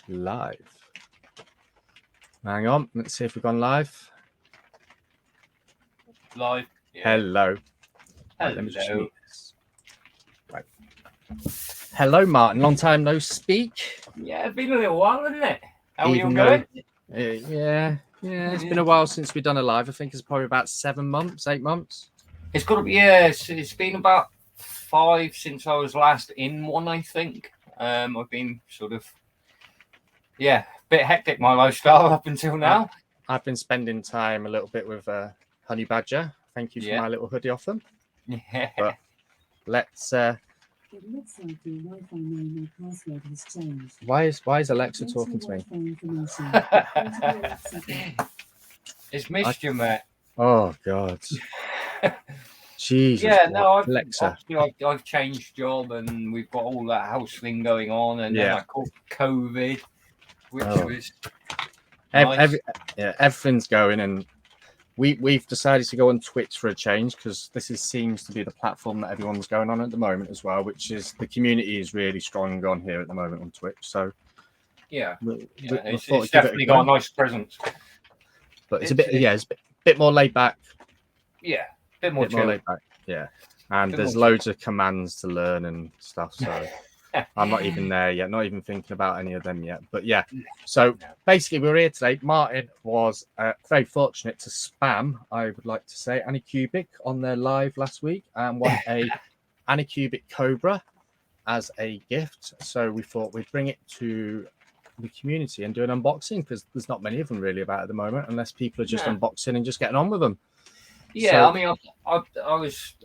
live. Hang on, let's see if we've gone live. Live. Yeah. Hello. Hello. Right, let me just mute this. Right. Hello, Martin. Long time no speak. Yeah, it's been a little while, hasn't it? How are you Even going? Yeah. It's been a while since we've done a live. I think it's probably about 7 months, 8 months. It's got to be, yeah, it's been about 5 since I was last in one, I think. I've been sort of, a bit hectic, my lifestyle up until now. I've been spending time a little bit with Honey Badger. Thank you for my little hoodie off them. Yeah. But let's... It looks like your Wi-Fi name or password has changed. Why is Alexa talking to me? It's missed you, mate. Oh, God. Jesus. Yeah, no, Alexa. I've changed job and we've got all that house thing going on, and then I caught COVID, which was nice. Everything's going, and we've decided to go on Twitch for a change because this seems to be the platform that everyone's going on at the moment as well, which is the community is really strong on here at the moment on Twitch. So it's definitely got a nice presence. But it's a bit more laid back. Yeah, a bit more laid back. Yeah, and there's loads of commands to learn and stuff. So I'm not even there yet, not even thinking about any of them yet. But yeah, so basically we're here today. Martin was very fortunate to spam, I would like to say, Anycubic on their live last week and won a Anycubic Kobra as a gift. So we thought we'd bring it to the community and do an unboxing because there's not many of them really about at the moment, unless people are just unboxing and just getting on with them. Yeah, so, I mean, I was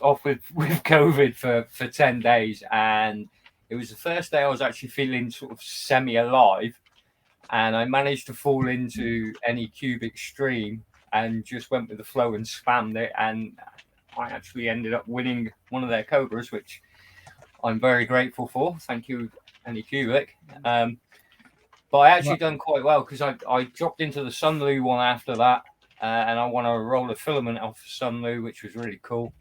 off with COVID for 10 days, and it was the first day I was actually feeling sort of semi-alive, and I managed to fall into Anycubic stream and just went with the flow and spammed it, and I actually ended up winning one of their Cobras, which I'm very grateful for. Thank you, Anycubic. But I actually done quite well because I dropped into the Sunlu one after that. And I won a roll of filament off Sunlu, which was really cool.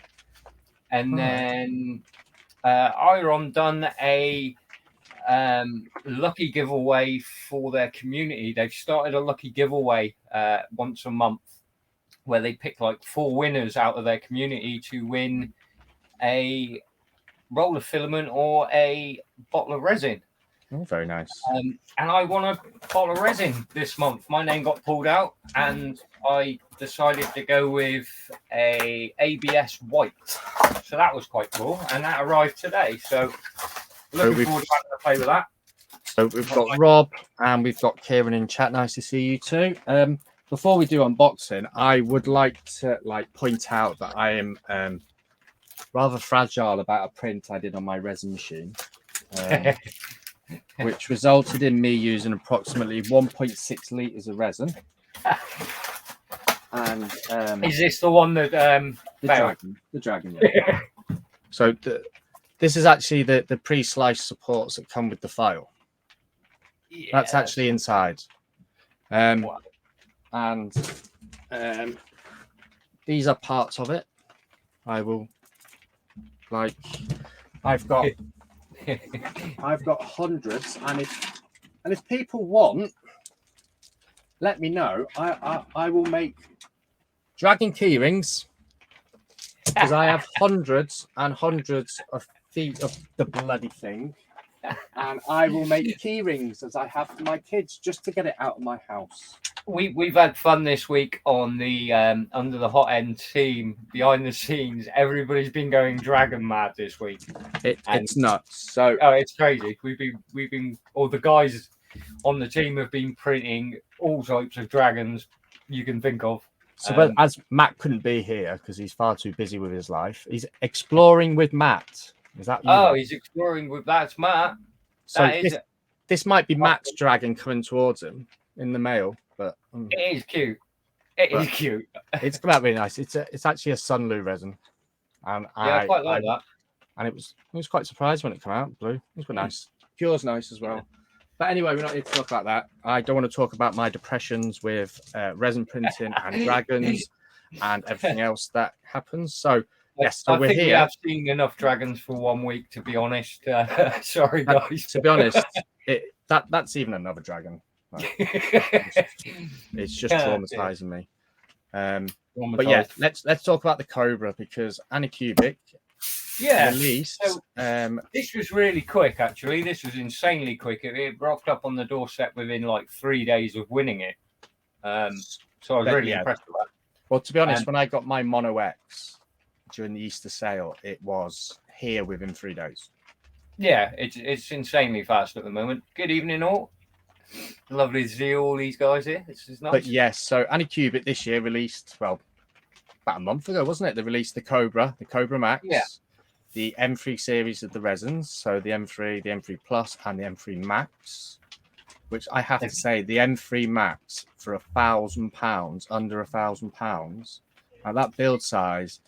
And then Iron done a lucky giveaway for their community. They've started a lucky giveaway once a month where they pick like 4 winners out of their community to win a roll of filament or a bottle of resin. Oh, very nice. And I won a bottle of resin this month. My name got pulled out, and I decided to go with a ABS white. So that was quite cool, and that arrived today. So looking forward to having a play with that. So we've got Rob and we've got Kieran in chat. Nice to see you too. Before we do unboxing, I would like to point out that I am rather fragile about a print I did on my resin machine. Which resulted in me using approximately 1.6 litres of resin. And is this the one that the dragon? Yeah. So this is actually the pre-sliced supports that come with the file. Yeah, that's actually inside. And these are parts of it. I've got hundreds, and if people want, let me know. I will make dragon key rings because I have hundreds and hundreds of feet of the bloody thing, and I will make key rings as I have for my kids just to get it out of my house. We've had fun this week on the under the hot end team behind the scenes. Everybody's been going dragon mad this week. It's nuts. So it's crazy. We've been all the guys on the team have been printing all types of dragons you can think of. So, but as Matt couldn't be here because he's far too busy with his life, he's exploring with Matt. Is that you? Oh, he's exploring with that's Matt. So this might be Matt's dragon coming towards him in the mail. But it is cute. It is cute. It's come out really nice. It's actually a Sunlu resin, and I quite like that. And it was quite surprised when it came out blue. It was quite nice. Pure's nice as well. Yeah. But anyway, we're not here to talk about that. I don't want to talk about my depressions with resin printing and dragons and everything else that happens. So yes, so we're here. We have seen enough dragons for 1 week, to be honest. Sorry, guys. To be honest, That's even another dragon. Like, it's just traumatizing me. But yeah, let's talk about the Kobra, because Anycubic released. So this was really quick, actually. This was insanely quick. It rocked up on the doorstep within like 3 days of winning it. So I was really impressed with that. Well, to be honest, when I got my Mono X during the Easter sale, it was here within 3 days. Yeah, it's insanely fast at the moment. Good evening, all. Lovely to see all these guys here. This is nice. But yes, so Anycubic this year released, well, about a month ago, wasn't it? They released the Kobra Max, the M3 series of the resins. So the M3, the M3 Plus, and the M3 Max, which I have to say, the M3 Max for £1,000, under £1,000, and that build size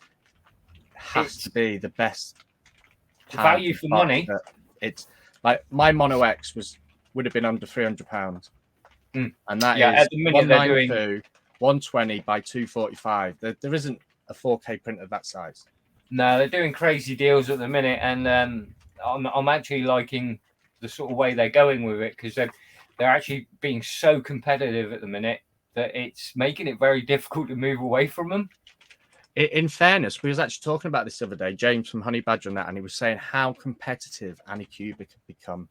has to be the best value for money. It's like my Mono X would have been under £300, and that is at the minute 192, 120 by 245. There isn't a 4K print of that size. No, they're doing crazy deals at the minute, and I'm actually liking the sort of way they're going with it, because they're actually being so competitive at the minute that it's making it very difficult to move away from them. In fairness, we was actually talking about this the other day, James from Honey Badger, and that, and he was saying how competitive Anycubic have become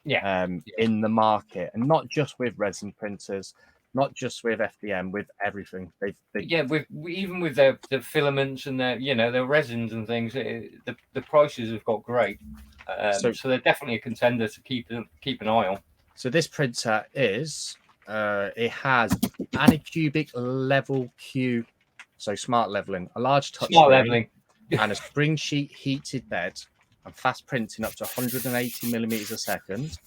in the market, and not just with resin printers, not just with FDM, with everything. Even with the filaments and their resins and things, the prices have got great. So they're definitely a contender to keep an eye on. So this printer is it has Anycubic level Q. So smart leveling, a large touch screen, and a spring sheet heated bed, and fast printing up to 180 millimeters a second.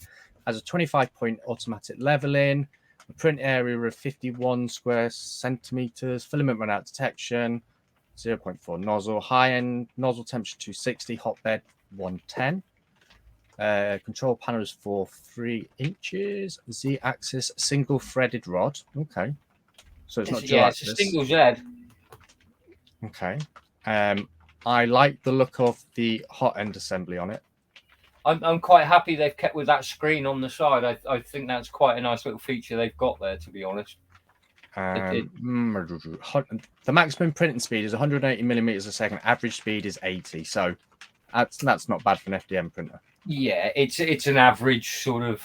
Has a 25-point automatic leveling, a print area of 51 square centimeters, filament run out detection, 0.4 nozzle, high-end nozzle temperature 260, hotbed 110. Control panel is for 3 inches, Z-axis single threaded rod. Okay, so it's not dual axis. It's a single Z. Okay. I like the look of the hot end assembly on it. I'm quite happy they've kept with that screen on the side. I think that's quite a nice little feature they've got there, to be honest. The maximum printing speed is 180 millimeters a second. Average speed is 80. So that's not bad for an FDM printer. Yeah, it's an average sort of.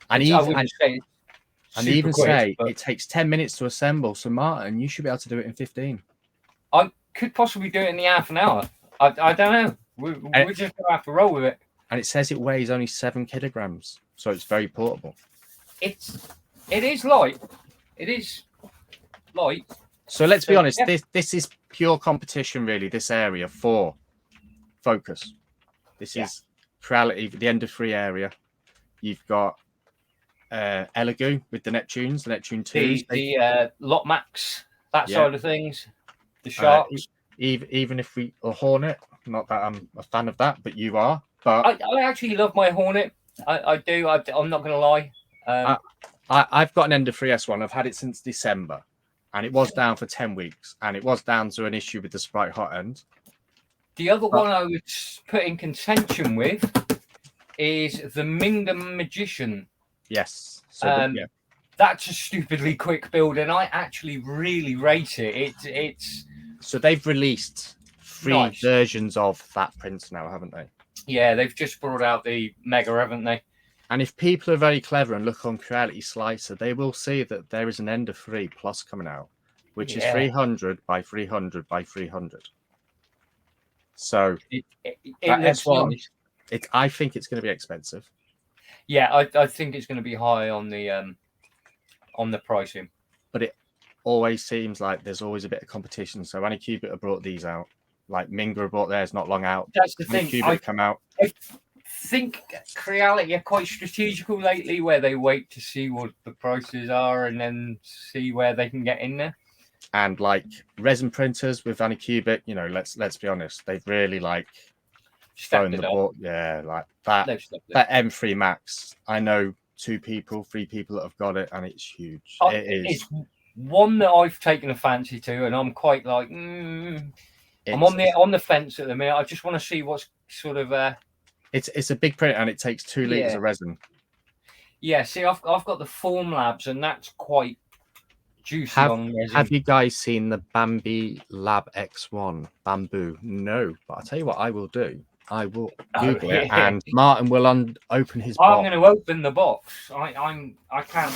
And even say it takes 10 minutes to assemble. So Martin, you should be able to do it in 15. I could possibly do it in the half an hour. I don't know. We're just gonna have to roll with it. And it says it weighs only 7 kilograms, so it's very portable. It is light. It is light. So let's be honest. This is pure competition, really. This area for Focus. This is Creality, the Ender 3 area. You've got Elegoo with the Neptunes, the Neptune 2s. The Lot Max, that side of things. The Sharks. Even if or Hornet, not that I'm a fan of that, but you are. But I actually love my Hornet. I do. I'm not going to lie. I've got an Ender 3S1. I've had it since December, and it was down for 10 weeks, and it was down to an issue with the Sprite hot end. The other one I would put in contention with is the Mingdom Magician. Yes. So that's a stupidly quick build, and I actually really rate it. It's so they've released 3 versions of that printer now, haven't they? Yeah, they've just brought out the Mega, haven't they? And if people are very clever and look on Creality Slicer, they will see that there is an Ender 3 Plus coming out, which is 300 by 300 by 300. So S1, I think it's going to be expensive. Yeah, I think it's going to be high on the pricing. But it always seems like there's always a bit of competition. So Anycubic have brought these out. Like Minga brought theirs not long out. That's the thing. Anycubic come out. I think Creality are quite strategical lately, where they wait to see what the prices are and then see where they can get in there. And like resin printers with Anycubic, let's be honest, they've really thrown the ball. Yeah, like that M3 Max. I know 2 people, 3 people that have got it, and it's huge. It's one that I've taken a fancy to, and I'm quite like, I'm on the fence at the minute. I just want to see what's sort of. It's a big print, and it takes 2 liters of resin. Yeah, see, I've got the Form Labs, and that's quite juicy on resin. Have you guys seen the Bambi Lab X1 Bamboo? No, but I'll tell you what I will do. I will Google it, and Martin will open his box. I'm going to open the box. I can't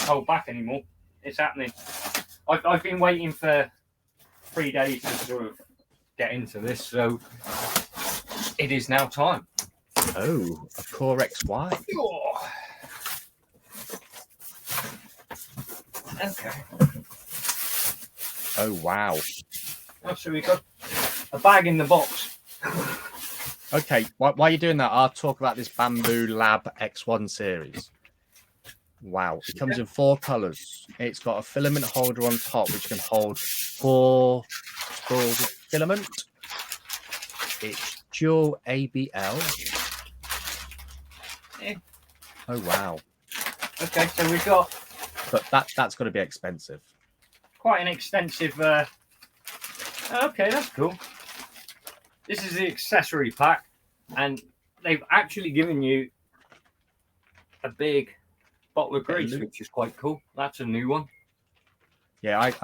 hold back anymore. It's happening. I've been waiting for 3 days to sort of get into this, so it is now time. Oh, a Core XY. Oh. Okay. Oh wow. Oh, so we got a bag in the box. Okay, while you're doing that, I'll talk about this Bamboo Lab X1 series. Wow, it comes in 4 colors. It's got a filament holder on top, which can hold 4 spools of filament. It's dual ABL. Yeah. Oh wow. Okay, so we've got. But that's got to be expensive. Quite an extensive. Okay, that's cool. This is the accessory pack, and they've actually given you a big bottle of grease, which is quite cool. That's a new one. Yeah, I've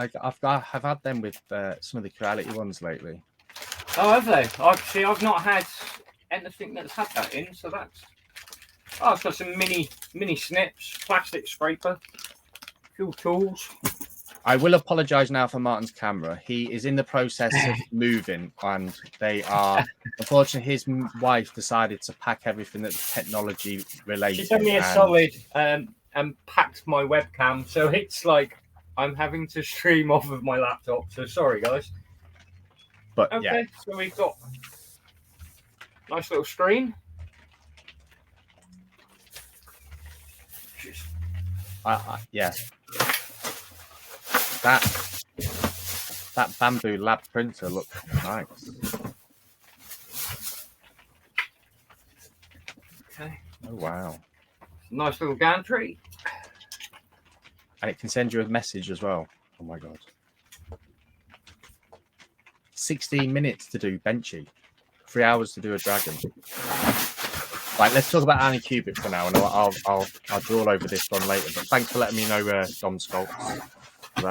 had them with some of the quality ones lately. Oh, have they? I've not had anything that's had that in, so that's. Oh, it's got some mini snips, plastic scraper, few tools. I will apologise now for Martin's camera. He is in the process of moving, and they are. Unfortunately, his wife decided to pack everything that's technology related. She sent me a solid and packed my webcam, so it's like I'm having to stream off of my laptop. So sorry, guys. But okay, yeah. So we've got nice little screen. Yeah. That Bamboo Lab printer looks nice. Okay. Oh wow. Nice little gantry. And it can send you a message as well. Oh my god. 16 minutes to do Benchy. 3 hours to do a dragon. Right, let's talk about Anycubic for now, and I'll draw over this one later. But thanks for letting me know, Dom Sculpts, for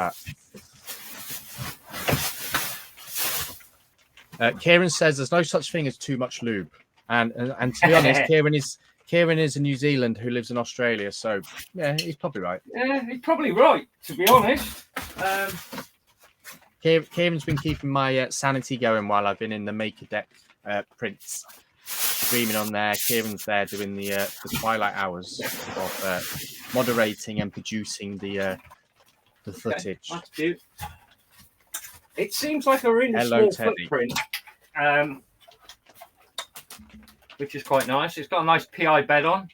that. Kieran says there's no such thing as too much lube, and to be honest, Kieran is a New Zealand who lives in Australia, so yeah, he's probably right. Yeah, he's probably right, to be honest. Kieran's been keeping my sanity going while I've been in the Maker Deck prints. Streaming on there. Kieran's there doing the twilight hours of moderating and producing the footage. That's cute. It seems like a really small footprint, which is quite nice. It's got a nice PI bed on.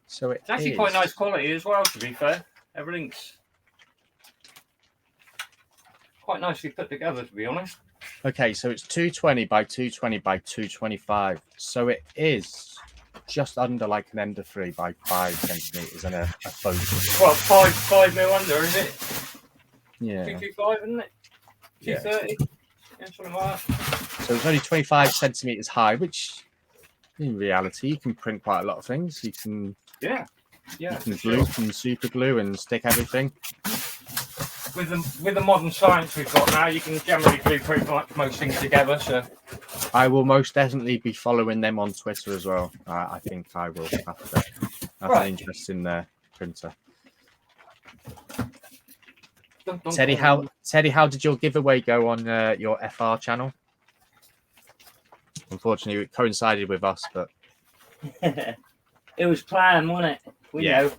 So it's actually quite nice quality as well, to be fair. Everything's quite nicely put together, to be honest. Okay, so it's 220 by 220 by 225. So it is just under like an Ender 3 by 5 centimeters and a focus. What, 5 mil under, is it? Yeah. 225, isn't it? 230? Yeah, something like that. So it's only 25 centimeters high, which in reality you can print quite a lot of things. You can you can glue and super glue and stick everything. With the modern science we've got now, you can generally glue pretty much most things together. So I will most definitely be following them on Twitter as well. I think I will after an interesting printer. Teddy, how did your giveaway go on your FR channel? Unfortunately, it coincided with us, but it was planned, wasn't it? We know.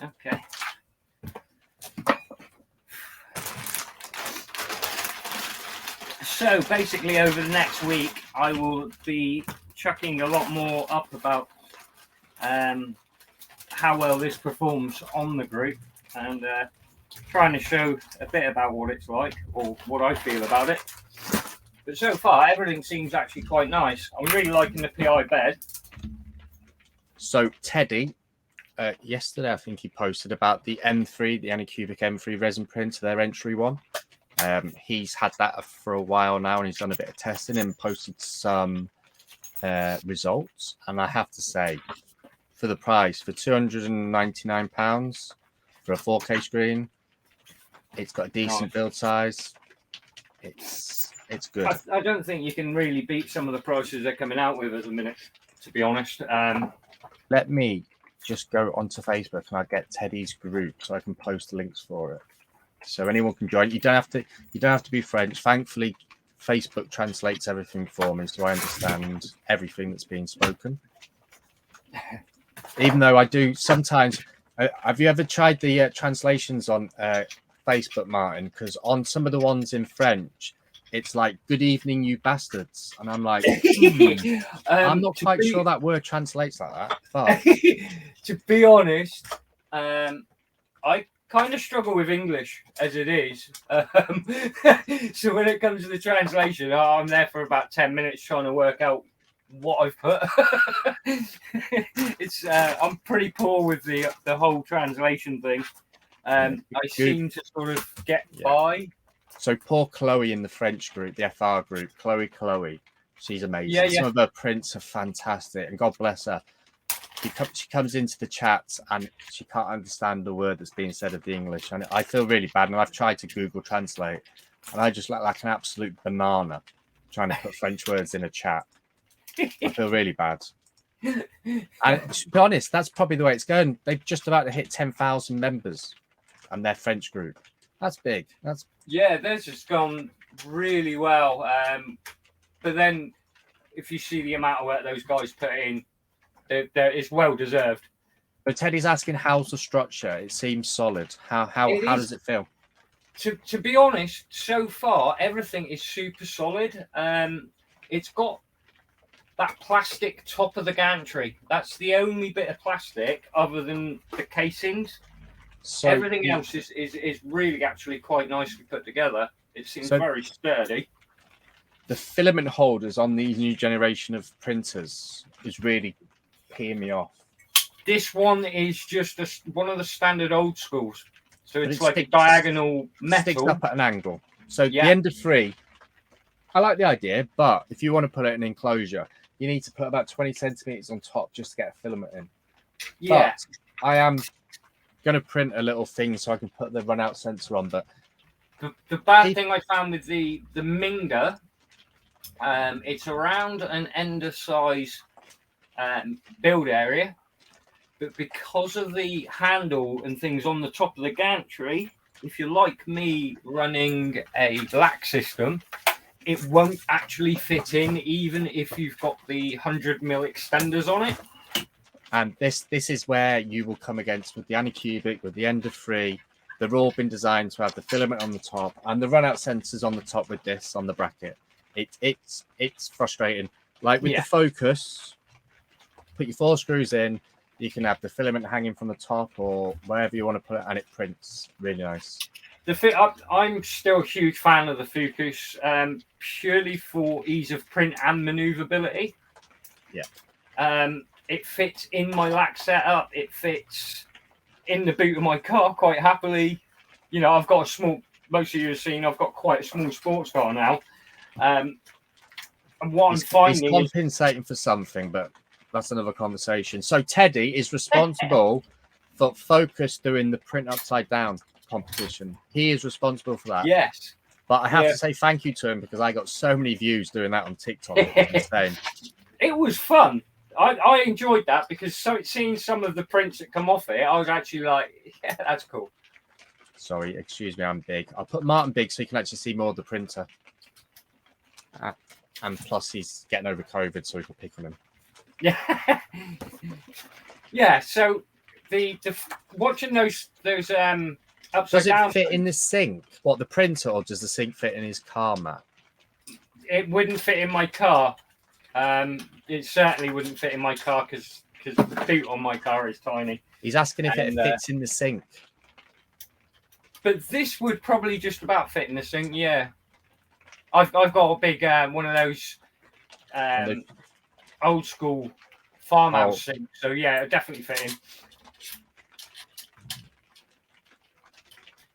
Okay. So basically, over the next week, I will be chucking a lot more up about how well this performs on the group, and trying to show a bit about what it's like or what I feel about it. But so far, everything seems actually quite nice. I'm really liking the PI bed. So Teddy, yesterday I think he posted about the M3, the Anycubic M3 resin printer, their entry one. He's had that for a while now, and he's done a bit of testing and posted some results, and I have to say, for the price, for £299 for a 4K screen, it's got a decent build size. It's good. I don't think you can really beat some of the prices they're coming out with at the minute, to be honest. Let me just go onto Facebook and I'll get Teddy's group so I can post links for it, so anyone can join. You don't have to be French. Thankfully, Facebook translates everything for me, so I understand everything that's being spoken. Even though I do sometimes. Have you ever tried the translations on Facebook, Martin? Because on some of the ones in French, it's like "Good evening, you bastards," and I'm like, I'm not quite sure that word translates like that. But to be honest, I kind of struggle with English as it is. So when it comes to the translation, I'm there for about 10 minutes trying to work out what I've put. I'm pretty poor with the whole translation thing. I seem to sort of get by. So poor Chloe in the French group, the FR group, Chloe, she's amazing. Yeah. Some of her prints are fantastic, and God bless her. She comes into the chat and she can't understand the word that's being said of the English, and I feel really bad. And I've tried to Google Translate, and I just look like an absolute banana trying to put French words in a chat. I feel really bad. And to be honest, that's probably the way it's going. They're just about to hit 10,000 members, and their French group. That's big. Theirs just gone really well. But then, if you see the amount of work those guys put in, it's well deserved. But Teddy's asking, how's the structure? It seems solid. How does it feel? To be honest, so far everything is super solid. It's got that plastic top of the gantry. That's the only bit of plastic other than the casings. So everything else is really actually quite nicely put together. It seems very sturdy. The filament holders on these new generation of printers is really peeing me off. This one is just one of the standard old schools. So it's like a diagonal metal. Sticks up at an angle. So the end of 3, I like the idea, but if you want to put it in an enclosure, you need to put about 20 centimeters on top just to get a filament in. Yeah. But I am going to print a little thing so I can put the run out sensor on. But the bad thing I found with the Minger, it's around an ender size build area, but because of the handle and things on the top of the gantry, if you're like me running a black system, it won't actually fit in even if you've got the 100mm extenders on it. And this is where you will come against with the Anycubic, with the Ender 3. They've all been designed to have the filament on the top and the run-out sensors on the top with this on the bracket. It's frustrating. Like with the Focus, put your 4 screws in, you can have the filament hanging from the top or wherever you want to put it, and it prints really nice. I'm still a huge fan of the Focus, purely for ease of print and maneuverability. Yeah. It fits in my lac setup. It fits in the boot of my car quite happily. You know, I've got a small. Most of you have seen I've got quite a small sports car now. And what I'm finding is compensating for something, but that's another conversation. So Teddy is responsible for Focus doing the print upside down competition. He is responsible for that. Yes. But I have to say thank you to him because I got so many views doing that on TikTok. It was insane. It was fun. I enjoyed that because seeing some of the prints that come off it, I was actually like, yeah, that's cool. Sorry, excuse me, I'm big. I'll put Martin big so you can actually see more of the printer. And plus he's getting over COVID, so we can pick on him. Yeah. Yeah, so the watching those upside does it down fit in the sink? What, the printer, or does the sink fit in his car, Matt? It wouldn't fit in my car. It certainly wouldn't fit in my car because the boot on my car is tiny. He's asking if it fits in the sink. But this would probably just about fit in the sink, yeah. I've got a big one of those old school farmhouse sinks, so yeah, it'll definitely fit in.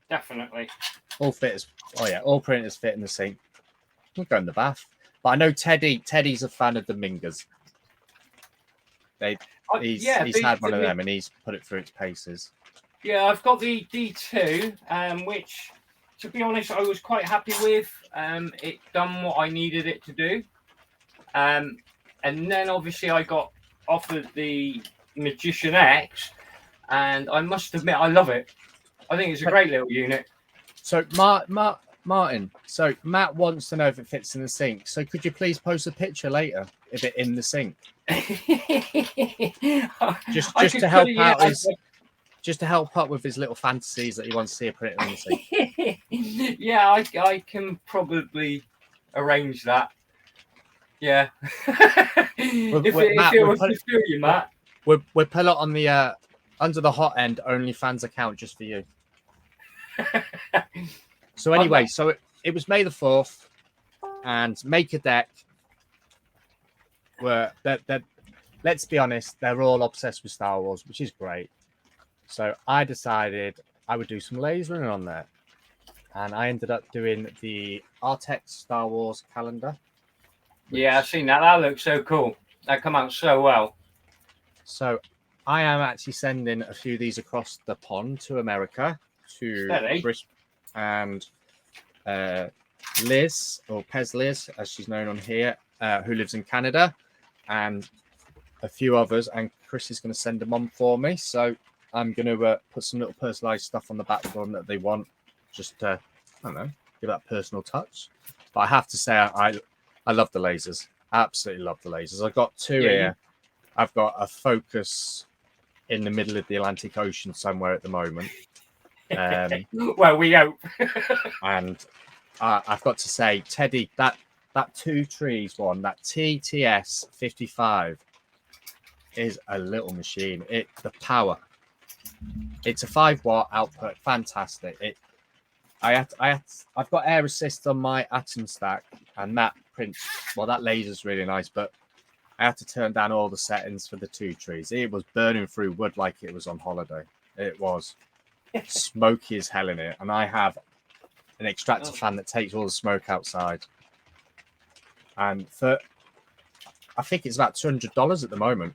Definitely. All printers fit in the sink. We'll go in the bath. But I know Teddy's a fan of the Mingers. He's the- had one the- of them and he's put it through its paces. Yeah, I've got the D2, which, to be honest, I was quite happy with. It done what I needed it to do. And then obviously I got offered the Magician X, and I must admit I love it. I think it's a great little unit. So Martin, so Matt wants to know if it fits in the sink. So could you please post a picture later if it in the sink? Just to help out just to help up with his little fantasies that he wants to see it put it in the sink. Yeah, I can probably arrange that. Yeah. if it was to do you, Matt. We'll put it on the under the hot end OnlyFans account just for you. So anyway, so it was May the 4th, and Make a Deck were that let's be honest, they're all obsessed with Star Wars, which is great. So I decided I would do some lasering on there, and I ended up doing the Artex Star Wars calendar. Yeah, I've seen that. That looks so cool. That come out so well. So I am actually sending a few of these across the pond to America to Chris and Liz, or Pez Liz, as she's known on here, who lives in Canada, and a few others. And Chris is going to send them on for me. So I'm going to put some little personalized stuff on the back for them that they want, just to, I don't know, give that personal touch. But I have to say, I love the lasers. Absolutely love the lasers. I've got two here. I've got a Focus in the middle of the Atlantic Ocean somewhere at the moment. Well, we hope. And I've got to say, Teddy, that Two Trees one, that TTS 55 is a little machine. The power. It's a 5-watt output. Fantastic. I've got air assist on my atom stack, and that print. Well, that laser's really nice, but I had to turn down all the settings for the Two Trees. It was burning through wood like it was on holiday. It was smoky as hell in it, and I have an extractor fan that takes all the smoke outside. And I think it's about $200 at the moment.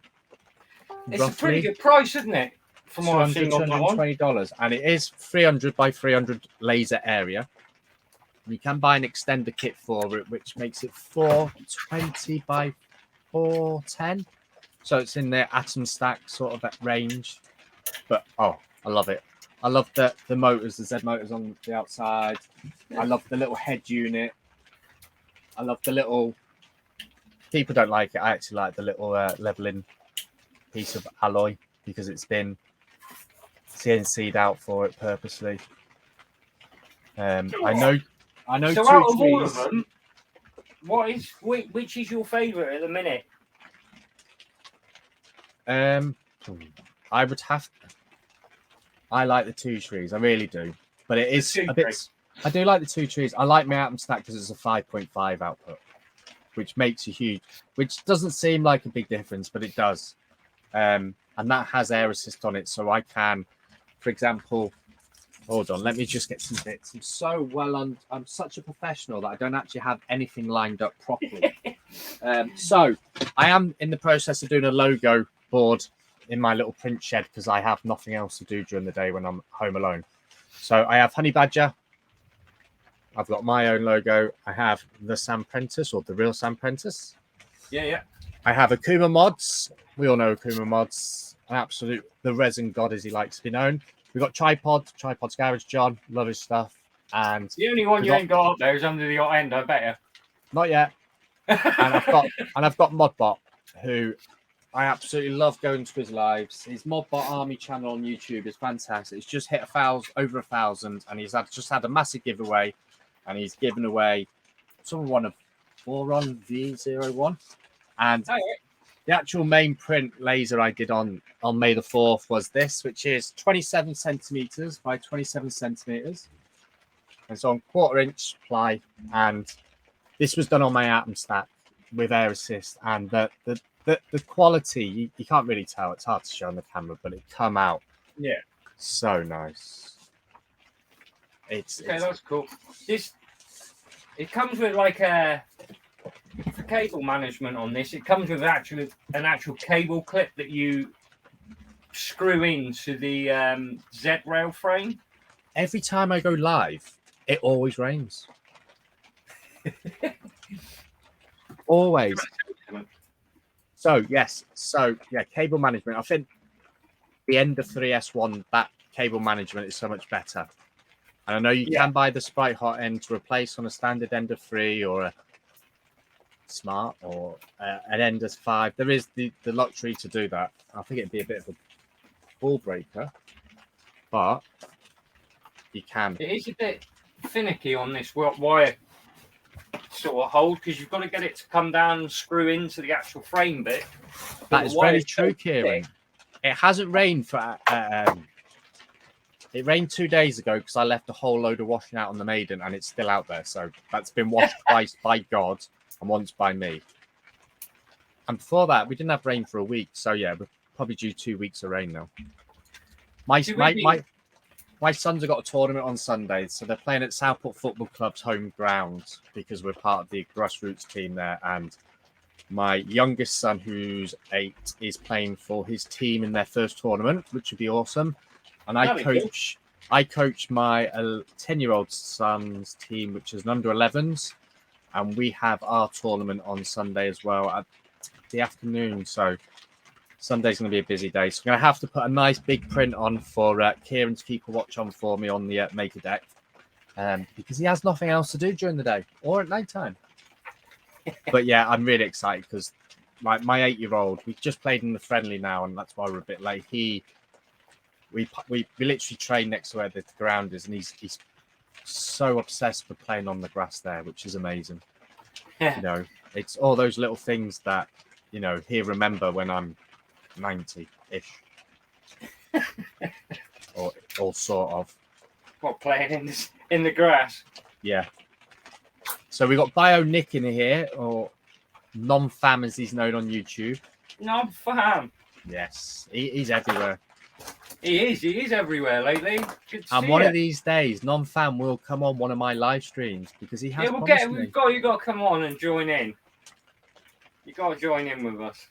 It's roughly a pretty good price, isn't it? From what I've seen on that one. $220, and it is 300 by 300 laser area. You can buy an extender kit for it, which makes it 420 by 410. So it's in the atom stack sort of range. But I love it. I love the motors, the Z motors on the outside. I love the little head unit. I love the little. People don't like it. I actually like the little leveling piece of alloy because it's been CNC'd out for it purposely. I know. So out of all of them, which is your favourite at the minute? I would have. I like the Two Trees. I really do, but it is a bit. I do like the Two Trees. I like my atom stack because it's a 5.5 output, which makes a huge. Which doesn't seem like a big difference, but it does. And that has air assist on it, so I can, for example. Hold on, let me just get some bits. I'm so I'm such a professional that I don't actually have anything lined up properly. So I am in the process of doing a logo board in my little print shed because I have nothing else to do during the day when I'm home alone. So I have Honey Badger. I've got my own logo. I have the Sam Prentice, or the real Sam Prentice. Yeah. I have Akuma Mods. We all know Akuma Mods. An absolute, the resin god as he likes to be known. We've got Tripod's Garage John. Love his stuff. And the only one you ain't got up there is under the hot end, I bet you. Not yet. and I've got Modbot, who I absolutely love going to his lives. His Modbot Army channel on YouTube is fantastic. It's just hit over 1,000, and he's just had a massive giveaway, and he's given away one of Boron V01. And the actual main print laser I did on May the 4th was this, which is 27 centimeters by 27 centimeters. And so on 1/4-inch ply, and this was done on my atom stack with air assist, and the quality you can't really tell. It's hard to show on the camera, but it come out so nice. It's that's cool. It comes with like a for cable management on this, it comes with an actual cable clip that you screw into the Z rail frame. Every time I go live, it always rains. Always. So yes, cable management. I think the Ender 3S1, that cable management is so much better. And I know you can buy the Sprite Hot end to replace on a standard Ender 3 or a Smart or an Ender 5. There is the luxury to do that. I think it'd be a bit of a ball breaker, but you can. It is a bit finicky on this wire sort of hold because you've got to get it to come down and screw into the actual frame bit. That is very true, Kieran. It hasn't rained for it rained 2 days ago because I left a whole load of washing out on the Maiden and it's still out there. So that's been washed twice by God and once by me. And before that, we didn't have rain for a week. So yeah, we're probably due 2 weeks of rain now. My sons have got a tournament on Sunday, so they're playing at Southport Football Club's home ground because we're part of the grassroots team there. And my youngest son, who's 8, is playing for his team in their first tournament, which would be awesome. And I coach my 10-year-old son's team, which is an under-11s, and we have our tournament on Sunday as well at the afternoon. So Sunday's going to be a busy day. So I'm going to have to put a nice big print on for Kieran to keep a watch on for me on the Maker deck because he has nothing else to do during the day or at night time. But yeah, I'm really excited because my 8-year-old, we just played in the friendly now, and that's why we're a bit late. We literally train next to where the ground is, and he's so obsessed with playing on the grass there, which is amazing. Yeah. You know, it's all those little things that, you know, he'll remember when I'm 90-ish. or sort of. What, playing in the grass? Yeah. So we got Bio Nick in here, or Nonfam as he's known on YouTube. Nonfam. Yes, he's everywhere. He is everywhere lately. Good to And see one it. of these days, Nonfam will come on one of my live streams because he has Yeah, you got to come on and join in. You got to join in with us.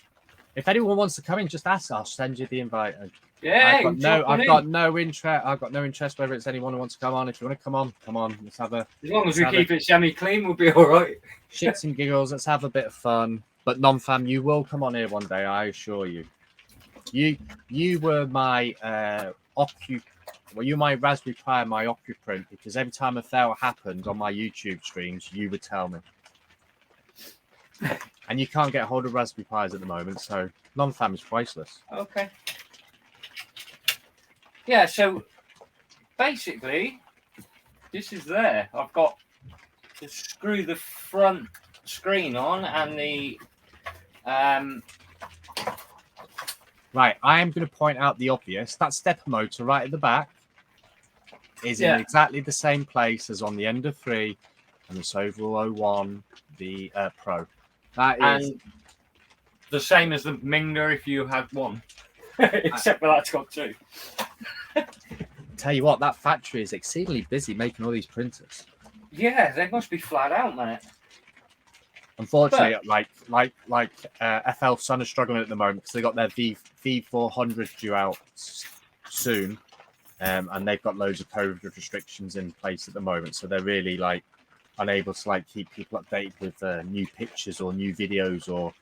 If anyone wants to come in, just ask. I'll send you the invite. Yeah, I've got no interest whether it's anyone who wants to come on. If you want to come on. Let's have a. As long as we keep it semi-clean, we'll be all right. Shits and giggles. Let's have a bit of fun. But Nonfam, you will come on here one day. I assure you. You were my you're my Raspberry Pi and my Occuprint because every time a fail happened on my YouTube streams, you would tell me. And you can't get hold of Raspberry Pis at the moment, so Nonfam is priceless. Okay. Yeah, so basically, this is there. I've got to screw the front screen on and the Right, I am going to point out the obvious. That stepper motor right at the back is in exactly the same place as on the Ender 3 and the Soval 01, the Pro. That is the same as the Mingda if you had one, except for that's got 2. Tell you what, that factory is exceedingly busy making all these printers. Yeah, they must be flat out, mate. Unfortunately, like FL Sun are struggling at the moment because they got their V400 due out soon, and they've got loads of COVID restrictions in place at the moment. So they're really unable to keep people updated with new pictures or new videos or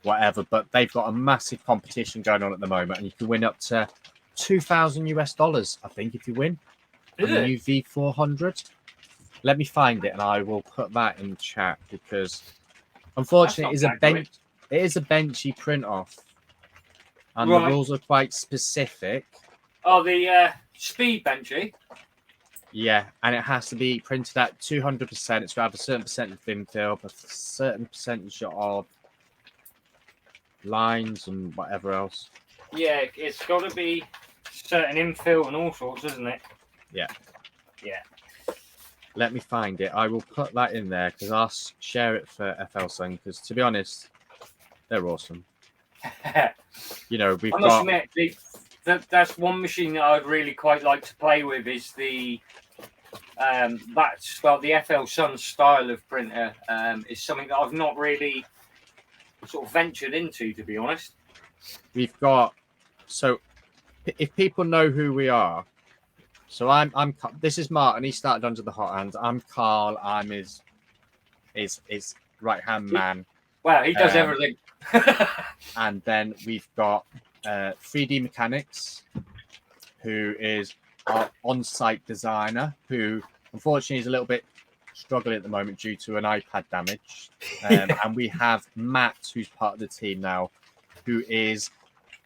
whatever. But they've got a massive competition going on at the moment, and you can win up to $2,000, I think, if you win a new V400. Let me find it, and I will put that in the chat because. Unfortunately, it is a benchy print off, and the rules are quite specific. Oh, the speed benchy? Yeah, and it has to be printed at 200%. It's got to have a certain percentage of thin film, a certain percentage of lines and whatever else. Yeah, it's got to be certain infill and all sorts, isn't it? Yeah. Yeah. Let me find it. I will put that in there because I'll share it for FL Sun because, to be honest, they're awesome. You know, we've got... I must admit, that's one machine that I'd really quite like to play with is the That's well, the FL Sun style of printer is something that I've not really sort of ventured into, to be honest. We've got, so if people know who we are, so I'm this is Martin. He started under the hot hands. I'm Carl. I'm his right hand man. Well, he does everything. And then we've got 3D Mechanics, who is our on-site designer, who unfortunately is a little bit struggling at the moment due to an iPad damage. And we have Matt, who's part of the team now, who is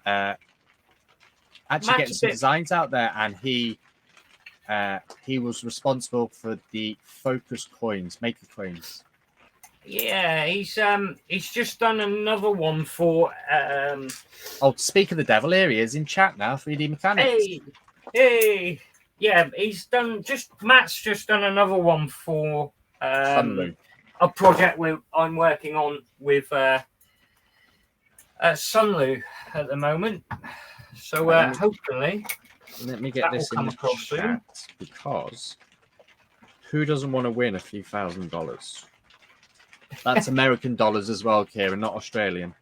actually getting some designs out there, and he was responsible for the Focus coins, Maker coins. Yeah, he's just done another one for. Oh, speak of the devil, here he is in chat now. 3D Mechanics. Hey, yeah, Matt's just done another one for a project I'm working on with Sunlu at the moment. So hopefully, let me get this in the chat soon. Because who doesn't want to win a few $1,000s? That's American dollars as well, Kieran, not Australian.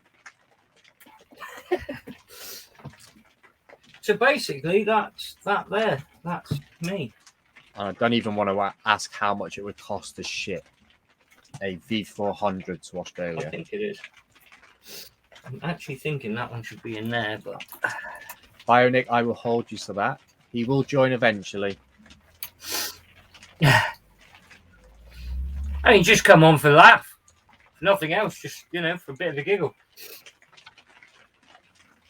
So basically, that's that there. That's me. I don't even want to ask how much it would cost to ship a V400 to Australia. I think it is. I'm actually thinking that one should be in there, but Bionic, I will hold you to that. He will join eventually. I mean, just come on for laugh. For nothing else, just for a bit of a giggle.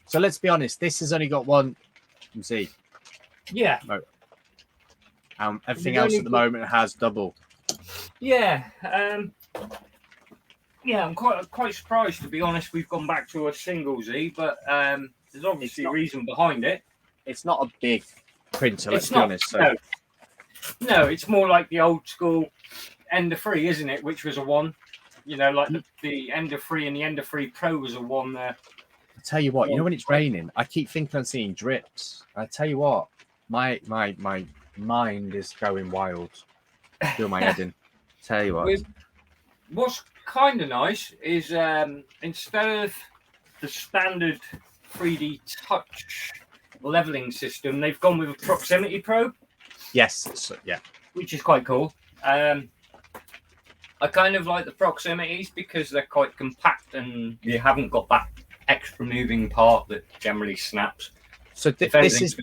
So let's be honest, this has only got one. Let me see. Yeah. No. Everything else at the moment has double. Yeah. Yeah, I'm quite surprised, to be honest. We've gone back to a single Z, but there's obviously a reason behind it. It's not a big printer, let's be honest. So. No, it's more like the old school Ender 3, isn't it? Which was a 1. Like the Ender 3 and the Ender 3 Pro was a 1 there. I tell you what, when it's raining, I keep thinking I'm seeing drips. I tell you what, my mind is going wild. Feel my head in. Tell you what. What's kind of nice is instead of the standard 3D touch leveling system, they've gone with a proximity probe. Yes, yeah. Which is quite cool. I kind of like the proximities because they're quite compact and you haven't got that extra moving part that generally snaps. So this is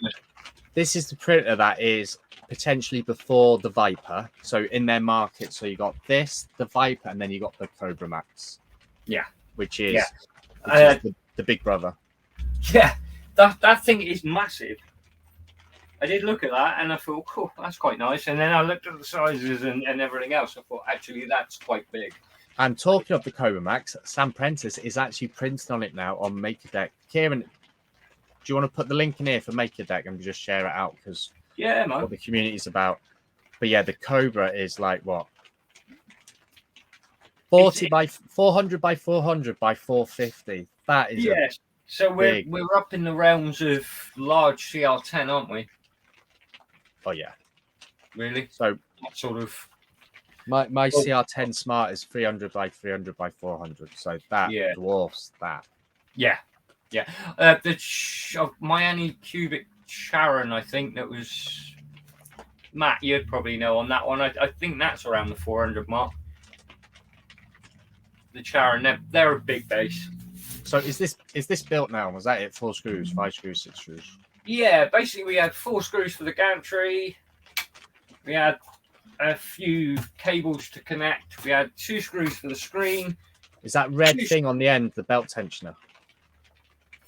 the printer that is potentially before the Viper. So in their market, so you got this, the Viper, and then you got the Kobra Max. Yeah, which is the big brother. Yeah, that thing is massive. I did look at that and I thought, cool, that's quite nice. And then I looked at the sizes and everything else. I thought, actually, that's quite big. And talking of the Kobra Max, Sam Prentice is actually printed on it now on MakerDeck. Kieran, do you want to put the link in here for MakerDeck and just share it out? Because what the community is about. But yeah, the Kobra is like what? 40 by 400 by 400 by 450. That is so we're up in the realms of large CR10, aren't we? Oh yeah, really. So sort of. My CR10 Smart is 300 by 300 by 400, so that dwarfs that. Yeah. My Anycubic Sharon, I think that was Matt. You'd probably know on that one. I think that's around the 400 mark. The Sharon, they're a big base. So is this built now? Was that it? 4 screws, 5 screws, 6 screws? Yeah, basically we had 4 screws for the gantry. We had a few cables to connect. We had 2 screws for the screen. Is that red thing on the end the belt tensioner?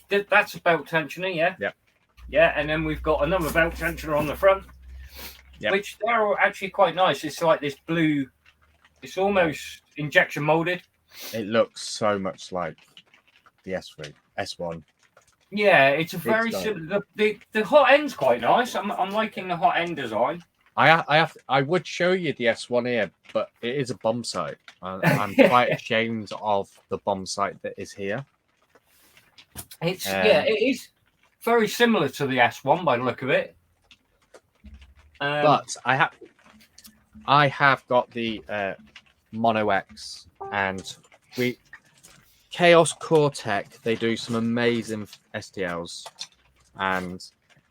That's a belt tensioner, yeah. Yep. Yeah, and then we've got another belt tensioner on the front, which they're all actually quite nice. It's like this blue. It's almost injection molded. It looks so much like the S1. Yeah, it's a very similar. The hot end's quite nice. I'm liking the hot end design. I would show you the S1 here, but it is a bomb sight. I'm quite ashamed of the bomb sight that is here. It is very similar to the S1 by the look of it. But I have got the Mono X, and Chaos Core Tech. They do some amazing STLs, and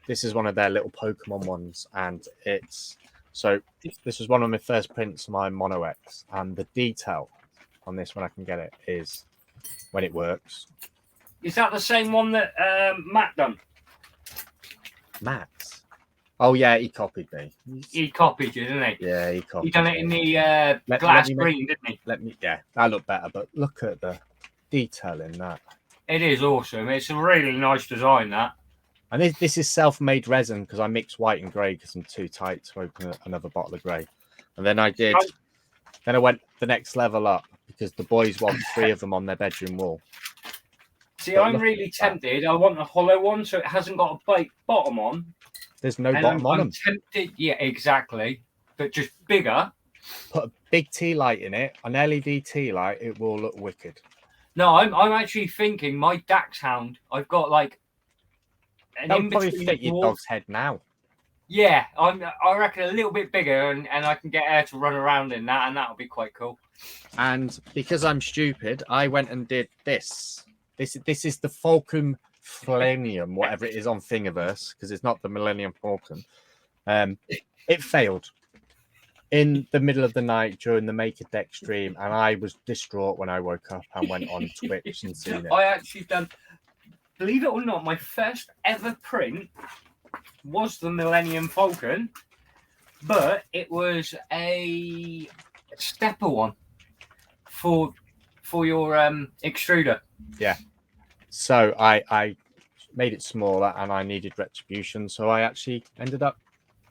this is one of their little Pokemon ones, and it's so this was one of my first prints of my Mono X, and the detail on this when I can get it is when it works. Is that the same one that Matt done? Matt? Oh yeah, he copied me. He copied you, didn't he? Yeah, he copied. He done it in the glass green, didn't he? Yeah, that looked better, but look at the detail in that. It is awesome. It's a really nice design, that. And this is self-made resin because I mixed white and grey because I'm too tight to open another bottle of grey. And then I went the next level up because the boys want 3 of them on their bedroom wall. See, I'm really tempted. I want a hollow one so it hasn't got a bottom on. There's no bottom on them. I'm tempted, yeah, exactly. But just bigger. Put a big tea light in it, an LED tea light, it will look wicked. No, I'm actually thinking my Dachshund, I've got like that would probably fit your dog's head now. Yeah, I reckon a little bit bigger, and I can get air to run around in that, and that'll be quite cool. And because I'm stupid, I went and did this. This is the Falcon Flanium, whatever it is on Thingiverse, because it's not the Millennium Falcon. It failed in the middle of the night during the Make a Deck stream, and I was distraught when I woke up and went on Twitch and seen it. I actually done, believe it or not, my first ever print was the Millennium Falcon, but it was a stepper one for your extruder. Yeah. So I made it smaller and I needed retribution, so I actually ended up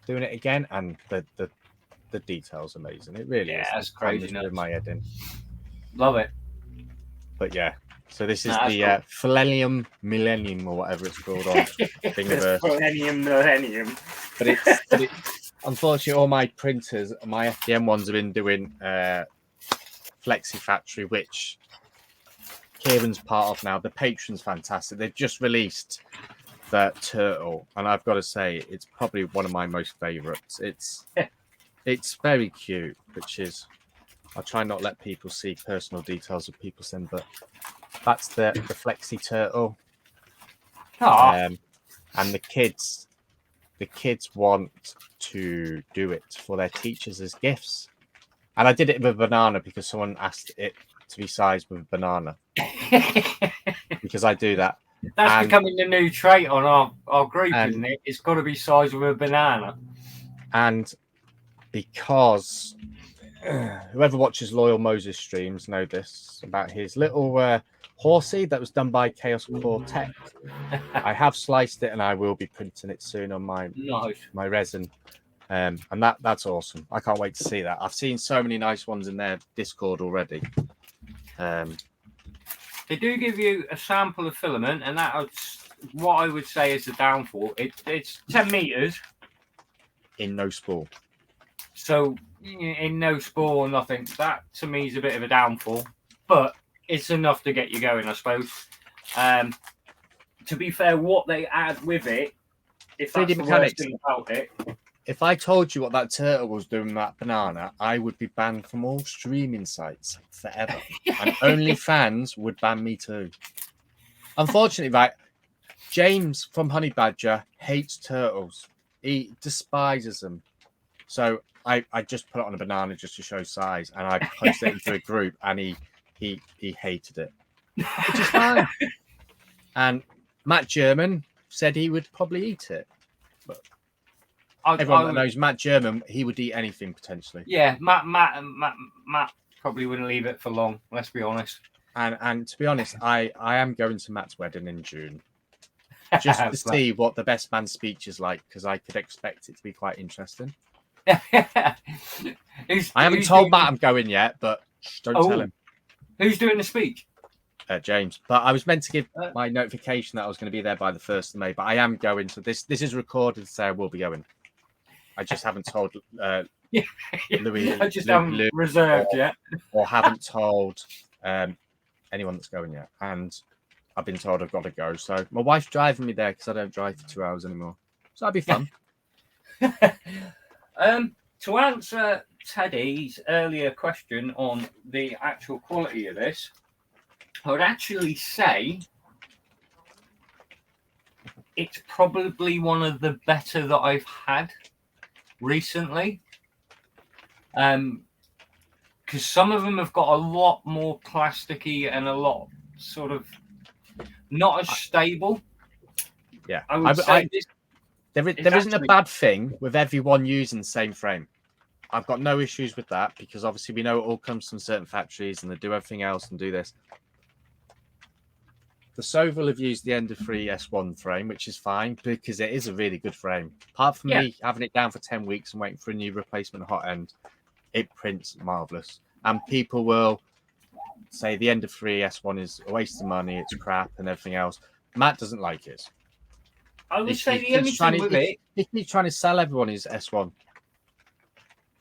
doing it again, and the detail's amazing. It really is. That's crazy. With my head in. Love it. But yeah, so this is the cool. Filament Millennium or whatever it's called on Thingiverse. Millennium. But it's unfortunately all my printers, my FDM ones have been doing Flexi Factory, which Kieran's part of now. The Patron's fantastic. They've just released the turtle, and I've got to say it's probably one of my most favorites. It's very cute, which is, I'll try not let people see personal details of people send, but that's the Flexi turtle. And the kids want to do it for their teachers as gifts. And I did it with a banana because someone asked it to be sized with a banana. Because I do that. That's becoming the new trait on our group, isn't it? It's got to be sized with a banana. And because whoever watches Loyal Moses streams know this about his little horsey that was done by Chaos Core Tech. I have sliced it and I will be printing it soon on my resin. And that's awesome. I can't wait to see that. I've seen so many nice ones in their Discord already. They do give you a sample of filament, and that's what I would say is the downfall. It's 10 meters in no spool. So in no spool or nothing. That to me is a bit of a downfall, but it's enough to get you going, I suppose. To be fair, what they add with it, if that's the worst thing about it. If I told you what that turtle was doing with that banana, I would be banned from all streaming sites forever. And only fans would ban me too. Unfortunately, right, James from Honey Badger hates turtles. He despises them. So I just put it on a banana just to show size, and I posted it into a group, and he hated it, which is fine. And Matt German said he would probably eat it, but everyone that knows Matt German, he would eat anything potentially. Yeah, Matt probably wouldn't leave it for long. Let's be honest. And to be honest, I am going to Matt's wedding in June, just to see what the best man speech is like, because I could expect it to be quite interesting. I haven't told Matt I'm going yet, but don't tell him. Who's doing the speech? James. But I was meant to give my notification that I was going to be there by the 1st of May, but I am going. So this is recorded to say I will be going. I just haven't told Louis. I just haven't reserved yet. Or haven't told anyone that's going yet. And I've been told I've got to go. So my wife's driving me there because I don't drive for 2 hours anymore. So that'd be fun. To answer Teddy's earlier question on the actual quality of this, I would actually say it's probably one of the better that I've had recently. Because some of them have got a lot more plasticky and a lot sort of not as stable. Yeah, I would say there isn't a bad thing with everyone using the same frame. I've got no issues with that because obviously we know it all comes from certain factories and they do everything else and do this. The Soval have used the Ender 3 S1 frame, which is fine because it is a really good frame. Apart from me having it down for 10 weeks and waiting for a new replacement hot end, it prints marvelous. And people will say the Ender 3 S1 is a waste of money, it's crap and everything else. Matt doesn't like it. I would say the only thing with it... He keeps trying to sell everyone his S1.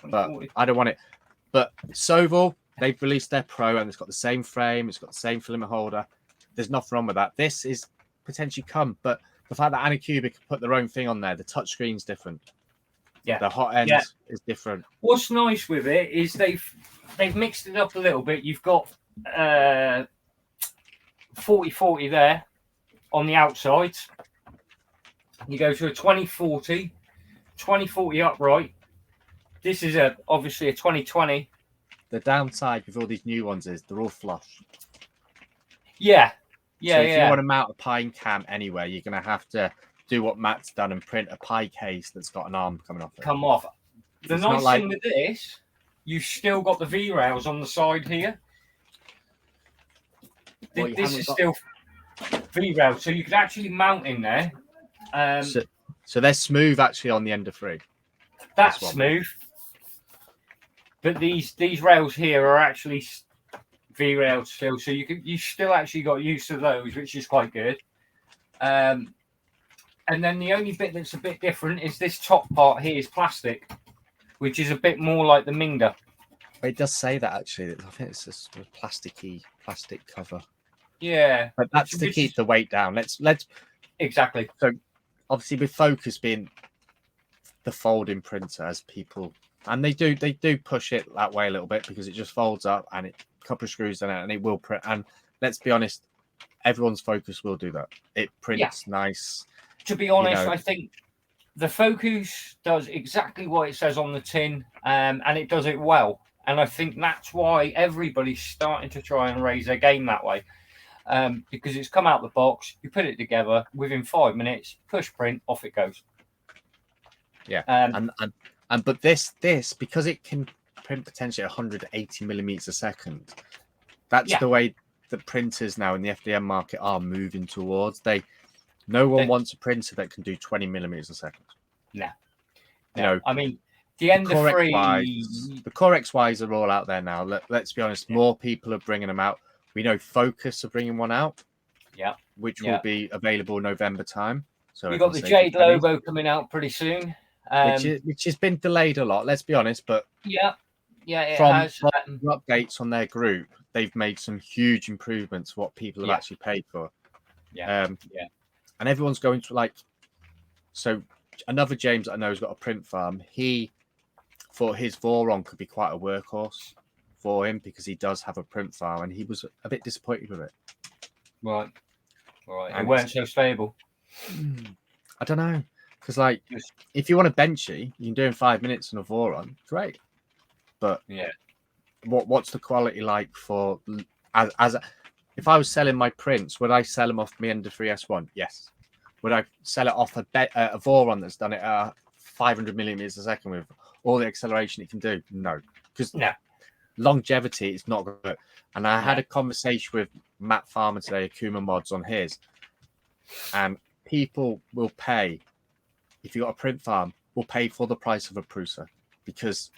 But I don't want it. But Soval, they've released their Pro and it's got the same frame, it's got the same filament holder. There's nothing wrong with that. This is potentially but the fact that Anycubic put their own thing on there, the touchscreen's different. Yeah. The hot end is different. What's nice with it is they've mixed it up a little bit. You've got 40/40 there on the outside. You go to a 20/40, 20/40 upright. This is obviously a 20/20. The downside with all these new ones is they're all flush. Yeah. So if you want to mount a pine cam anywhere, you're going to have to do what Matt's done and print a pie case that's got an arm coming off it. The nice thing with this, you've still got the V-rails on the side here. This is still V-rails, so you could actually mount in there. So they're smooth actually on the Ender 3. That's smooth. But these rails here are actually V-rails still, so you still actually got used to those, which is quite good. And then the only bit that's a bit different is this top part here is plastic, which is a bit more like the Minger. It does say that actually. I think it's a sort of plastic cover. Yeah, but that's to keep the weight down. Let's exactly. So obviously with Focus being the folding printer, as people and they do push it that way a little bit because it just folds up and a couple of screws in it and it will print. And let's be honest, everyone's Focus will do that. It prints nice. To be honest, I think the Focus does exactly what it says on the tin, and it does it well. And I think that's why everybody's starting to try and raise their game that way, because it's come out the box, you put it together within 5 minutes, push print, off it goes. Yeah, but this because it can print potentially 180 millimeters a second. That's the way the printers now in the FDM market are moving towards. No one wants a printer that can do 20 millimeters a second. No. I mean, the Ender 3... The Core XYs are all out there now. Let's be honest, more people are bringing them out. We know Focus are bringing one out, which will be available November time. So we've got the Jade logo coming out pretty soon. Which has been delayed a lot, let's be honest. But it from has. updates on their group, they've made some huge improvements to what people have actually paid for. And everyone's going to so another James I know has got a print farm. He thought his Voron could be quite a workhorse for him because he does have a print farm, and he was a bit disappointed with it. Right. It weren't so stable. I don't know, because if you want to benchy, you can do in 5 minutes on a Voron, great. But what's the quality like for if I was selling my prints, would I sell them off my Ender 3 S1? Yes. Would I sell it off a Voron that's done it at 500 millimeters a second with all the acceleration it can do? No. Because longevity is not good. And I had a conversation with Matt Farmer today, Akuma Mods, on his. And people will pay, if you've got a print farm, will pay for the price of a Prusa. Because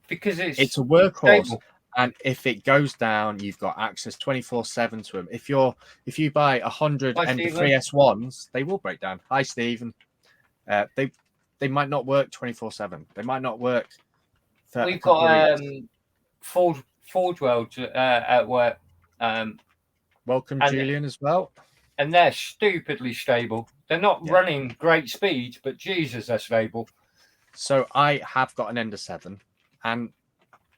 it's a workhorse. Stable. And if it goes down, you've got access 24/7 to them. If you buy 100 Ender 3 S1s, they will break down. Hi, Stephen. They might not work 24/7. They might not work. We've got Forge World at work. Welcome, Julian, as well. And they're stupidly stable. They're not running great speeds, but Jesus, they're stable. So I have got an Ender 7. and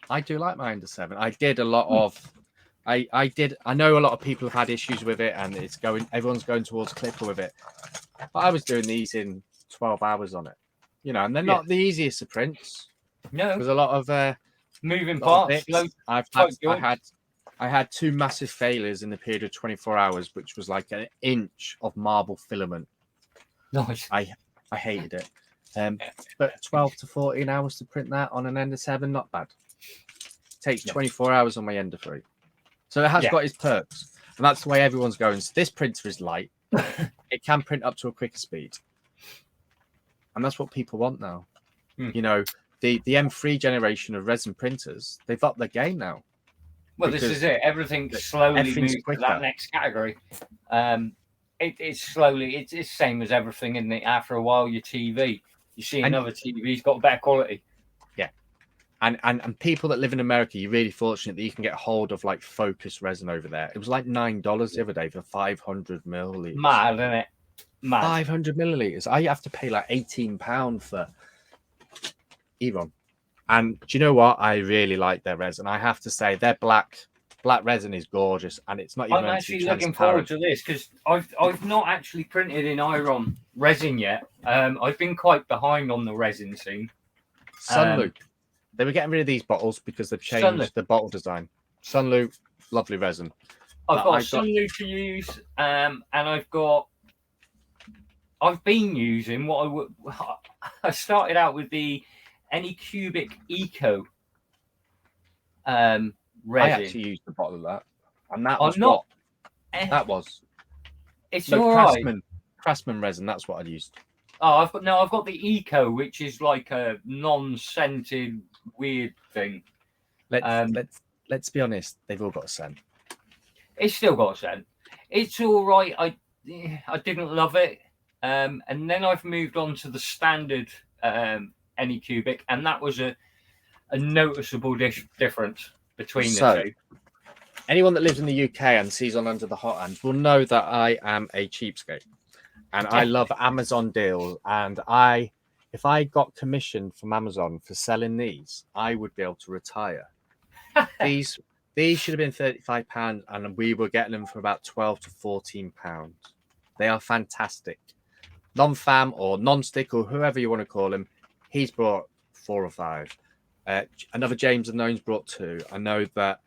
I do like my under 7. I did a lot of. I know a lot of people have had issues with it, and everyone's going towards clipper with it. But I was doing these in 12 hours on it, and they're not the easiest of prints. No, there's a lot of moving parts. I had 2 massive failures in the period of 24 hours, which was like an inch of marble filament. Nice. I hated it. But 12 to 14 hours to print that on an Ender 7, not bad. Takes 24 hours on my Ender 3. So it has got its perks. And that's the way everyone's going. So this printer is light. It can print up to a quicker speed. And that's what people want now. The M3 generation of resin printers, they've upped their game now. Well, this is it. Everything's slowly moves to that next category. It's slowly. It's the same as everything, isn't it? After a while, your TV, you see another TV's got better quality. Yeah, and people that live in America, you're really fortunate that you can get hold of like Focus resin over there. It was like $9 the other day for 500 milliliters. Mad, isn't it? Mad. 500 milliliters. I have to pay like £18 for Eron. And do you know what? I really like their resin. I have to say, their black resin is gorgeous, and it's not even. I'm actually looking forward to this because I've not actually printed in Iron resin yet. I've been quite behind on the resin scene. Sunloop. They were getting rid of these bottles because they've changed the bottle design. Sunloop, lovely resin. I've got Sunloop to use, and I've been using I started out with the Anycubic Eco resin. I actually used the bottle of that, and that was that was. It's all right. Craftsman resin. That's what I used. Oh, I've got the Eco, which is like a non-scented weird thing. Let's be honest. They've all got a scent. It's still got a scent. It's all right. I didn't love it, and then I've moved on to the standard Anycubic, and that was a noticeable difference between the two. Anyone that lives in the UK and sees on Under the Hot Hands will know that I am a cheapskate, and I love Amazon deals. And if I got commission from Amazon for selling these, I would be able to retire. These should have been £35, and we were getting them for about £12 to £14. They are fantastic. Nonfam or non-stick or whoever you want to call him, he's brought 4 or 5. Another James Unknown's brought 2. I know that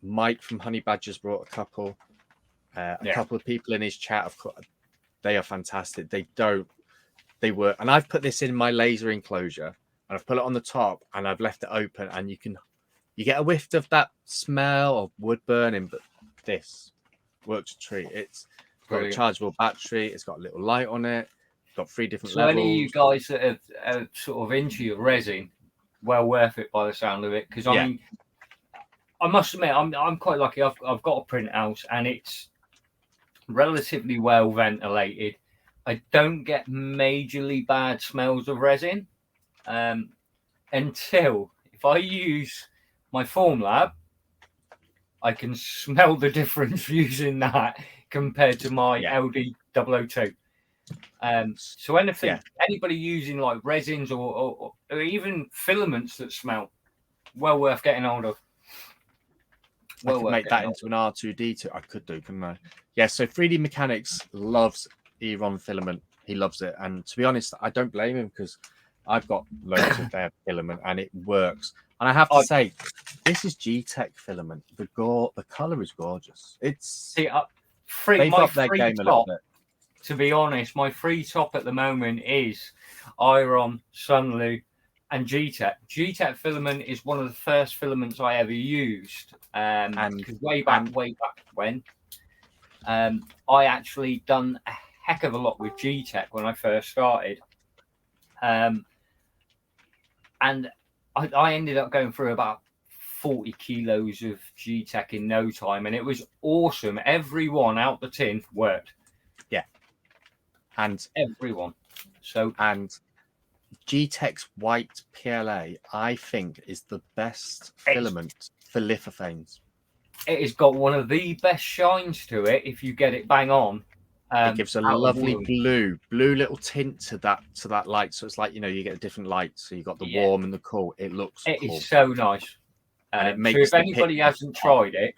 Mike from Honey Badgers brought a couple. A couple of people in his chat, they are fantastic. They work. And I've put this in my laser enclosure, and I've put it on the top, and I've left it open, and you get a whiff of that smell of wood burning, but this works a treat. It's got a chargeable battery. It's got a little light on it. It's got 3 different levels. Any of you guys that are sort of into your resin, well worth it by the sound of it. Because I mean, I must admit, I'm quite lucky. I've got a print house, and it's relatively well ventilated. I don't get majorly bad smells of resin until if I use my Formlab, I can smell the difference using that compared to my LD002. So anybody using like resins or even filaments that smell, well worth getting hold of. I could make that into an R2D2. I could do, couldn't I? Yeah, so 3D Mechanics loves Eron filament. He loves it. And to be honest, I don't blame him because I've got loads of their filament and it works. And I have to say, this is G-Tech filament. The color is gorgeous. It's they've upped their game a little bit. To be honest, my free top at the moment is Iron, Sunlu, and G-Tech. G-Tech filament is one of the first filaments I ever used. Because way back when, I actually done a heck of a lot with G-Tech when I first started. And I ended up going through about 40 kilos of G-Tech in no time, and it was awesome. Everyone out the tin worked. Yeah. And everyone. And G-Tech's white PLA, I think, is the best filament for lithophanes. It has got one of the best shines to it if you get it bang on. It gives a out of lovely wool. blue little tint to that light. So it's like, you know, you get a different light. So you got the warm and the cool. It looks It cool. is so nice. And it So makes if anybody hasn't tried it,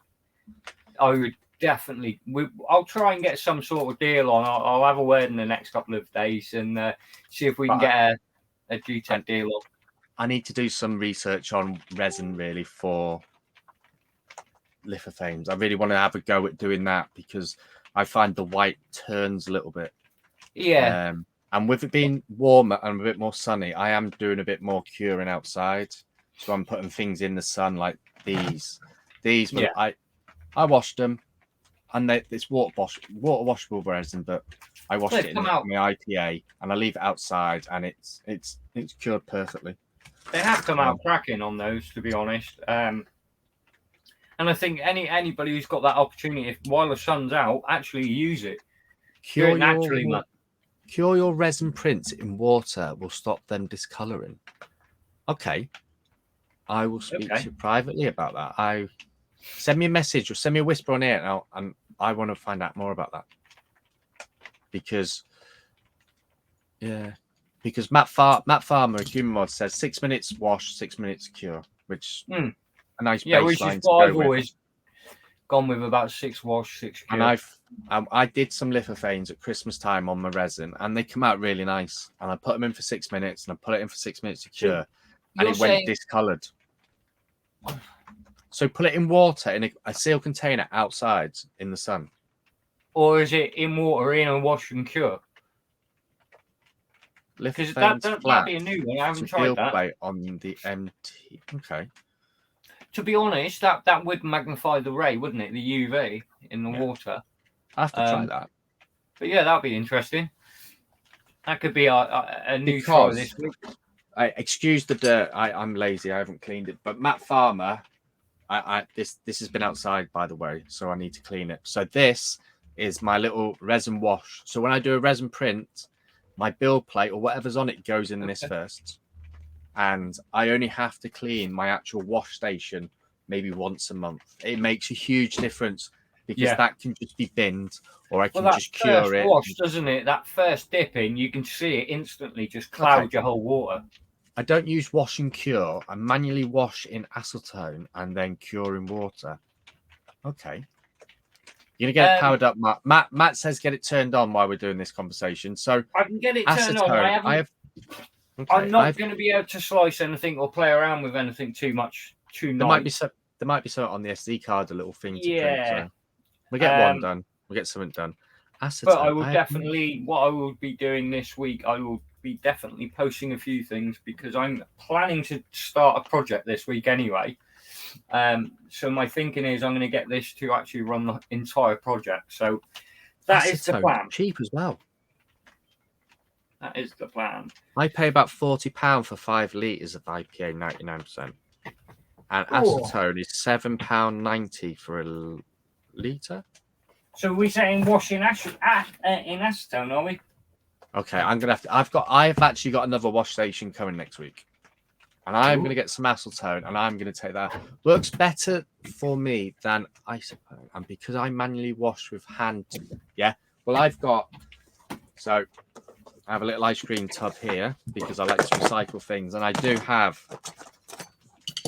I would definitely. I'll try and get some sort of deal on. I'll have a word in the next couple of days and see if we can get a G10 deal on. I need to do some research on resin really for lithofames. I really want to have a go at doing that because I find the white turns a little bit. Yeah. And with it being warmer and a bit more sunny, I am doing a bit more curing outside. So I'm putting things in the sun like these. These were, I washed them, and it's water washable resin, but I washed it in my IPA and I leave it outside, and it's cured perfectly. They have come out cracking on those, to be honest. And I think anybody who's got that opportunity, while the sun's out, actually use it. Cure it naturally, man. Cure your resin prints in water will stop them discoloring. Okay. I will speak to you privately about that. Send me a message or send me a whisper on air, and I want to find out more about that. Because Matt Farmer, Human Mod, says 6 minutes wash, 6 minutes cure, which a nice baseline which is to what go I've always gone with, about 6 wash, 6 cure. And I did some lithofanes at Christmas time on my resin, and they come out really nice. And I put them in for 6 minutes, and I put it in for 6 minutes to cure, and it went discolored. So put it in water in a sealed container outside in the sun. Or is it in water in a wash and cure? Because that'd be a new one. I haven't tried that. Plate on the MT. Okay. To be honest, that would magnify the ray, wouldn't it? The UV in the water. I have to try that. But yeah, that'd be interesting. That could be a new try this week. Excuse the dirt. I'm lazy. I haven't cleaned it. But Matt Farmer, this has been outside, by the way, so I need to clean it. So this is my little resin wash. So when I do a resin print, my build plate or whatever's on it goes in this first. And I only have to clean my actual wash station maybe once a month. It makes a huge difference because that can just be binned, or I can just cure it. Wash, doesn't it? That first dip in, you can see it instantly just cloud your whole water. I don't use wash and cure. I manually wash in acetone and then cure in water. Okay. You're going to get it powered up, Matt. Matt says get it turned on while we're doing this conversation. So I can get it turned on. I'm not going to be able to slice anything or play around with anything too much tonight. There might be something on the SD card, a little thing to print. So we'll get one done. We'll get something done. Acetone, but I will definitely, what I will be doing this week, I will be definitely posting a few things because I'm planning to start a project this week anyway. So my thinking is I'm going to get this to actually run the entire project. So that is the plan. Cheap as well. That is the plan. I pay about £40 for 5 litres of IPA 99%. And acetone is £7.90 for a litre. So we're saying wash in acetone, are we? Okay, I'm gonna have to. I've actually got another wash station coming next week, and I'm gonna get some acetone, and I'm gonna take that. Works better for me than isopone, and because I manually wash with hand. Yeah. Well, I have a little ice cream tub here because I like to recycle things, and I do have.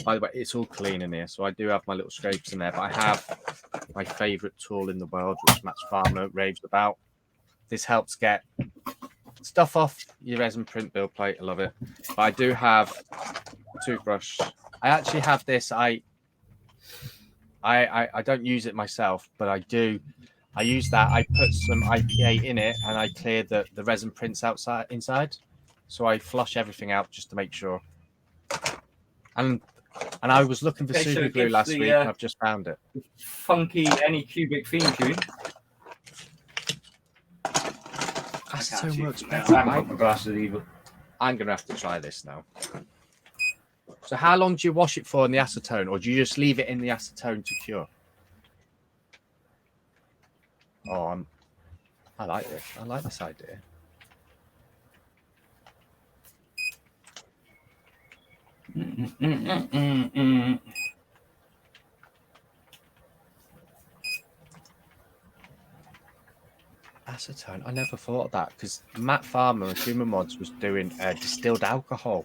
By the way, it's all clean in here, so I do have my little scrapes in there. But I have my favourite tool in the world, which Matt Farmer raves about. This helps get stuff off your resin print build plate. I love it. But I do have a toothbrush. I actually have this. I don't use it myself, but I do. I use that. I put some IPA in it, and I clear the resin prints inside. So I flush everything out just to make sure. And I was looking for super glue last week, and I've just found it. Funky Anycubic theme tune. Acetone works better. I haven't got my glasses either. I'm going to have to try this now. So how long do you wash it for in the acetone, or do you just leave it in the acetone to cure? Oh, I like this. I like this idea. Acetone. I never thought of that because Matt Farmer of Human Mods was doing distilled alcohol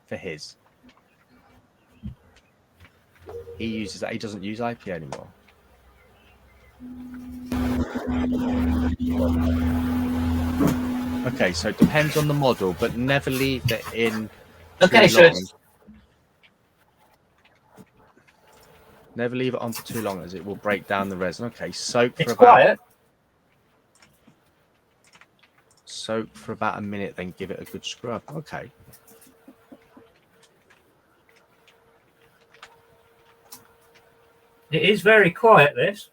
for his. He uses that. He doesn't use IPA anymore. Okay, so it depends on the model, but never leave it in Okay, too so long. Never leave it on for too long as it will break down the resin. Okay, soak for about a minute, then give it a good scrub. Okay. It is very quiet, this.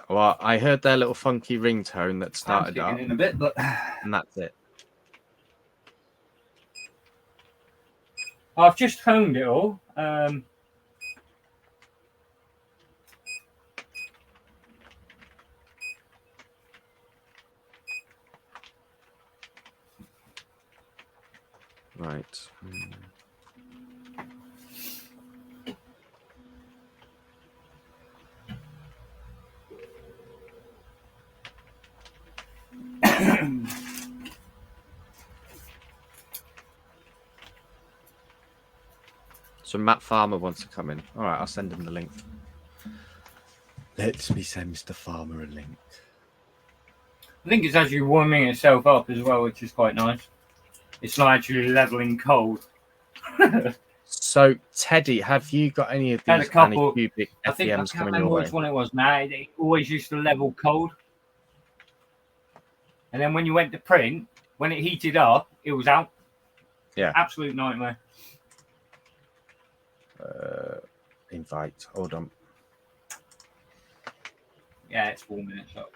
Well, I heard their little funky ringtone that started up, in a bit, but and that's it. I've just honed it all. Right. So Matt Farmer wants to come in. All right, I'll send him the link. Let me send Mr. Farmer a link. I think it's actually warming itself up as well, which is quite nice. It's not actually leveling cold. So, Teddy, have you got any of these Anycubic FEMs coming your way? Which one it was now. It always used to level cold. And then when you went to print, when it heated up, it was out. Yeah. Absolute nightmare. Invite. Hold on. Yeah, it's warming it up.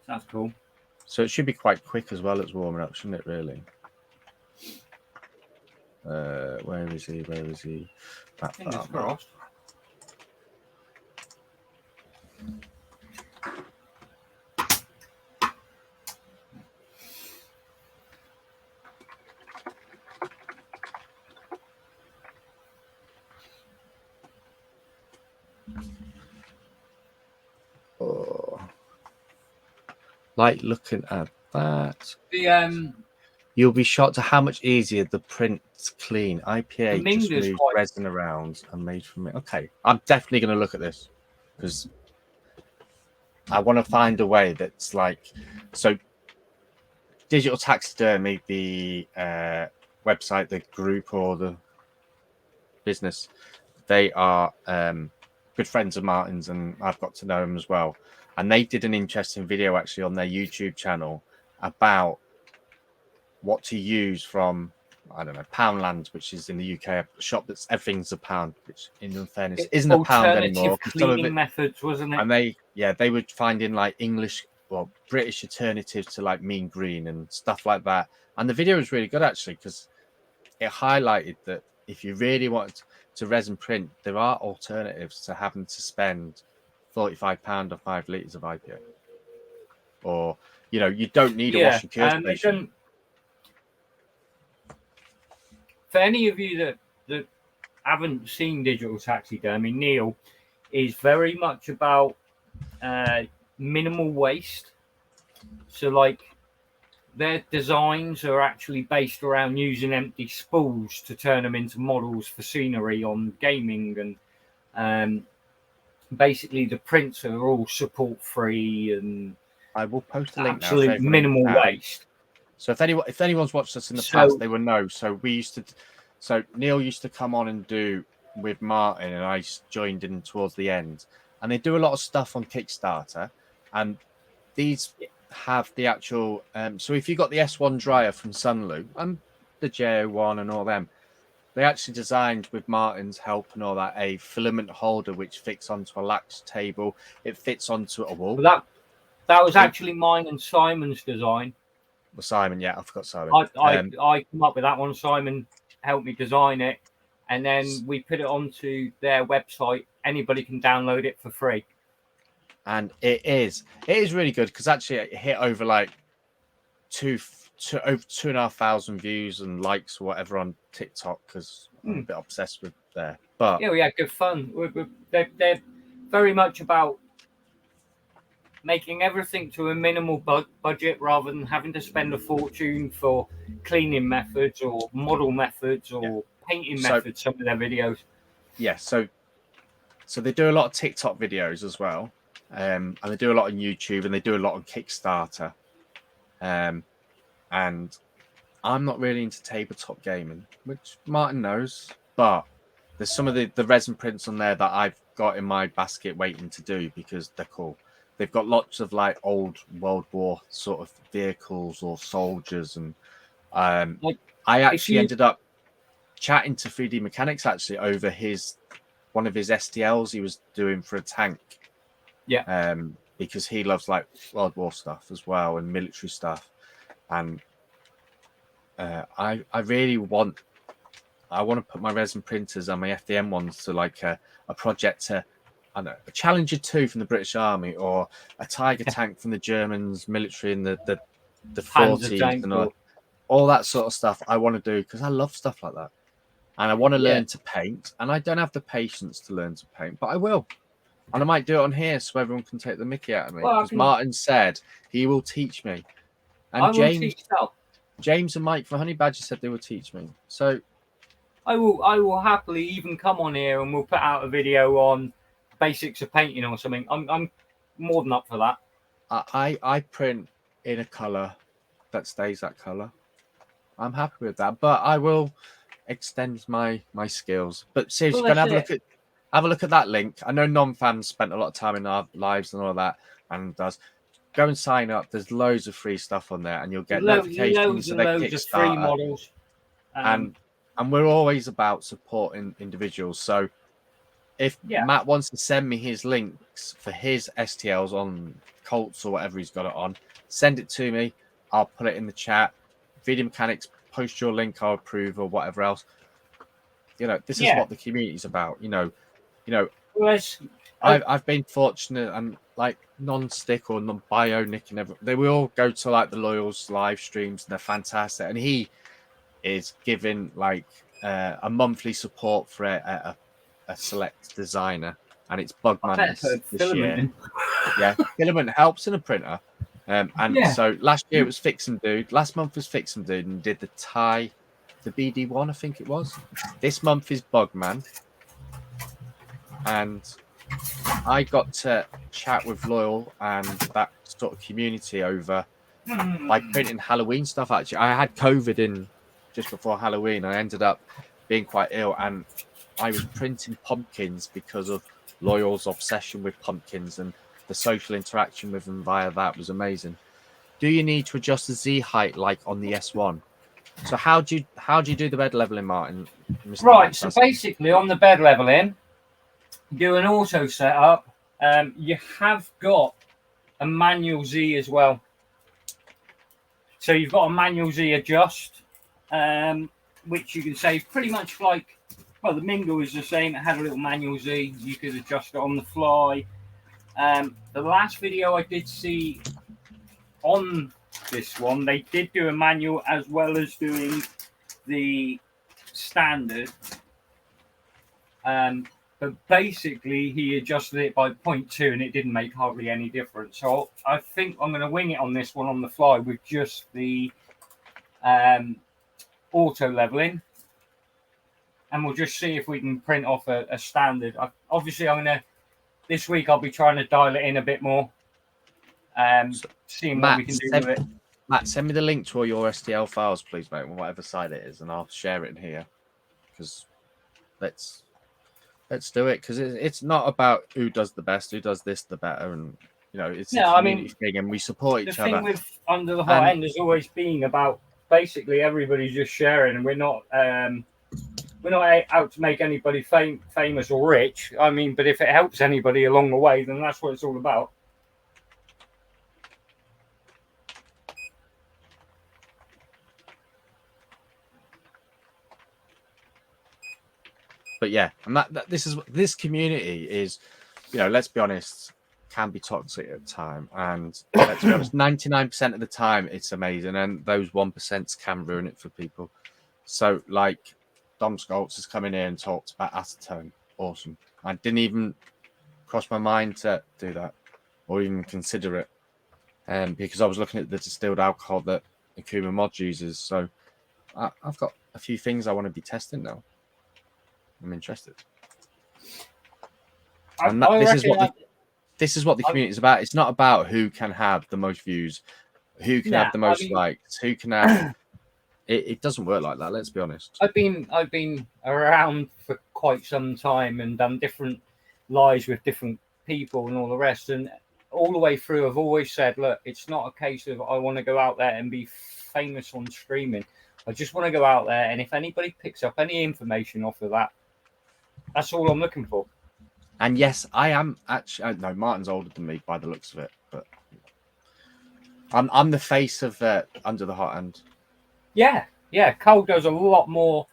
That's cool. So it should be quite quick as well as warming up, shouldn't it, really? Where is he? Where is he? Fingers crossed. Oh. Like looking at that. The You'll be shocked at how much easier the print's clean. IPA just moves quite resin around and made from it. Okay, I'm definitely going to look at this because I want to find a way that's like so. Digital Taxidermy, the website, the group, or the business, they are good friends of Martin's, and I've got to know them as well. And they did an interesting video actually on their YouTube channel about what to use from, I don't know, Poundland, which is in the UK, a shop that's everything's a pound, which in fairness isn't a pound anymore. Cleaning methods, wasn't it? And they were finding like English, well, British alternatives to like mean green and stuff like that. And the video was really good actually because it highlighted that if you really want to resin print, there are alternatives to having to spend £45 or 5 litres of IPA. Or, you know, you don't need a washing cure station. For any of you that haven't seen Digital Taxidermy, Neil is very much about minimal waste. So, like, their designs are actually based around using empty spools to turn them into models for scenery on gaming, and basically the prints are all support free, and I will post a link now. Absolute minimal waste. So if anyone's watched us in the past, they will know. So Neil used to come on and do with Martin, and I joined in towards the end. And they do a lot of stuff on Kickstarter, and these have the actual. So if you got the S1 dryer from Sunlu and the JO1 and all them, they actually designed with Martin's help and all that a filament holder which fits onto a lax table. It fits onto a wall. Well, that was actually mine and Simon's design. Well, Simon, yeah, I forgot Simon. I come up with that one. Simon helped me design it, and then we put it onto their website. Anybody can download it for free. And it is really good because actually it hit over like over 2,500 views and likes or whatever on TikTok because I'm a bit obsessed with there. But yeah, we had good fun. They're very much about making everything to a minimal budget rather than having to spend a fortune for cleaning methods or model methods or painting methods. Some of their videos. Yeah, so they do a lot of TikTok videos as well, and they do a lot on YouTube, and they do a lot on Kickstarter. And I'm not really into tabletop gaming, which Martin knows, but there's some of the resin prints on there that I've got in my basket waiting to do because they're cool. They've got lots of like old World War sort of vehicles or soldiers, and I actually ended up chatting to 3D Mechanics actually over one of his STLs he was doing for a tank. Yeah. Because he loves like World War stuff as well and military stuff, and I really want to put my resin printers and my FDM ones to like a project to, I don't know, a Challenger 2 from the British Army or a Tiger tank from the Germans military in the 40s and all that sort of stuff. I want to do because I love stuff like that, and I want to learn to paint, and I don't have the patience to learn to paint, but I will. And I might do it on here so everyone can take the mickey out of me. Because Martin said he will teach me. And James and Mike for Honey Badger said they will teach me. So I will happily even come on here and we'll put out a video on basics of painting or something. I'm more than up for that. I print in a colour that stays that colour. I'm happy with that. But I will extend my skills. But seriously, have a look at that link. I know Nonfam spent a lot of time in our lives and all that, and does. Go and sign up. There's loads of free stuff on there, and you'll get notifications of their Kickstarter. Free models. And we're always about supporting individuals. So if Matt wants to send me his links for his STLs on Colts or whatever he's got it on, send it to me. I'll put it in the chat. Video Mechanics, post your link, I'll approve, or whatever else. You know, this is what the community is about. I've been fortunate, and like Non-Stick or Non-Bionic and everything, they will all go to like the Loyals live streams, and they're fantastic. And he is giving like a monthly support for a select designer, and it's Bugman this year. Filament helps in a printer. So last year it was Fix and Dude. Last month was Fix and Dude, and did the BD1, I think it was. This month is Bugman. And I got to chat with Loyal and that sort of community over by printing Halloween stuff. Actually, I had COVID in just before Halloween. I ended up being quite ill, and I was printing pumpkins because of Loyal's obsession with pumpkins, and the social interaction with them via that was amazing. Do you need to adjust the Z height like on the S1? So how do you do the bed leveling, Martin? Right. So basically, on the bed leveling, do an auto setup. You have got a manual Z as well. So you've got a manual Z adjust, which you can save pretty much like, well, the Mingo is the same. It had a little manual Z. You could adjust it on the fly. The last video I did see on this one, they did do a manual as well as doing the standard. But basically, he adjusted it by 0.2 and it didn't make hardly any difference. So I think I'm going to wing it on this one on the fly with just the auto leveling. And we'll just see if we can print off a standard. Obviously, this week I'll be trying to dial it in a bit more. Seeing what we can do with it. Matt, send me the link to all your STL files, please, mate, on whatever side it is, and I'll share it in here. Because let's do it, because it's not about who does the best, who does this the better, and it's a community thing, and we support each other. The thing with Under the Hot End has always been about basically everybody just sharing, and we're not out to make anybody famous or rich. I mean, but if it helps anybody along the way, then that's what it's all about. But yeah, and this community is, let's be honest, can be toxic at the time, and let's be honest, 99% of the time it's amazing, and those 1% can ruin it for people. So like Dom Scholz has come in here and talked about acetone. Awesome. I didn't even cross my mind to do that. or even consider it, because I was looking at the distilled alcohol that Akuma Mod uses. So I've got a few things I want to be testing now. I'm interested. And this is what the community is about. It's not about who can have the most views, who can have the most likes, who can have. It doesn't work like that. Let's be honest. I've been around for quite some time and done different lives with different people and all the rest. And all the way through, I've always said, look, it's not a case of I want to go out there and be famous on streaming. I just want to go out there, and if anybody picks up any information off of that, that's all I'm looking for. And yes, I am actually. No, Martin's older than me by the looks of it, but I'm the face of Under the Hot Hand. Yeah. Cole does a lot more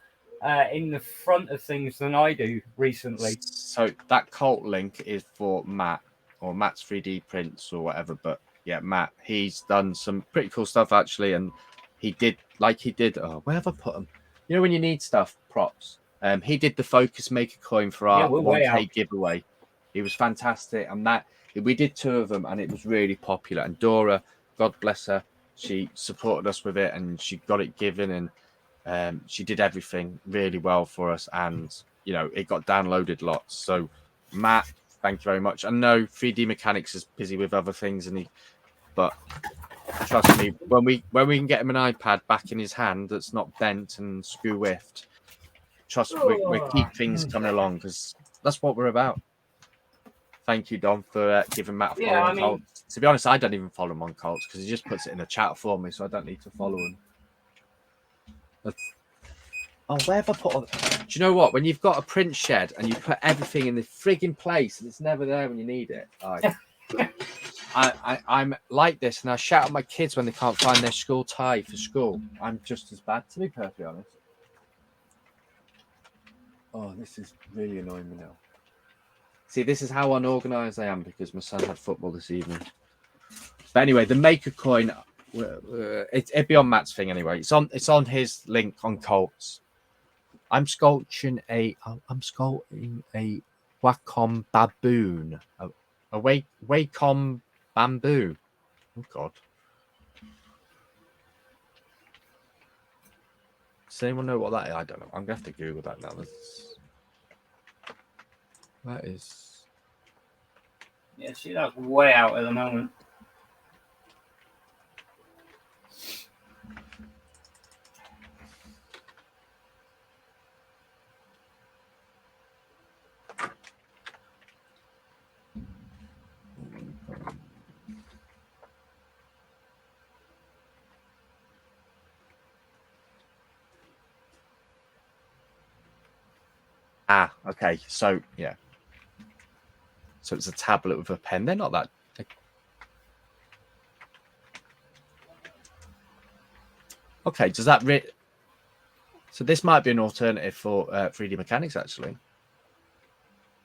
in the front of things than I do recently. So that cult link is for Matt or Matt's 3D prints or whatever. But yeah, Matt, he's done some pretty cool stuff actually, and he did. Oh, where have I put them? You know when you need stuff, props. He did the Focus Maker coin for our 1K giveaway. He was fantastic, and that we did 2 of them, and it was really popular. And Dora, God bless her, she supported us with it, and she got it given, and she did everything really well for us, and it got downloaded lots. So Matt, thank you very much. I know 3D Mechanics is busy with other things, but trust me, when we can get him an iPad back in his hand that's not bent and screw whiffed, trust me, we keep things coming along, because that's what we're about. Thank you, Dom, for giving Matt a follow on Colts. To be honest, I don't even follow him on Colts because he just puts it in the chat for me, so I don't need to follow him. Oh, where have I put all... Do you know what? When you've got a print shed and you put everything in the frigging place and it's never there when you need it, I'm like this, and I shout at my kids when they can't find their school tie for school. I'm just as bad, to be perfectly honest. Oh, this is really annoying me now. See, this is how unorganized I am because my son had football this evening. But anyway, the Maker coin, it'd be on Matt's thing anyway. It's on his link on Colts. I'm sculpting a Wacom baboon, a Wacom bamboo. Oh God. Does anyone know what that is? I don't know. I'm gonna have to Google that now. That is. Yeah, see, that's way out at the moment. Okay. So yeah. So it's a tablet with a pen. They're not that. Okay. Does that So this might be an alternative for 3D Mechanics actually.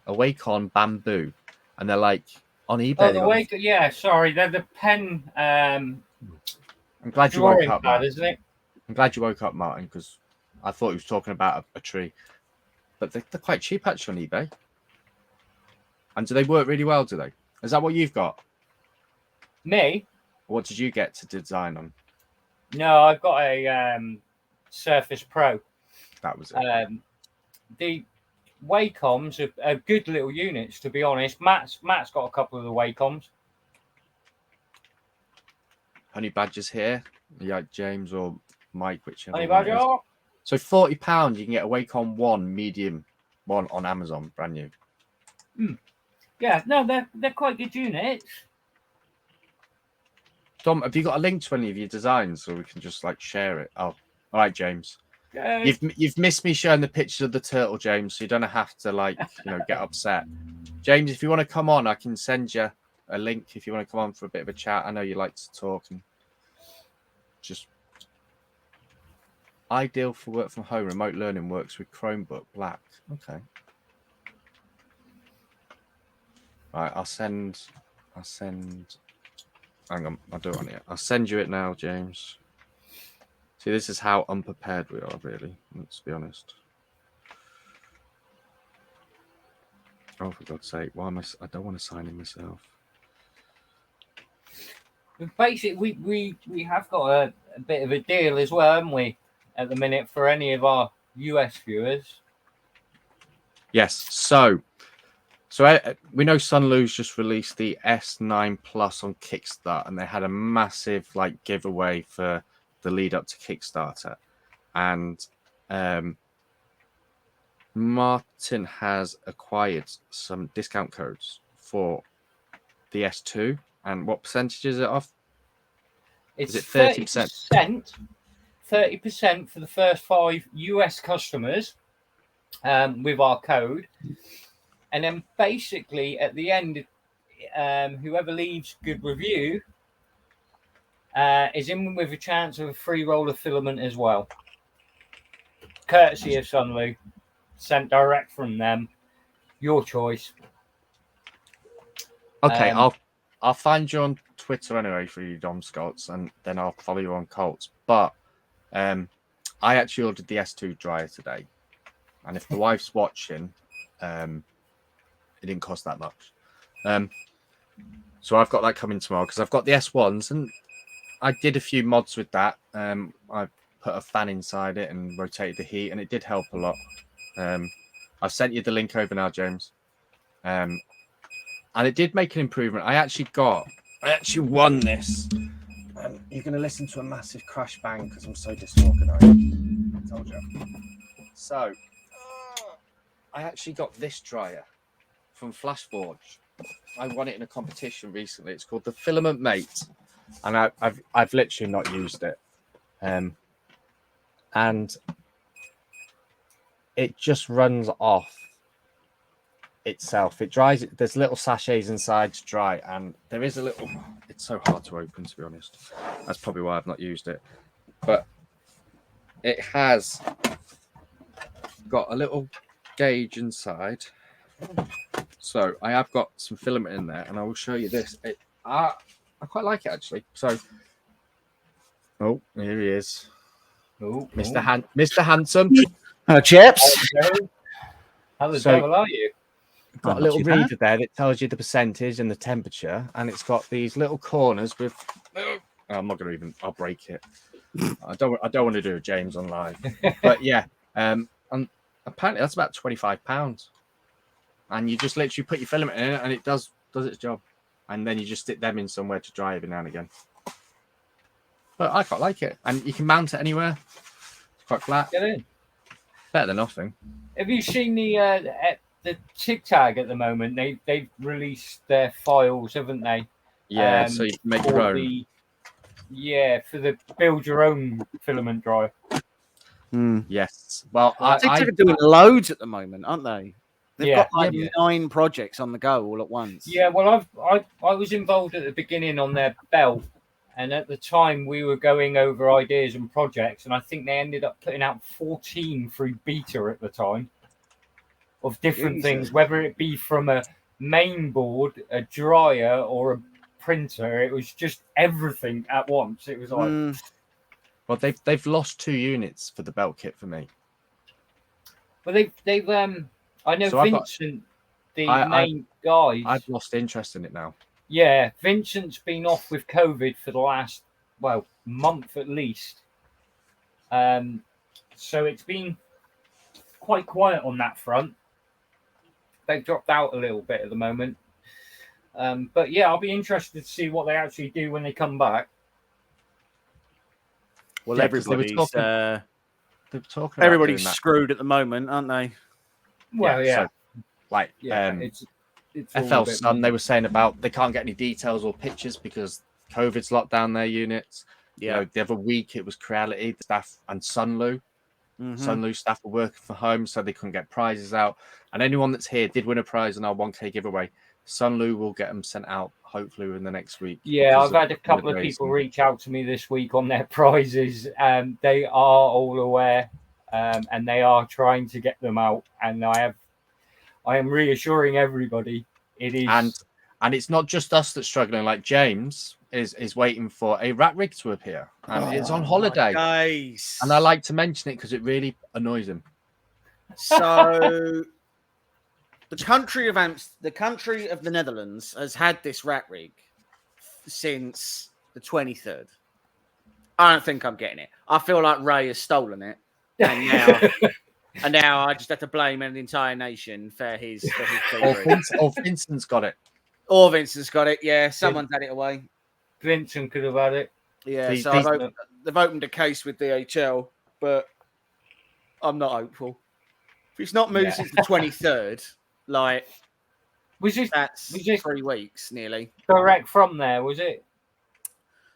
A Wacom bamboo, and they're like on eBay. Yeah, sorry, they're the pen. I'm glad you woke up, Martin. Isn't it? I'm glad you woke up, Martin, because I thought he was talking about a tree. But they're quite cheap actually on eBay. And do they work really well? Do they? Is that what you've got? Me? What did you get to design on? No, I've got a Surface Pro. That was it. The Wacoms are good little units, to be honest. Matt's got a couple of the Wacoms. Honey Badger's here. Yeah, James or Mike, whichever. Honey Badger. So £40, you can get a Wacom 1 medium one on Amazon, brand new. Yeah, no, they're quite good units. Dom, have you got a link to any of your designs so we can just like share it? Oh, all right, James. You've missed me showing the pictures of the turtle, James, so you don't have to get upset. James, if you want to come on, I can send you a link if you want to come on for a bit of a chat. I know you like to talk and just ideal for work from home. Remote learning works with Chromebook Black. Okay. Right, I'll send. Hang on, I'll do it on here. I'll send you it now, James. See, this is how unprepared we are, really. Let's be honest. Oh, for God's sake, why am I don't want to sign in myself. Basically, we have got a bit of a deal as well, haven't we, at the minute for any of our US viewers? Yes. So we know Sunlu's just released the S9 Plus on Kickstarter, and they had a massive like giveaway for the lead up to Kickstarter, and Martin has acquired some discount codes for the S2. And what percentage is it off? It's Is it 30%? 30% for the first 5 US customers with our code. And then basically at the end, whoever leaves good review is in with a chance of a free roll of filament as well. Courtesy of Sunlu, sent direct from them. Your choice. Okay, I'll find you on Twitter anyway for you, Dom Scots, and then I'll follow you on Colts. But I actually ordered the S2 dryer today, and if the wife's watching, it didn't cost that much. So I've got that coming tomorrow because I've got the S1s, and I did a few mods with that. I put a fan inside it and rotated the heat, and it did help a lot. I've sent you the link over now, James. And it did make an improvement. I actually won this. You're going to listen to a massive crash bang because I'm so disorganized. I told you. So, I actually got this dryer from Flashforge. I won it in a competition recently. It's called the Filament Mate, and I've literally not used it. And it just runs off itself. It dries. There's little sachets inside to dry, and there is a little. It's so hard to open, to be honest. That's probably why I've not used it. But it has got a little gauge inside. So I have got some filament in there, and I will show you this. I quite like it actually. So, oh, here he is, Mr. Handsome. Chaps. How the devil are you? Got a little reader there that tells you the percentage and the temperature, and it's got these little corners with. I'm not going to even. I'll break it. I don't want to do a James on live, but yeah. And apparently that's about £25, and you just literally put your filament in it, and it does its job, and then you just stick them in somewhere to dry every now and again. But I quite like it, and you can mount it anywhere. It's quite flat. Get in. Better than nothing. Have you seen the Tig Tag at the moment? They've released their files, haven't they? Yeah, so you can make your own. For the build your own filament dryer. Yes. Well, I think they're doing loads at the moment, aren't they? They've got like 9 projects on the go all at once. Yeah, well, I was involved at the beginning on their belt, and at the time we were going over ideas and projects, and I think they ended up putting out 14 through beta at the time of different things, whether it be from a main board, a dryer, or a printer. It was just everything at once. It was like, well, they've lost 2 units for the belt kit for me. Well, they've I know so Vincent, the main guy. I've lost interest in it now. Yeah, Vincent's been off with COVID for the last month at least. So it's been quite quiet on that front. They've dropped out a little bit at the moment. But yeah, I'll be interested to see what they actually do when they come back. Well, everybody's screwed at the moment, aren't they? Well, yeah. So, like, it's FL Sun, they were saying about they can't get any details or pictures because COVID's locked down their units. Yeah. You know, the other week it was Creality staff and Sunlu. Sunlu staff were working from home, so they couldn't get prizes out. And anyone that's here did win a prize in our 1K giveaway. Sunlu will get them sent out hopefully in the next week. Yeah, I've had a couple of people reach out to me this week on their prizes. They are all aware, and they are trying to get them out. And I am reassuring everybody it is. And it's not just us that's struggling. Like James is waiting for a rat rig to appear, and it's on holiday. Nice. And I like to mention it because it really annoys him. So the country of the Netherlands has had this rat rig since the 23rd. I don't think I'm getting it. I feel like Ray has stolen it, and now I just have to blame an entire nation for his Or Vincent's got it. Or Vincent's got it. Yeah, someone's had it away. Vincent could have had it. Yeah, so they've opened a case with DHL, but I'm not hopeful. If it's not moved since the 23rd, like that's 3 weeks nearly. Direct from there, was it?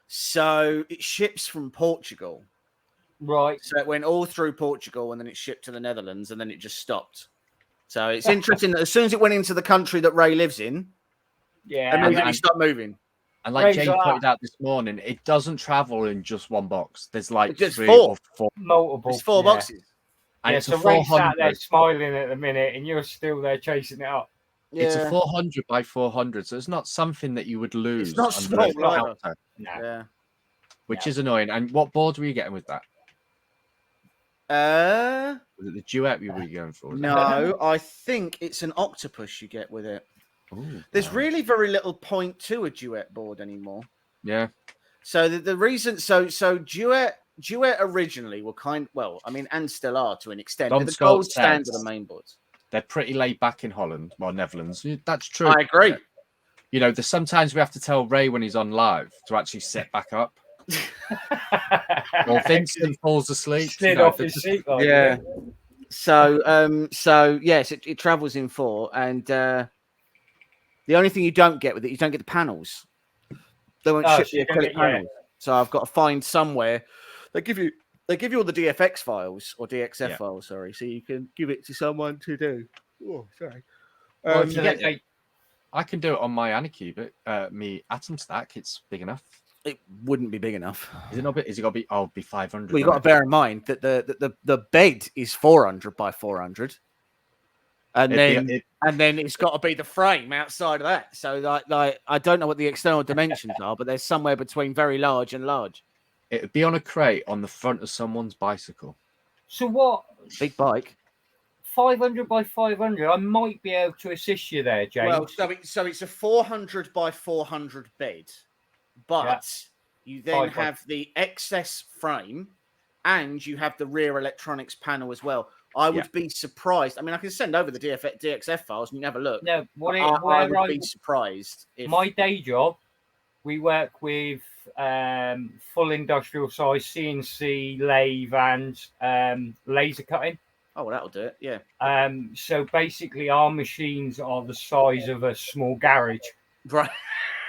So it ships from Portugal. Right. So it went all through Portugal and then it shipped to the Netherlands and then it just stopped. So it's interesting that as soon as it went into the country that Ray lives in, immediately stopped moving. And like Jane pointed out this morning, it doesn't travel in just one box. There's like just 3 4. or 4. Multiple. It's 4 boxes. And it's so a Ray's 400. sat there smiling at the minute and you're still there chasing it up. Yeah. It's a 400 by 400, so it's not something that you would lose. It's not small, either. No. Yeah. Which is annoying. And what board were you getting with that? Was it the duet you were going for? No, I think it's an octopus you get with it. Ooh, There's really very little point to a duet board anymore. Yeah. So the reason, so duet originally were and still are to an extent. They're the gold standard of main boards. They're pretty laid back in Holland, Netherlands. That's true. I agree. You know, there's sometimes we have to tell Ray when he's on live to actually sit back up. Or Vincent falls asleep. Slid off his seat. Yeah. So yes, it travels in 4, and the only thing you don't get with it, you don't get the panels. They won't ship the acrylic panels. So I've got to find somewhere. They give you all the DFX files or DXF files, sorry, so you can give it to someone to do. Oh, sorry. I can do it on my Anycubic, me Atom Stack. It's big enough. It wouldn't be big enough. Is it not big? Is it got to be? Oh, it'd be 500. Well, you got to bear in mind that the bed is 400 by 400, and then it's got to be the frame outside of that. So like I don't know what the external dimensions are, but there's somewhere between very large and large. It'd be on a crate on the front of someone's bicycle. So what? Big bike. 500 by 500. I might be able to assist you there, James. Well, so it's a 400 by 400 bed. But you then have the excess frame and you have the rear electronics panel as well. I would be surprised. I mean, I can send over the DXF files and you can have a look. No, I would be surprised. My day job, we work with full industrial size CNC lathe and laser cutting. Oh, well, that'll do it. Yeah. So basically, our machines are the size of a small garage. Right.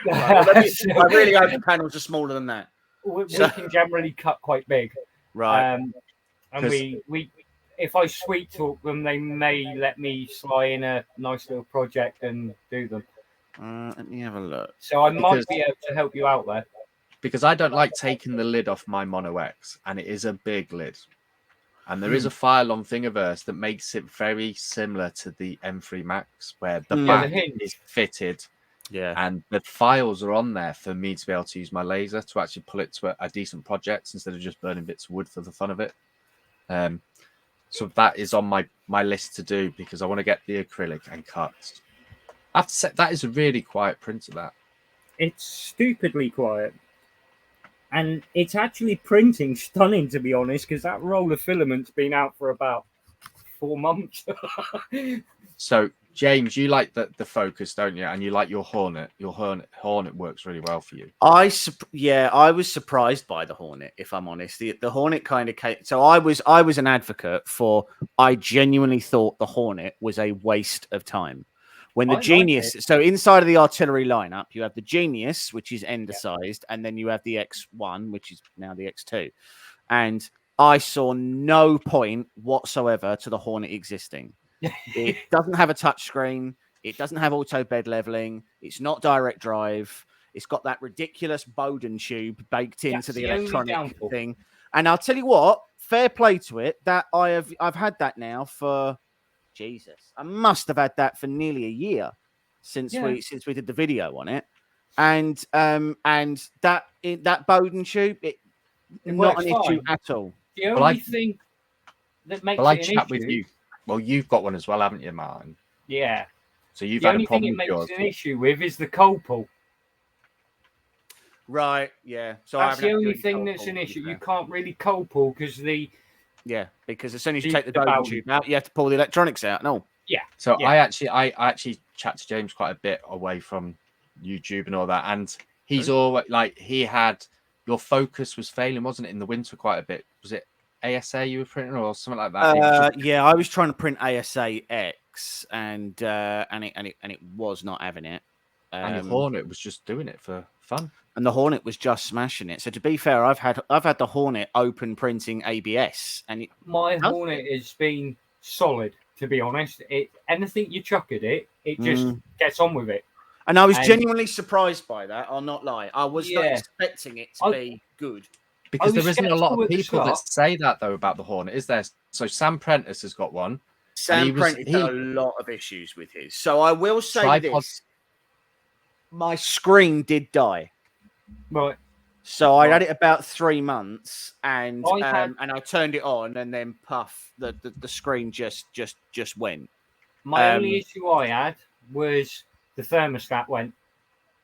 Well, I really hope the panels are smaller than that. We can generally cut quite big, right? And we if I sweet talk them, they may let me slide in a nice little project and do them. Let me have a look. So I might be able to help you out there. Because I don't like taking the lid off my Mono X, and it is a big lid. And there is a file on Thingiverse that makes it very similar to the M3 Max, where the back is fitted. Yeah, and the files are on there for me to be able to use my laser to actually pull it to a decent project instead of just burning bits of wood for the fun of it. So that is on my list to do because I want to get the acrylic and cut. I have to say that is a really quiet printer. That it's stupidly quiet, and it's actually printing stunning, to be honest, because that roll of filament's been out for about 4 months. So. James, you like the Focus, don't you? And you like your Hornet. Your Hornet works really well for you. I was surprised by the Hornet, if I'm honest. The Hornet kind of came. So I was an advocate for. I genuinely thought the Hornet was a waste of time. When the Genius, so inside of the artillery lineup, you have the Genius, which is ender-sized, and then you have the X1, which is now the X2, and I saw no point whatsoever to the Hornet existing. It doesn't have a touch screen. It doesn't have auto bed leveling. It's not direct drive. It's got that ridiculous Bowden tube baked into the electronic thing. And I'll tell you what, fair play to it. That I've had that now for Jesus. I must have had that for nearly a year since we did the video on it. And that Bowden tube, it not an issue at all. The only thing that makes it an issue with you. Well, you've got one as well, haven't you, Martin? Yeah. So you've had a problem with yours. The only thing it makes an issue with is the cold pull. Right. Yeah. So That's the only any thing cold that's pull, an to be issue. You fair. can't really cold pull because Yeah, because as soon as you The- take the the Dover valve. tube out, you have to pull the electronics out. No. So Yeah. I actually chat to James quite a bit away from YouTube and all that, and he's always like he had your focus was failing, wasn't it, in the winter quite a bit? Was it ASA you were printing or something like that? It was just- Yeah, I was trying to print ASA-X, and it was not having it. and your Hornet was just doing it for fun. And the Hornet was just smashing it. So to be fair, I've had the Hornet open printing ABS, and my does Hornet has been solid. To be honest, anything you chuck at it, it just gets on with it. and I was And- genuinely surprised by that. I'll not lie. I was not Yeah. expecting it to be good. Because was there isn't a lot sceptical of at the people that start. say that though about the Hornet, is there? So Sam Prentice has got one. Sam Prentice had a lot of issues with his. So I will say Tripod- this: my screen did die. Right. So I Right. had it about 3 months, and I had- and I turned it on, and then puff, the screen just went. My only issue I had was the thermostat went.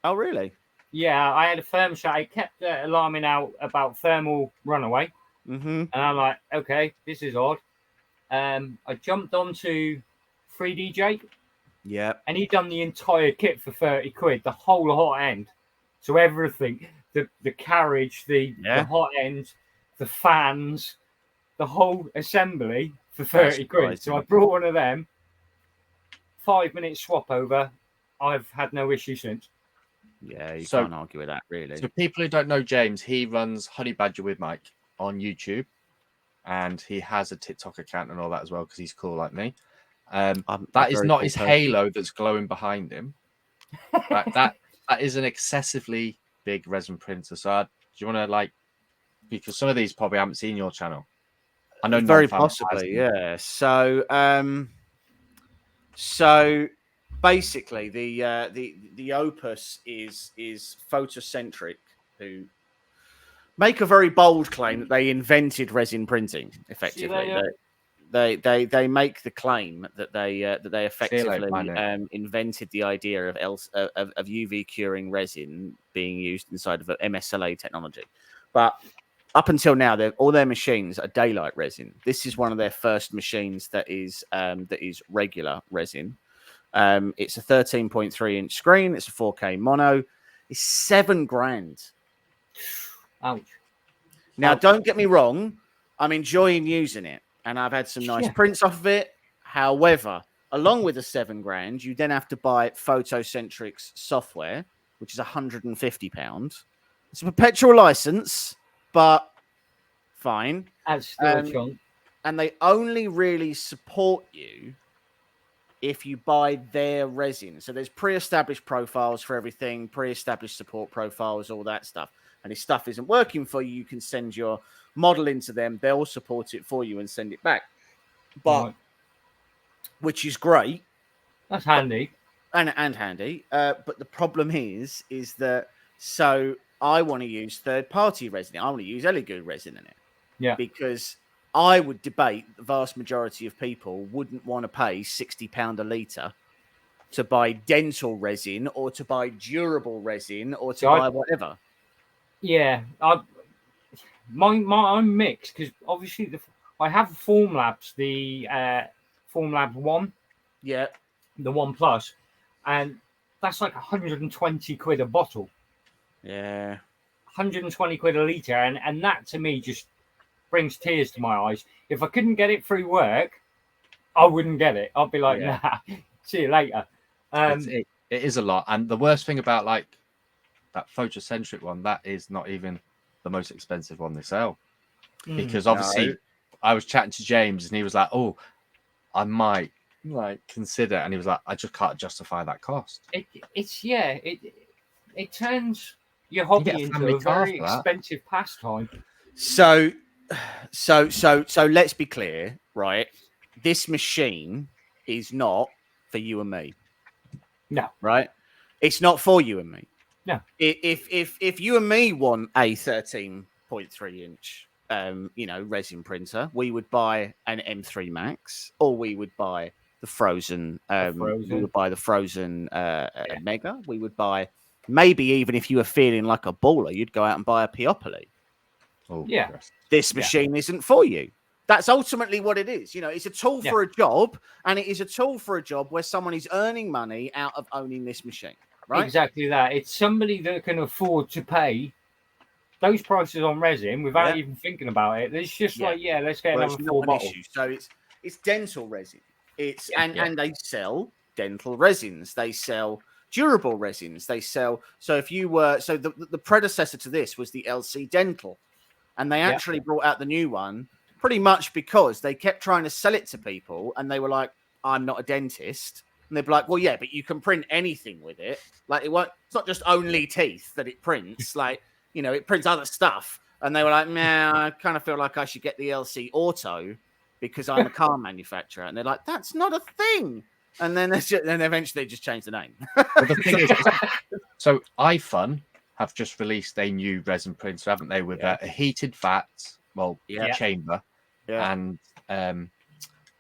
Oh, really? Yeah, I had a thermostat. It kept alarming out about thermal runaway. Mm-hmm. And I'm like, okay, this is odd. I jumped onto 3D Jake, Yeah. and he done the entire kit for 30 quid, the whole hot end. So everything, the carriage, the hot end, the fans, the whole assembly for 30 quid. So I brought one of them. 5-minute swap over. I've had no issue since. Yeah, you So- can't argue with that, really. So people who don't know James, he runs Honey Badger with Mike on YouTube, and he has a TikTok account and all that as well because he's cool like me. I'm a That is very not cool his person. halo that's glowing behind him. that is an excessively big resin printer. So do you want to because some of these probably haven't seen your channel. I know Very Nonfam possibly, hasn't. yeah. So basically, the Opus is Photocentric, who make a very bold claim that they invented resin printing. Effectively, they make the claim that they effectively invented the idea of UV curing resin being used inside of MSLA technology, but up until now, all their machines are daylight resin. This is one of their first machines that is regular resin. It's a 13.3-inch screen. It's a 4K mono. It's $7,000. Ouch. Now, don't get me wrong. I'm enjoying using it, and I've had some nice prints off of it. However, along with the $7,000, you then have to buy Photocentric's software, which is £150. It's a perpetual license, but fine. That's still a chunk. And they only really support you if you buy their resin. So there's pre-established profiles for everything, pre-established support profiles, all that stuff. And if stuff isn't working for you, you can send your model into them. They'll support it for you and send it back. But which is great. That's handy. And handy. But the problem is that so I want to use third-party resin. I want to use Anycubic resin in it. Yeah. Because I would debate the vast majority of people wouldn't want to pay £60 a litre to buy dental resin or to buy durable resin or to buy whatever. Yeah. I'm mixed because obviously I have Formlabs, the Formlab 1. Yeah. The 1 Plus. And that's like 120 quid a bottle. Yeah. 120 quid a litre. And that to me just brings tears to my eyes. If I couldn't get it through work, I wouldn't get it. I'd be like, nah, see you later. It is a lot. And the worst thing about that Photocentric one, that is not even the most expensive one they sell. Because obviously I was chatting to James and he was like, oh, I might consider. And he was like, I just can't justify that cost. It turns your hobby into a very expensive pastime. So let's be clear, right? This machine is not for you and me. No. Right? It's not for you and me. No. If you and me want a 13.3-inch resin printer, we would buy an M3 Max, or we would buy the Frozen. We would buy the Frozen Mega. We would buy maybe even if you were feeling like a baller, you'd go out and buy a Peopoly. Oh, Yeah. yes. This machine isn't for you. That's ultimately what it is. You know, it's a tool for a job, and it is a tool for a job where someone is earning money out of owning this machine, right? Exactly that. It's somebody that can afford to pay those prices on resin without even thinking about it. It's just like, let's get another it's 4 not an bottles. issue. So it's dental resin. It's and they sell dental resins. They sell durable resins. They sell. So if you were the predecessor to this was the LC Dental, and they actually brought out the new one pretty much because they kept trying to sell it to people, and they were like, "I'm not a dentist." And they'd be like, "Well, yeah, but you can print anything with it. Like it won't. It's not just only teeth that it prints. Like, you know, it prints other stuff." And they were like, "Nah, I kind of feel like I should get the LC Auto because I'm a car manufacturer." And they're like, "That's not a thing." And then then eventually they just changed the name. But the thing is, so iFun have just released a new resin printer, haven't they? With a heated vat, chamber, and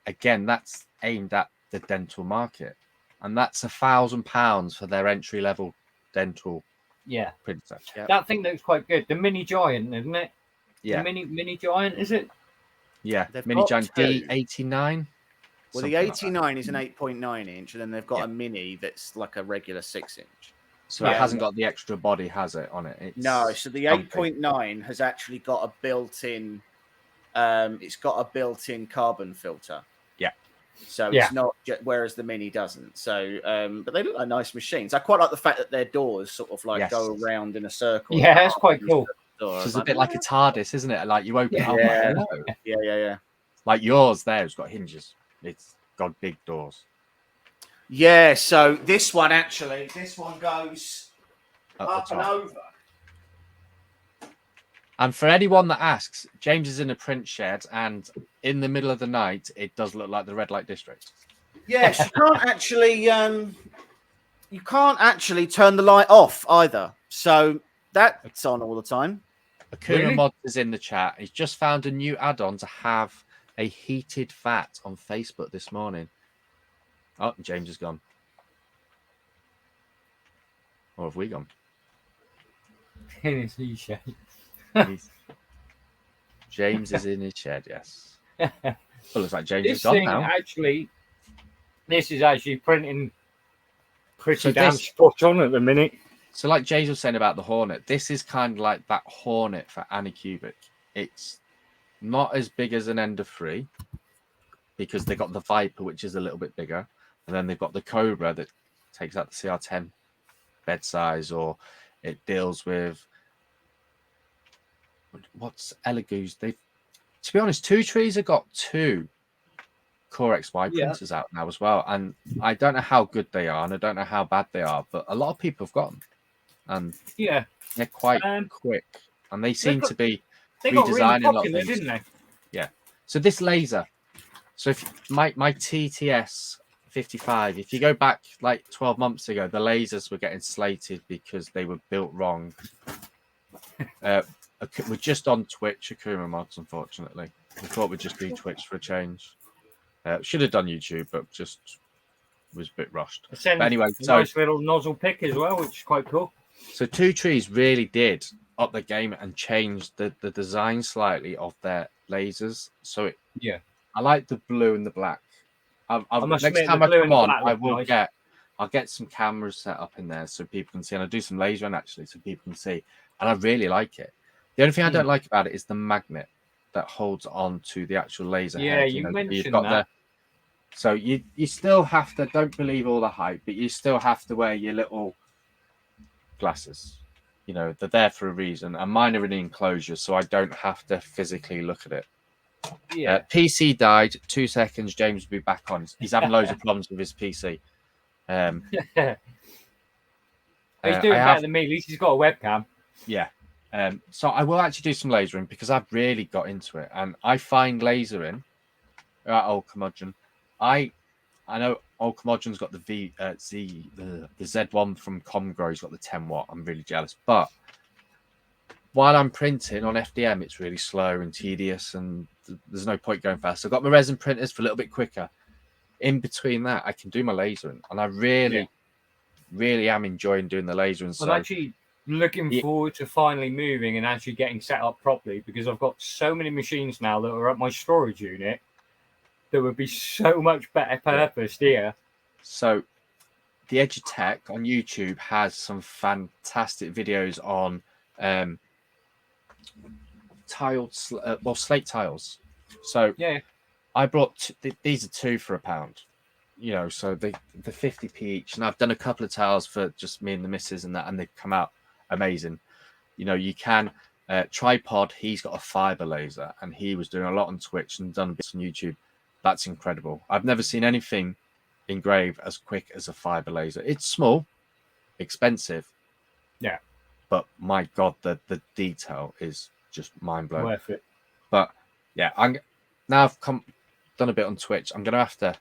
again, that's aimed at the dental market, and that's £1,000 for their entry level dental printer. That thing looks quite good. The Mini Giant, isn't it? Yeah, the Mini Giant, is it? Yeah, They've Mini got Giant two. D89. Well, the 89 is an 8.9 inch, and then they've got a mini that's like a regular 6-inch. So it hasn't got the extra body, has it, on it? No, so the 8.9 has actually got a built-in. It's got a built-in carbon filter. Yeah. So it's not, whereas the mini doesn't. So, but they look like nice machines. I quite like the fact that their doors sort of like go around in a circle. Yeah, that's quite cool. So it's a bit like a TARDIS, isn't it? Like you open it up. Yeah. Like yours there has got hinges. It's got big doors. Yeah, so this one goes up and over. And for anyone that asks, James is in a print shed, and in the middle of the night, it does look like the red light district. Yes, you can't actually turn the light off either. So that's on all the time. Akuma Mod is in the chat. He's just found a new add-on to have a heated vat on Facebook this morning. Oh, James is gone. Or have we gone? In his shed. James is in his shed, yes. Well, looks like James This is gone thing now. This is actually printing pretty damn spot on at the minute. So like James was saying about the Hornet, this is kind of like that Hornet for Anycubic. It's not as big as an Ender 3 because they got the Viper, which is a little bit bigger. And then they've got the Cobra that takes out the CR10 bed size, or it deals with what's Elegoo's. To be honest, Two Trees have got 2 Core XY printers out now as well. And I don't know how good they are and I don't know how bad they are, but a lot of people have got them. And they're quite quick. And they seem to be redesigning a lot of things. Didn't they? Yeah. So this laser. So if my TTS 55, if you go back like 12 months ago, the lasers were getting slated because they were built wrong. We're just on Twitch, Akuma Mods, unfortunately. We thought we'd just do Twitch for a change. Should have done YouTube, but just was a bit rushed. But anyway, nice little nozzle pick as well, which is quite cool. So Two Trees really did up the game and changed the design slightly of their lasers. So I like the blue and the black. Next time I come on, I'll get some cameras set up in there so people can see, and I'll do some lasering actually so people can see. And I really like it. The only thing I don't like about it is the magnet that holds on to the actual laser head. You mentioned that. So you still have to, don't believe all the hype, but you still have to wear your little glasses. You know, they're there for a reason. And mine are in the enclosure, so I don't have to physically look at it. Yeah. PC died. 2 seconds. James will be back on. He's having loads of problems with his PC. He's doing better than me. At least he's got a webcam. Yeah. So I will actually do some lasering because I've really got into it, and I find lasering at Old Curmudgeon. I know Old Curmudgeon's got the Z1 from Comgrow. He's got the 10 watt. I'm really jealous, but while I'm printing on FDM, it's really slow and tedious, and there's no point going fast. I've got my resin printers for a little bit quicker. In between that, I can do my lasering, and I really really am enjoying doing the laser. And so I'm actually looking forward to finally moving and actually getting set up properly, because I've got so many machines now that are at my storage unit that would be so much better purposed here. So the Edge of Tech on YouTube has some fantastic videos on slate tiles. So Yeah. I brought these are 2 for £1. You know, so the 50p each, and I've done a couple of tiles for just me and the missus and that, and they've come out amazing. You know, you can Tripod. He's got a fiber laser, and he was doing a lot on Twitch and done bits on YouTube. That's incredible. I've never seen anything engrave as quick as a fiber laser. It's small, expensive, but my god, the detail is just mind blowing. Worth it. But yeah, now I've done a bit on Twitch. I'm gonna have to.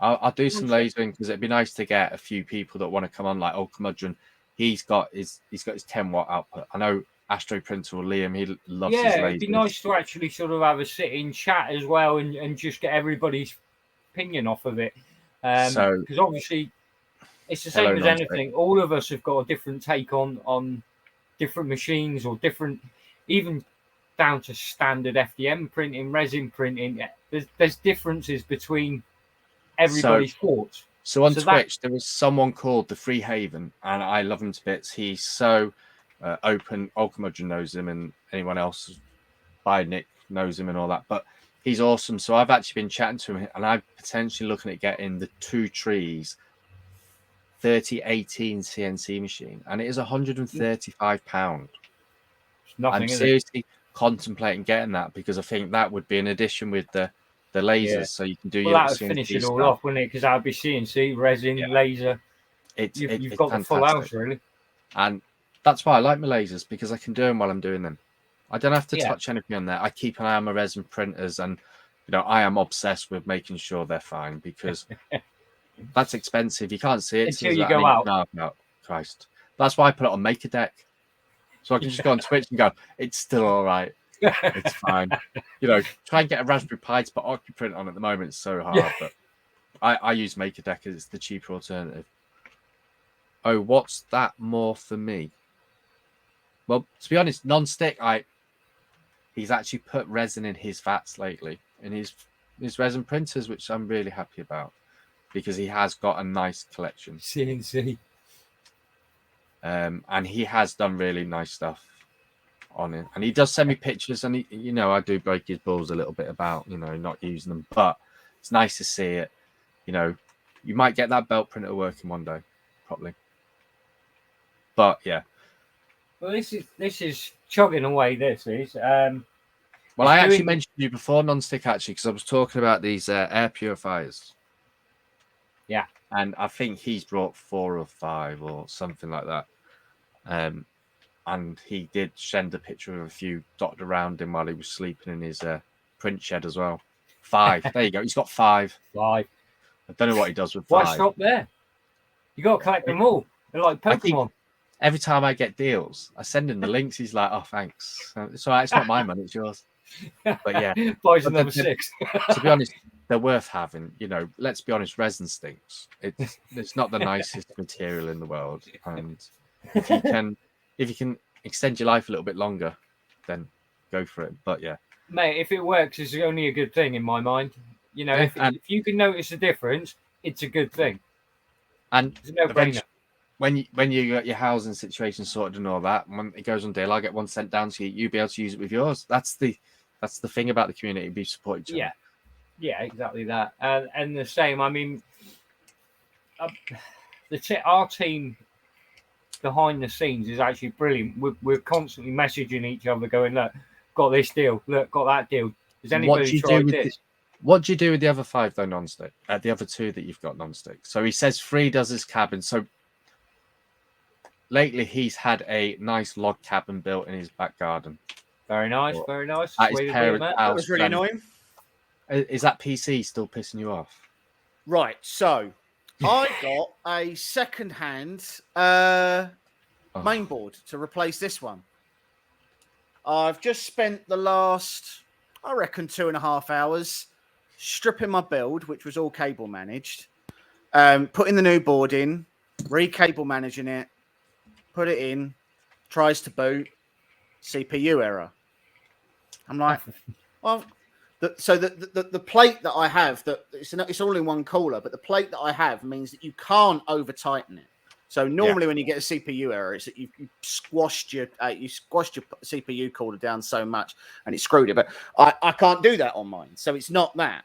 I'll do some lasering, because it'd be nice to get a few people that want to come on, like Curmudgeon. He's got his 10-watt output. I know Astro Printer or Liam, he loves his lasers. Yeah, it'd be nice to actually sort of have a sit-in chat as well, and just get everybody's opinion off of it. Because obviously it's the same as anything. All of us have got a different take on different machines, or different, even down to standard FDM printing, resin printing. There's differences between everybody's thoughts. So on Twitch, there was someone called the Free Haven, and I love him to bits. He's so open. Curmudgeon knows him, and anyone else by Nick knows him and all that. But he's awesome. So I've actually been chatting to him, and I'm potentially looking at getting the 2 trees 3018 CNC machine, and it is £135. I'm seriously contemplating getting that, because I think that would be an addition with the lasers, so you can do your that would finish it all off, wouldn't it? Because I'd be CNC, resin, laser. You've got the full house, really. And that's why I like my lasers, because I can do them while I'm doing them. I don't have to touch anything on there. I keep an eye on my resin printers, and you know, I am obsessed with making sure they're fine, because that's expensive. You can't see it until you go out. No, Christ. That's why I put it on Maker Deck, so I can just go on Twitch and go, it's still all right. It's fine. You know, try and get a Raspberry Pi to put OcuPrint on at the moment. It's so hard, but I use Maker Deck as it's the cheaper alternative. Oh, what's that more for me? Well, to be honest, non-stick, he's actually put resin in his vats lately, in his resin printers, which I'm really happy about, because he has got a nice collection. CNC. And he has done really nice stuff on it, and he does send me pictures, and he, I do break his balls a little bit about not using them, but it's nice to see it. You might get that belt printer working one day properly, but yeah. Well, this is chugging away. This is well, I actually mentioned you before, non-stick, actually, because I was talking about these air purifiers. Yeah, and I think he's brought 4 or 5 or something like that. And he did send a picture of a few dotted around him while he was sleeping in his print shed as well. 5. There you go. He's got 5. 5. I don't know what he does with 5. Why stop there? You got to collect them all. They're like Pokemon. Every time I get deals, I send him the links. He's like, "Oh, thanks." It's all right. It's not my money. It's yours. But yeah, buys number 6. To be honest, they're worth having. Let's be honest. Resin stinks. It's not the nicest material in the world, and if you can extend your life a little bit longer, then go for it. But yeah, mate, if it works, it's only a good thing in my mind. If you can notice a difference, it's a good thing. And it's a no-brainer. When you got your housing situation sorted and all that, when it goes on deal, I get one sent down to you. You'll be able to use it with yours. That's the thing about the community. Be support each other. Yeah, exactly that. And the same. I mean, our team behind the scenes is actually brilliant. We're constantly messaging each other, going, "Look, got this deal. Look, got that deal. Has anybody tried this?" What do you do with the other 5 though, non-stick? The other 2 that you've got non-stick. So he says Free does his cabin. So lately he's had a nice log cabin built in his back garden. Very nice, very nice. At his parents' house. That was really annoying. Is that PC still pissing you off? Right. So I got a second-hand mainboard to replace this one. I've just spent the last, I reckon, 2.5 hours stripping my build, which was all cable managed, putting the new board in, Re-cable managing it, put it in, tries to boot, CPU error. I'm like, well, the plate that I have, that it's all in one cooler, but the plate that I have means that you can't over tighten it. So normally when you get a CPU error, it's that you squashed your CPU cooler down so much and it screwed it. But I can't do that on mine, so it's not that.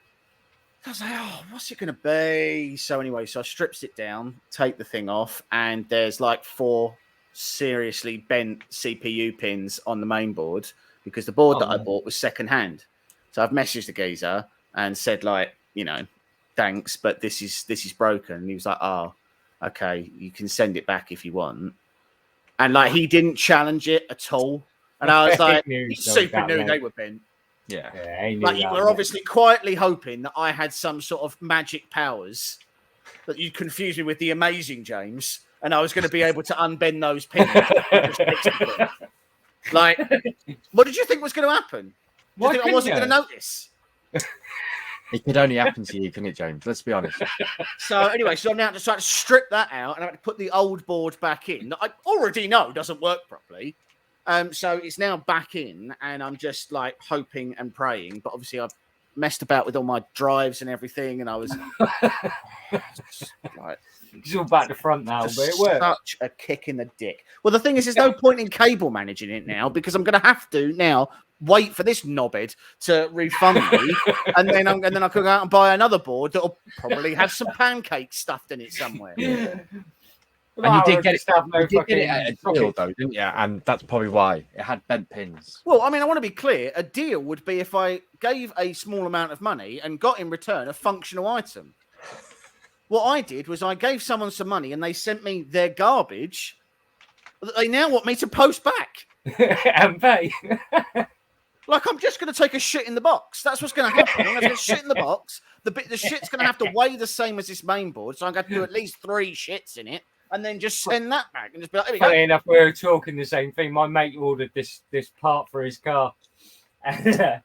I was like, oh, what's it going to be? So anyway, so I strips it down, take the thing off, and there's like 4 seriously bent CPU pins on the main board because the board that I bought was second hand. So I've messaged the geezer and said, like, you know, thanks, but this is broken. And he was like, oh, okay, you can send it back if you want. And like, he didn't challenge it at all. And I was like, he super knew they were bent. Yeah. Like, you were obviously quietly hoping that I had some sort of magic powers, that you'd confuse me with the amazing James, and I was going to be able to unbend those pins. Like, what did you think was going to happen? Do you think I wasn't going to notice? It could only happen to you, couldn't it, James? Let's be honest. So anyway, so I'm now just trying to strip that out and I have to put the old board back in that I already know doesn't work properly. So it's now back in, and I'm just like hoping and praying. But obviously, I've messed about with all my drives and everything, and I was like, it's all back to front now, but it works. Such a kick in the dick. Well, the thing is, there's no point in cable managing it now because I'm going to have to now wait for this knobhead to refund me, and then I could go out and buy another board that'll probably have some pancakes stuffed in it somewhere. Yeah. And you did get it at a deal, though, didn't you? And that's probably why it had bent pins. Well, I mean, I want to be clear. A deal would be if I gave a small amount of money and got in return a functional item. What I did was I gave someone some money and they sent me their garbage that they now want me to post back. And pay. Like, I'm just going to take a shit in the box. That's what's going to happen. I'm going to get shit in the box. The shit's going to have to weigh the same as this main board, so I'm going to do at least 3 shits in it. And then just send that back and just be like, there we go. Funny enough, we were talking the same thing. My mate ordered this part for his car, and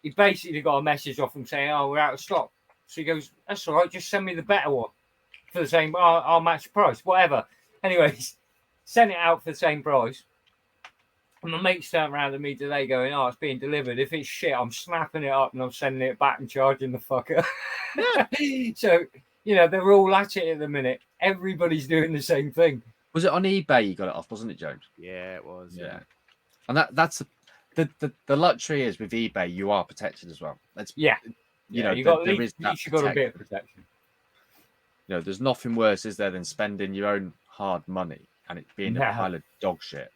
he basically got a message off him saying, "Oh, we're out of stock." So he goes, "That's all right. Just send me the better one for the same. I'll match the price, whatever." Anyways, sent it out for the same price. And my mate's turned around to me today, going, "Oh, it's being delivered. If it's shit, I'm snapping it up and I'm sending it back and charging the fucker." Yeah. So, you know, they're all at it at the minute. Everybody's doing the same thing. Was it on eBay you got it off, wasn't it, James? Yeah, it was. Yeah. And that's the luxury is with eBay, you are protected as well. You know, you got there is that you got a bit of protection. You know, there's nothing worse, is there, than spending your own hard money and it being a pile of dog shit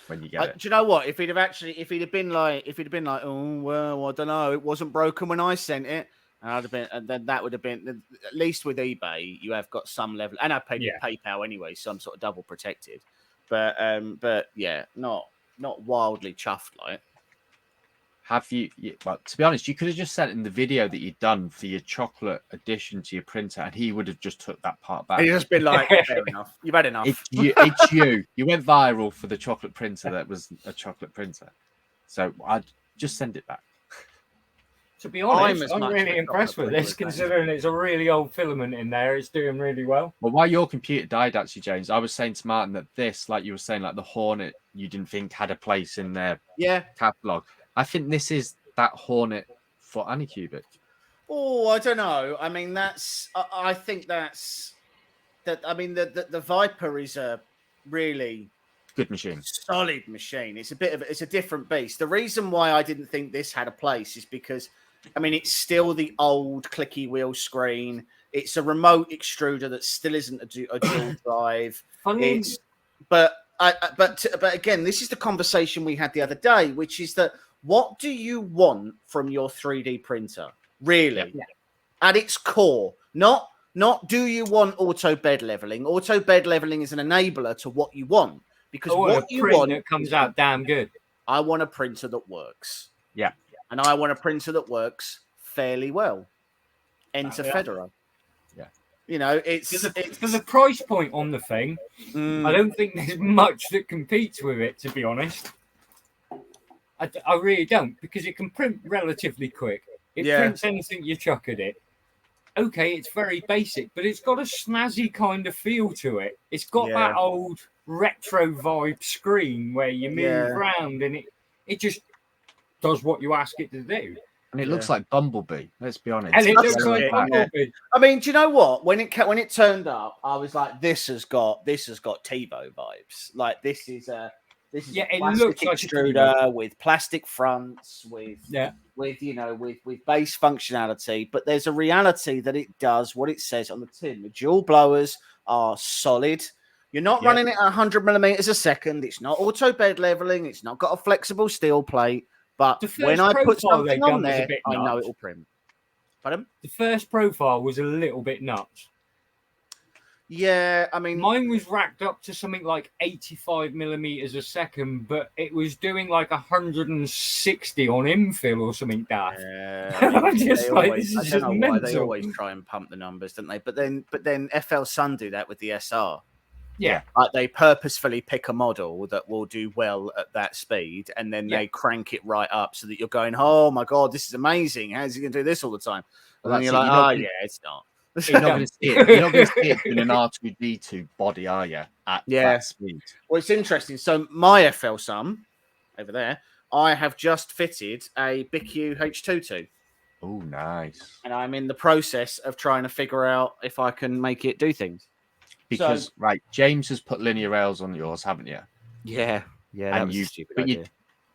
when you get it. Do you know what? If he'd have been like, oh well, I don't know, it wasn't broken when I sent it. And I'd have been, and then that would have been, at least with eBay, you have got some level, and I paid with PayPal anyway, so I'm sort of double protected. But yeah, not wildly chuffed like. Have you? Well, to be honest, you could have just sent him the video that you'd done for your chocolate addition to your printer, and he would have just took that part back. He'd just been like, "Fair enough, you've had enough." It's you. You went viral for the chocolate printer that was a chocolate printer, so I'd just send it back. To be honest, I'm really impressed with this, considering it's a really old filament in there. It's doing really well. Well, while your computer died, actually, James, I was saying to Martin that this, like you were saying, like the Hornet, you didn't think had a place in their catalog. I think this is that Hornet for Anycubic. Oh, I don't know. I mean, I think that's that. I mean, the Viper is a really good machine, solid machine. It's a different beast. The reason why I didn't think this had a place is because, I mean, it's still the old clicky wheel screen. It's a remote extruder that still isn't a dual drive. But again, this is the conversation we had the other day, which is that what do you want from your 3D printer, really? Yeah. At its core, not do you want auto bed leveling? Auto bed leveling is an enabler to what you want. Because what you want, it comes out damn good. I want a printer that works. Yeah. And I want a printer that works fairly well. Enter Fedora. Yeah. You know, there's a price point on the thing. I don't think there's much that competes with it, to be honest. I really don't, because it can print relatively quick. It prints anything you chuck at it. okay, it's very basic, but it's got a snazzy kind of feel to it. It's got Yeah. that old retro vibe screen where you move Yeah. around and it just does what you ask it to do. And it looks like Bumblebee. Let's be honest. And it That's looks like it, Bumblebee. I mean, do you know what? When it turned up, I was like, this has got TiVo vibes. Like this is a Yeah, it plastic looks like a extruder with plastic fronts, with Yeah. with base functionality. But there's a reality that it does what it says on the tin. The dual blowers are solid. You're not running it at 100 millimeters a second. It's not auto bed leveling. It's not got a flexible steel plate. But The first when I put profile they something done on was a there, bit I know nuts. it will print. Pardon? The first profile was a little bit nuts. Yeah, I mean, Mine was racked up to something like 85 millimeters a second, but it was doing like 160 on infill or something daft. I'm just like, this is I don't just know why they mental. always try and pump the numbers, don't they? But then FL Sun do that with the SR. Yeah. Like they purposefully pick a model that will do well at that speed, and then Yeah. they crank it right up so that you're going, oh my god, this is amazing. How's he gonna do this all the time? And then that's you're it. like, You're not oh gonna- yeah, it's not. You're not going to see it. You're not going to see it in an R2D2 body, are you? At that speed. Well, it's interesting. So my FL Sun over there, I have just fitted a BQ H22. Oh, nice. And I'm in the process of trying to figure out if I can make it do things. Because right, James has put linear rails on yours, haven't you? Yeah, that And was you, a stupid but idea.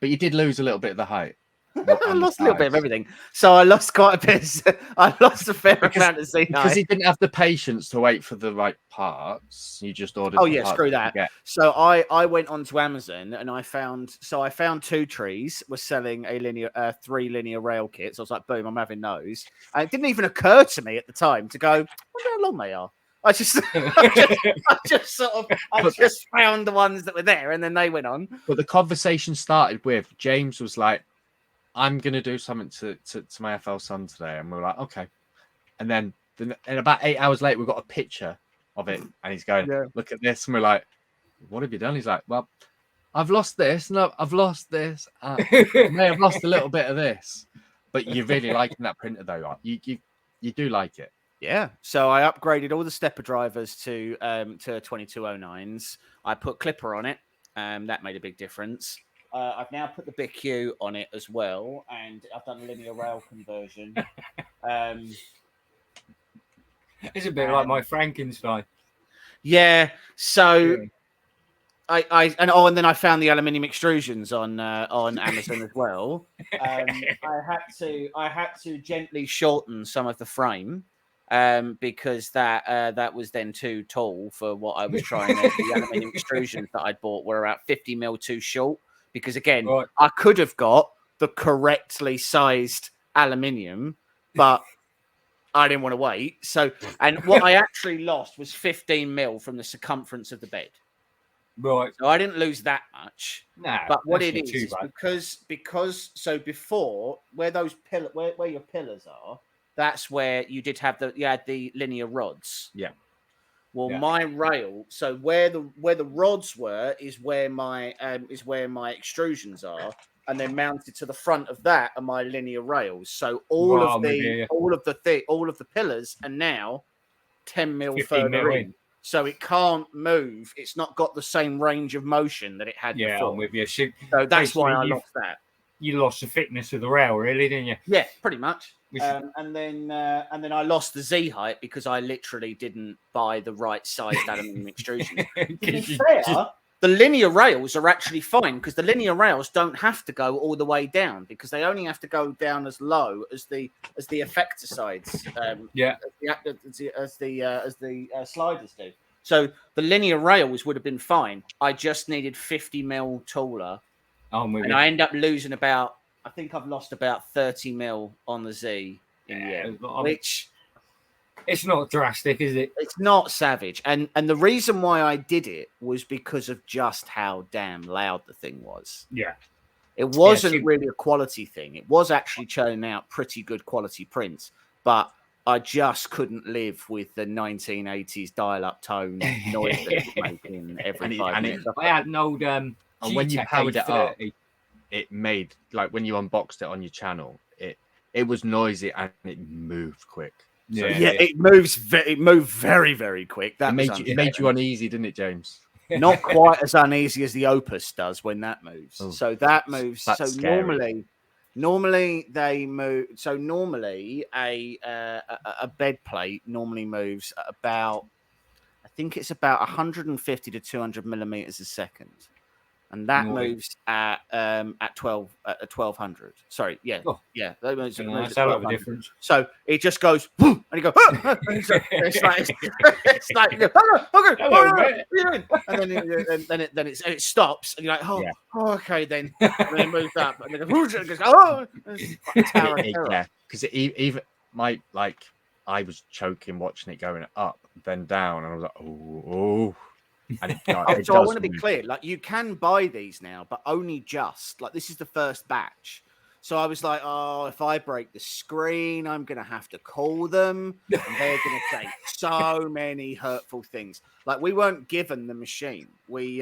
you did lose a little bit of the height. I lost a little bit of everything. So I lost quite a bit. I lost a fair amount of Z because he didn't have the patience to wait for the right parts. You just ordered. Oh the yeah, parts screw you that. could get. So I went onto Amazon and I found Two Trees was selling a 3 linear rail kits. I was like, boom, I'm having those. And it didn't even occur to me at the time to go, I wonder how long they are. I just found the ones that were there and then they went on. But the conversation started with James was like, I'm going to do something to my FL Sun today. And we were like, okay. And then and about 8 hours later, we got a picture of it. And he's going, look at this. And we're like, what have you done? He's like, well, I've lost this. No, I've lost this. I may have lost a little bit of this. But you're really liking that printer, though. You do like it. Yeah. So I upgraded all the stepper drivers to 2209s. I put Clipper on it. That made a big difference. I've now put the BQ on it as well, and I've done a linear rail conversion. It's a bit like my Frankenstein. Yeah. So and then I found the aluminium extrusions on Amazon as I had to gently shorten some of the frame. Because that was then too tall for what I was trying to. The aluminium extrusions that I'd bought were about 50 mil too short. Because again, I could have got the correctly sized aluminium, but I didn't want to wait. So, and what I actually lost was 15 mil from the circumference of the bed. Right. So I didn't lose that much. Nah, but what it is because so before where those where your pillars are, that's where you did have the linear rods. Yeah. Well, my rail. So where the rods were is where my extrusions are, and then mounted to the front of that are my linear rails. So all of the pillars are now 10 mil further in. So it can't move. It's not got the same range of motion that it had before. Yeah, I'm with you. So that's why I lost that. You lost the thickness of the rail, really, didn't you? Yeah, pretty much. And then I lost the Z height because I literally didn't buy the right sized aluminium extrusion. To be fair, the linear rails are actually fine because the linear rails don't have to go all the way down because they only have to go down as low as the effector sides. As the sliders do. So the linear rails would have been fine. I just needed 50 mil taller. I end up losing I think I've lost about 30 mil on the Z in the end, which it's not drastic, is it? It's not savage. And the reason why I did it was because of just how damn loud the thing was. Yeah. It wasn't really a quality thing. It was actually churning out pretty good quality prints, but I just couldn't live with the 1980s dial-up tone noise that it was making every 5 minutes. I had an old and when you powered it up, it made, like when you unboxed it on your channel, it was noisy and it moved quick. So, Yeah, it moves. It moved very, very quick. That it made you uneasy, didn't it, James? Not quite as uneasy as the Opus does when that moves. Oh, so that moves. that's So scary. normally they move. So normally a bed plate normally moves at about, I think it's about 150 to 200 millimeters a second, and that moves at 1200. Sorry, yeah, Oh. yeah, that moves, Yeah, moves that's at a lot of 1200. difference. So it just goes, and you go, "Ah!" And so it's like, you go, "Oh, okay, Hello, oh, mate." what are you doing?" And then it stops, and you're like, Yeah. okay, then. And then it moves up, and then it goes, and it goes, oh, it's like Tower of Terror. Yeah, because even I was choking watching it going up, then down, and I was like, oh. And it So I does want to be move. clear, like you can buy these now, but only just. Like this is the first batch. So I was like, oh, if I break the screen, I'm gonna have to call them. And they're gonna say so many hurtful things. Like we weren't given the machine. We've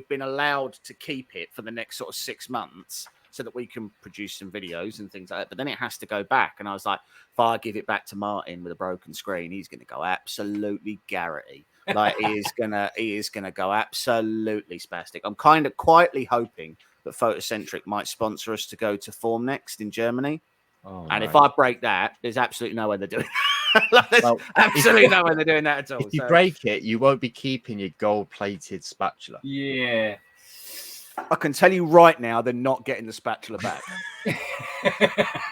been allowed to keep it for the next sort of 6 months so that we can produce some videos and things like that. But then it has to go back. And I was like, if I give it back to Martin with a broken screen, he's gonna go absolutely garrety. Like he is gonna go absolutely spastic. I'm kind of quietly hoping that Photocentric might sponsor us to go to Form Next in Germany. Oh, And if nice. I break that, there's absolutely no way they're doing that. Like, there's Well, absolutely no way they're doing that at all. If you So break it, you won't be keeping your gold-plated spatula. Yeah. I can tell you right now, they're not getting the spatula back.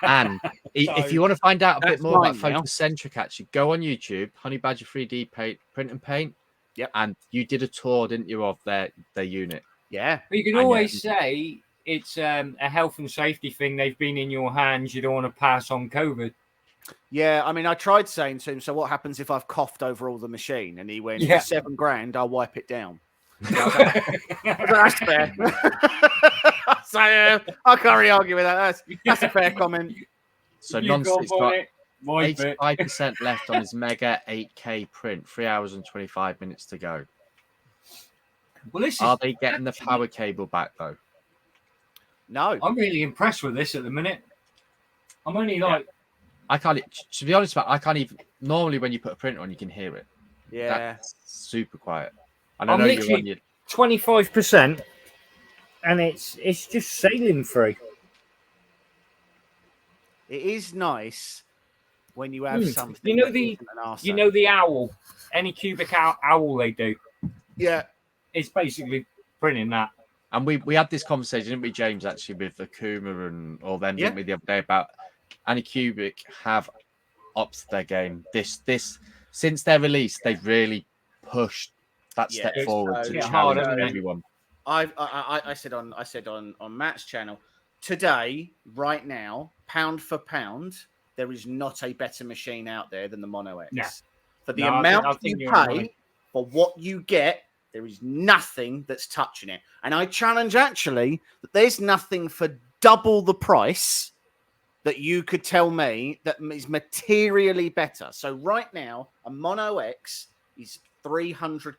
And if you want to find out a bit That's more about mine now. Photocentric, actually, go on YouTube, Honey Badger 3D print and paint. Yep. And you did a tour, didn't you, of their unit? Yeah. But you can And, always say it's a health and safety thing. They've been in your hands. You don't want to pass on COVID. Yeah, I mean, I tried saying to him, so what happens if I've coughed over all the machine? And he went, Yeah. for $7,000, I'll wipe it down. That's fair. So I can't really argue with that. That's a fair comment. So You go Nonstick's for got it. Wipe it. 85% left on his Mega 8K print, 3 hours and 25 minutes to go. Well, this Are is they getting the power cable back, though? No. I'm really impressed with this at the minute. I'm only like, I can't, to be honest, I can't even. Normally, when you put a printer on, you can hear it. Yeah. That's super quiet. And I I'm know you're literally on your. 25%, and it's just sailing free. It is nice when you have something. You know that the- isn't an arsehole. you know, the owl, Anycubic owl they do. Yeah. It's basically printing that. And we had this conversation, didn't we, James, actually, with Akuma and all them, didn't we, the other day about Anycubic have upped their game. This since their release, they've really pushed that step Yeah, forward so- to Yeah, challenge hard, haven't they? everyone. I said on Matt's channel today, right now, pound for pound, there is not a better machine out there than the Mono X. Yeah. For the No, I amount think you you're right. pay for what you get, there is nothing that's touching it. And I challenge actually that there's nothing for double the price that you could tell me that is materially better. So right now, a Mono X is £300.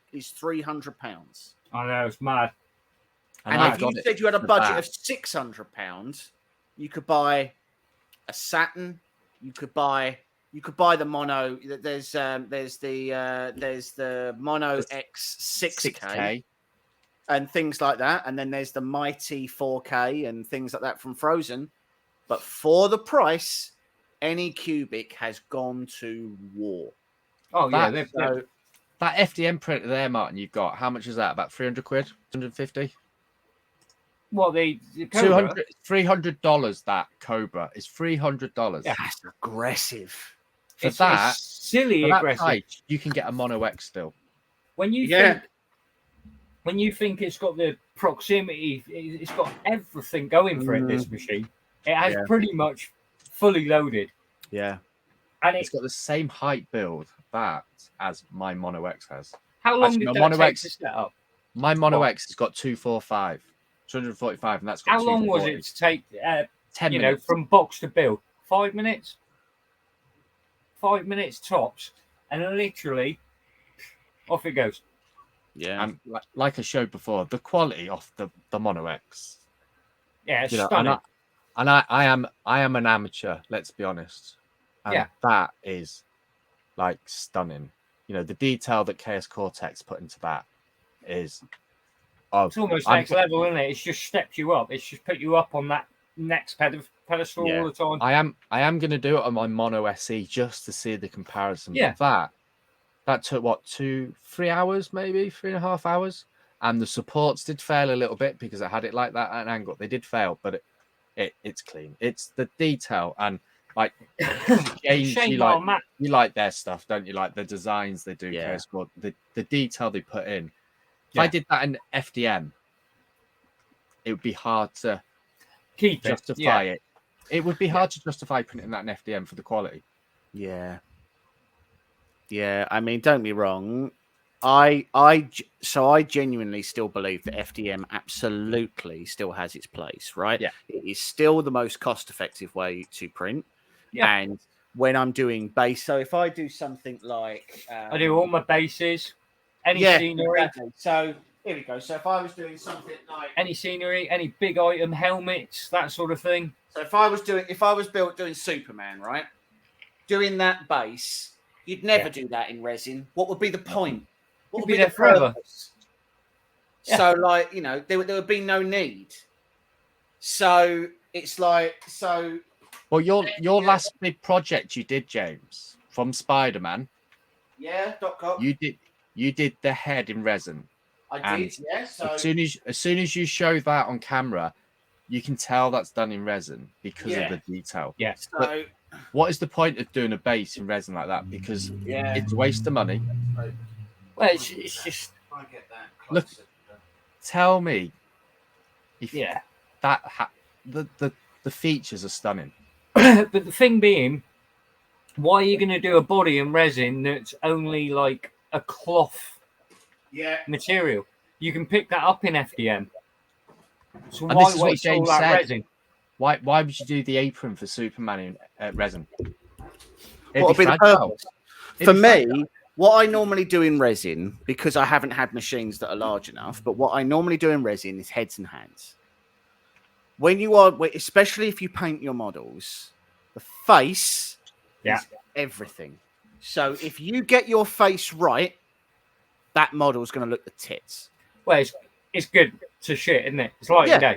I know, it's mad. And I've if you got it said you had a for budget that. of £600, you could buy a Saturn. You could buy the Mono. There's the Mono X 6K and things like that. And then there's the Mighty 4K and things like that from Frozen. But for the price, Anycubic has gone to war. Oh, yeah. That- They're, That FDM printer there, Martin, you've got, how much is that? About 300 quid? 150? well, the Cobra, $300 that Cobra is $300. Yeah. That's aggressive. For it's that, silly for that aggressive. price, you can get a Mono X still. When you think it's got the proximity, it's got everything going for it. This machine, it has pretty much fully loaded, Yeah. and It's got the same height build that as my Mono X has. how long Actually, did my that Mono take X to set up? My Mono What? X has got 245, and that's got How long was 240. it to take? 10 you minutes. know, from box to build, 5 minutes. 5 minutes tops, and then literally off it goes. Yeah. And like I showed before, the quality of the Mono X. Yeah, it's You know, stunning. I am an amateur. Let's be honest. And Yeah. that is like stunning. You know, the detail that Chaos Cortex put into that is. It's almost next level, isn't it? It's just stepped you up. It's just put you up on that next pedestal all the time. I am going to do it on my Mono SE just to see the comparison. Yeah. But that took what 3 hours, maybe 3.5 hours, and the supports did fail a little bit because I had it like that at an angle. They did fail, but it's clean. It's the detail and like James, you like their stuff, don't you? Like the designs they do, Yeah. the detail they put in. If I did that in FDM, it would be hard to justify it. It would be hard to justify printing that in FDM for the quality. Yeah. Yeah, I mean, don't be wrong. I genuinely still believe that FDM absolutely still has its place, right? Yeah. It is still the most cost-effective way to print. Yeah. And when I'm doing base, so if I do something like... I do all my bases, any scenery. Exactly. So here we go. So if I was doing something like... Any scenery, any big item, helmets, that sort of thing. So if I was doing Superman, right? Doing that base... You'd never do that in resin. What would be the point? What would be there forever? Yeah. So, like, you know, there would be no need. So it's like, Well, your last big project you did, James, from Spider-Man. Yeah, .com. You did the head in resin. I did, yeah. So as soon as you show that on camera, you can tell that's done in resin because of the detail. Yeah. So what is the point of doing a base in resin like that? Because it's a waste of money. Well, it's just. I get that. Look, tell me if that the features are stunning. But the thing being, why are you going to do a body in resin that's only like a cloth material? You can pick that up in FDM. So And why waste all that resin? Why would you do the apron for Superman in resin? What would be the purpose? For me, what I normally do in resin, because I haven't had machines that are large enough, but what I normally do in resin is heads and hands. When you are, especially if you paint your models, the face is everything. So if you get your face right, that model is going to look the tits. Well, it's good to shit, isn't it? It's like, you know,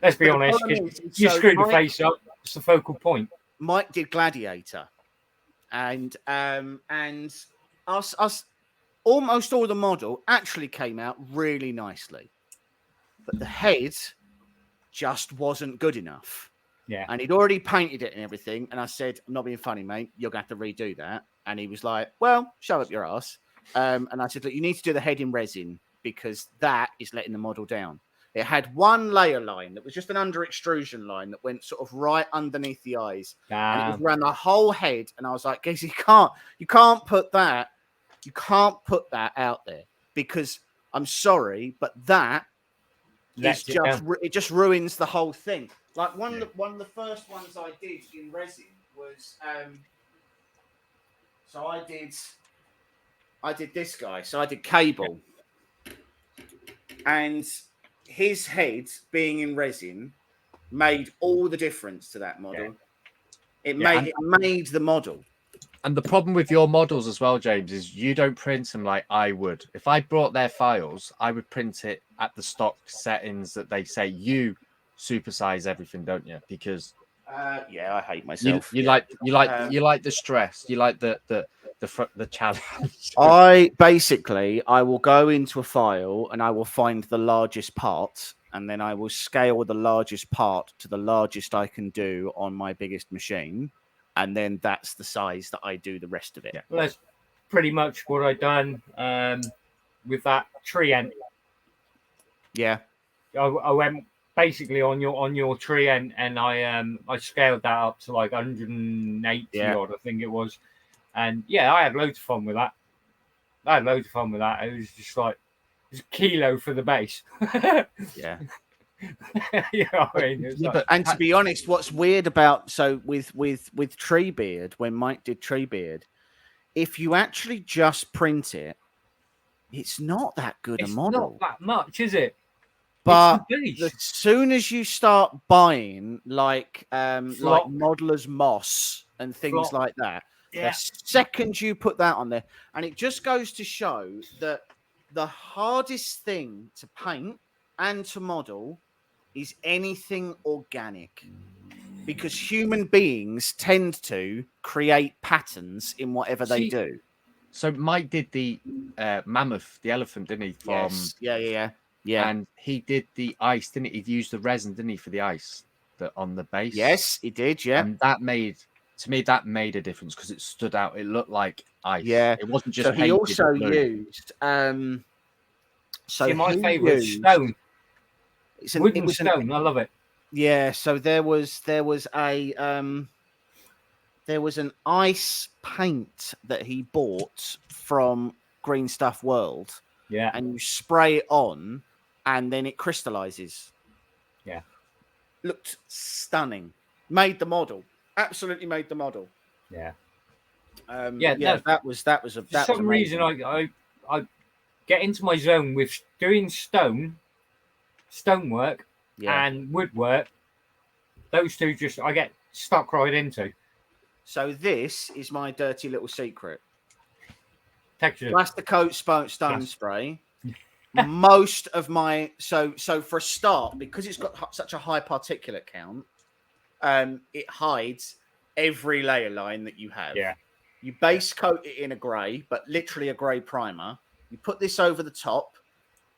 let's be honest, you screwed the face up, it's the focal point. Mike did Gladiator, and us almost all the model actually came out really nicely, but the head just wasn't good enough. Yeah. And he'd already painted it and everything, and I said, I'm not being funny, mate, you're going to have to redo that. And he was like, well, shove up your ass. And I said, look, you need to do the head in resin because that is letting the model down. It had one layer line that was just an under extrusion line that went sort of right underneath the eyes. And it was around the whole head. And I was like, guys, you can't put that out there because I'm sorry, but that it just ruins the whole thing. Like one of the first ones I did in resin was so I did this guy. So I did Cable. And his head being in resin made all the difference to that model. It made the model. And the problem with your models as well, James, is you don't print them like I would. If I brought their files, I would print it at the stock settings that they say. You supersize everything, don't you? Because I hate myself. You like the stress. You like the challenge. I will go into a file and I will find the largest part, and then I will scale the largest part to the largest I can do on my biggest machine. And then that's the size that I do the rest of it. Yeah. Well, that's pretty much what I've done with that tree end. Yeah. I went basically on your tree end, and I scaled that up to like 180 odd, I think it was. And I had loads of fun with that. It was just like a kilo for the base. Yeah. You know what I mean? And to be honest, what's weird about with Treebeard, when Mike did Treebeard, if you actually just print it, it's not that good a model. It's not that much, is it? But as soon as you start buying like modelers moss and things like that, The second you put that on there, and it just goes to show that the hardest thing to paint and to model is anything organic, because human beings tend to create patterns in whatever they do. So Mike did the mammoth, the elephant, didn't he? From Yeah. And he did the ice, didn't he? He used the resin, didn't he, for the ice on the base? Yes, he did. Yeah, and that made a difference because it stood out. It looked like ice. Yeah, it wasn't just. So he also used. My favourite stone. It was stone. I love it. Yeah. So there was an ice paint that he bought from Green Stuff World. Yeah. And you spray it on, and then it crystallizes. Yeah. Looked stunning. Made the model. Absolutely made the model. Yeah. That was for some reason I get into my zone with doing stonework and woodwork. Those two I get stuck right into. So this is my dirty little secret. Texture. Plasticoat stone spray. Most of my so for a start, because it's got such a high particulate count, it hides every layer line that you have. Yeah. You base coat it in a grey, but literally a grey primer. You put this over the top.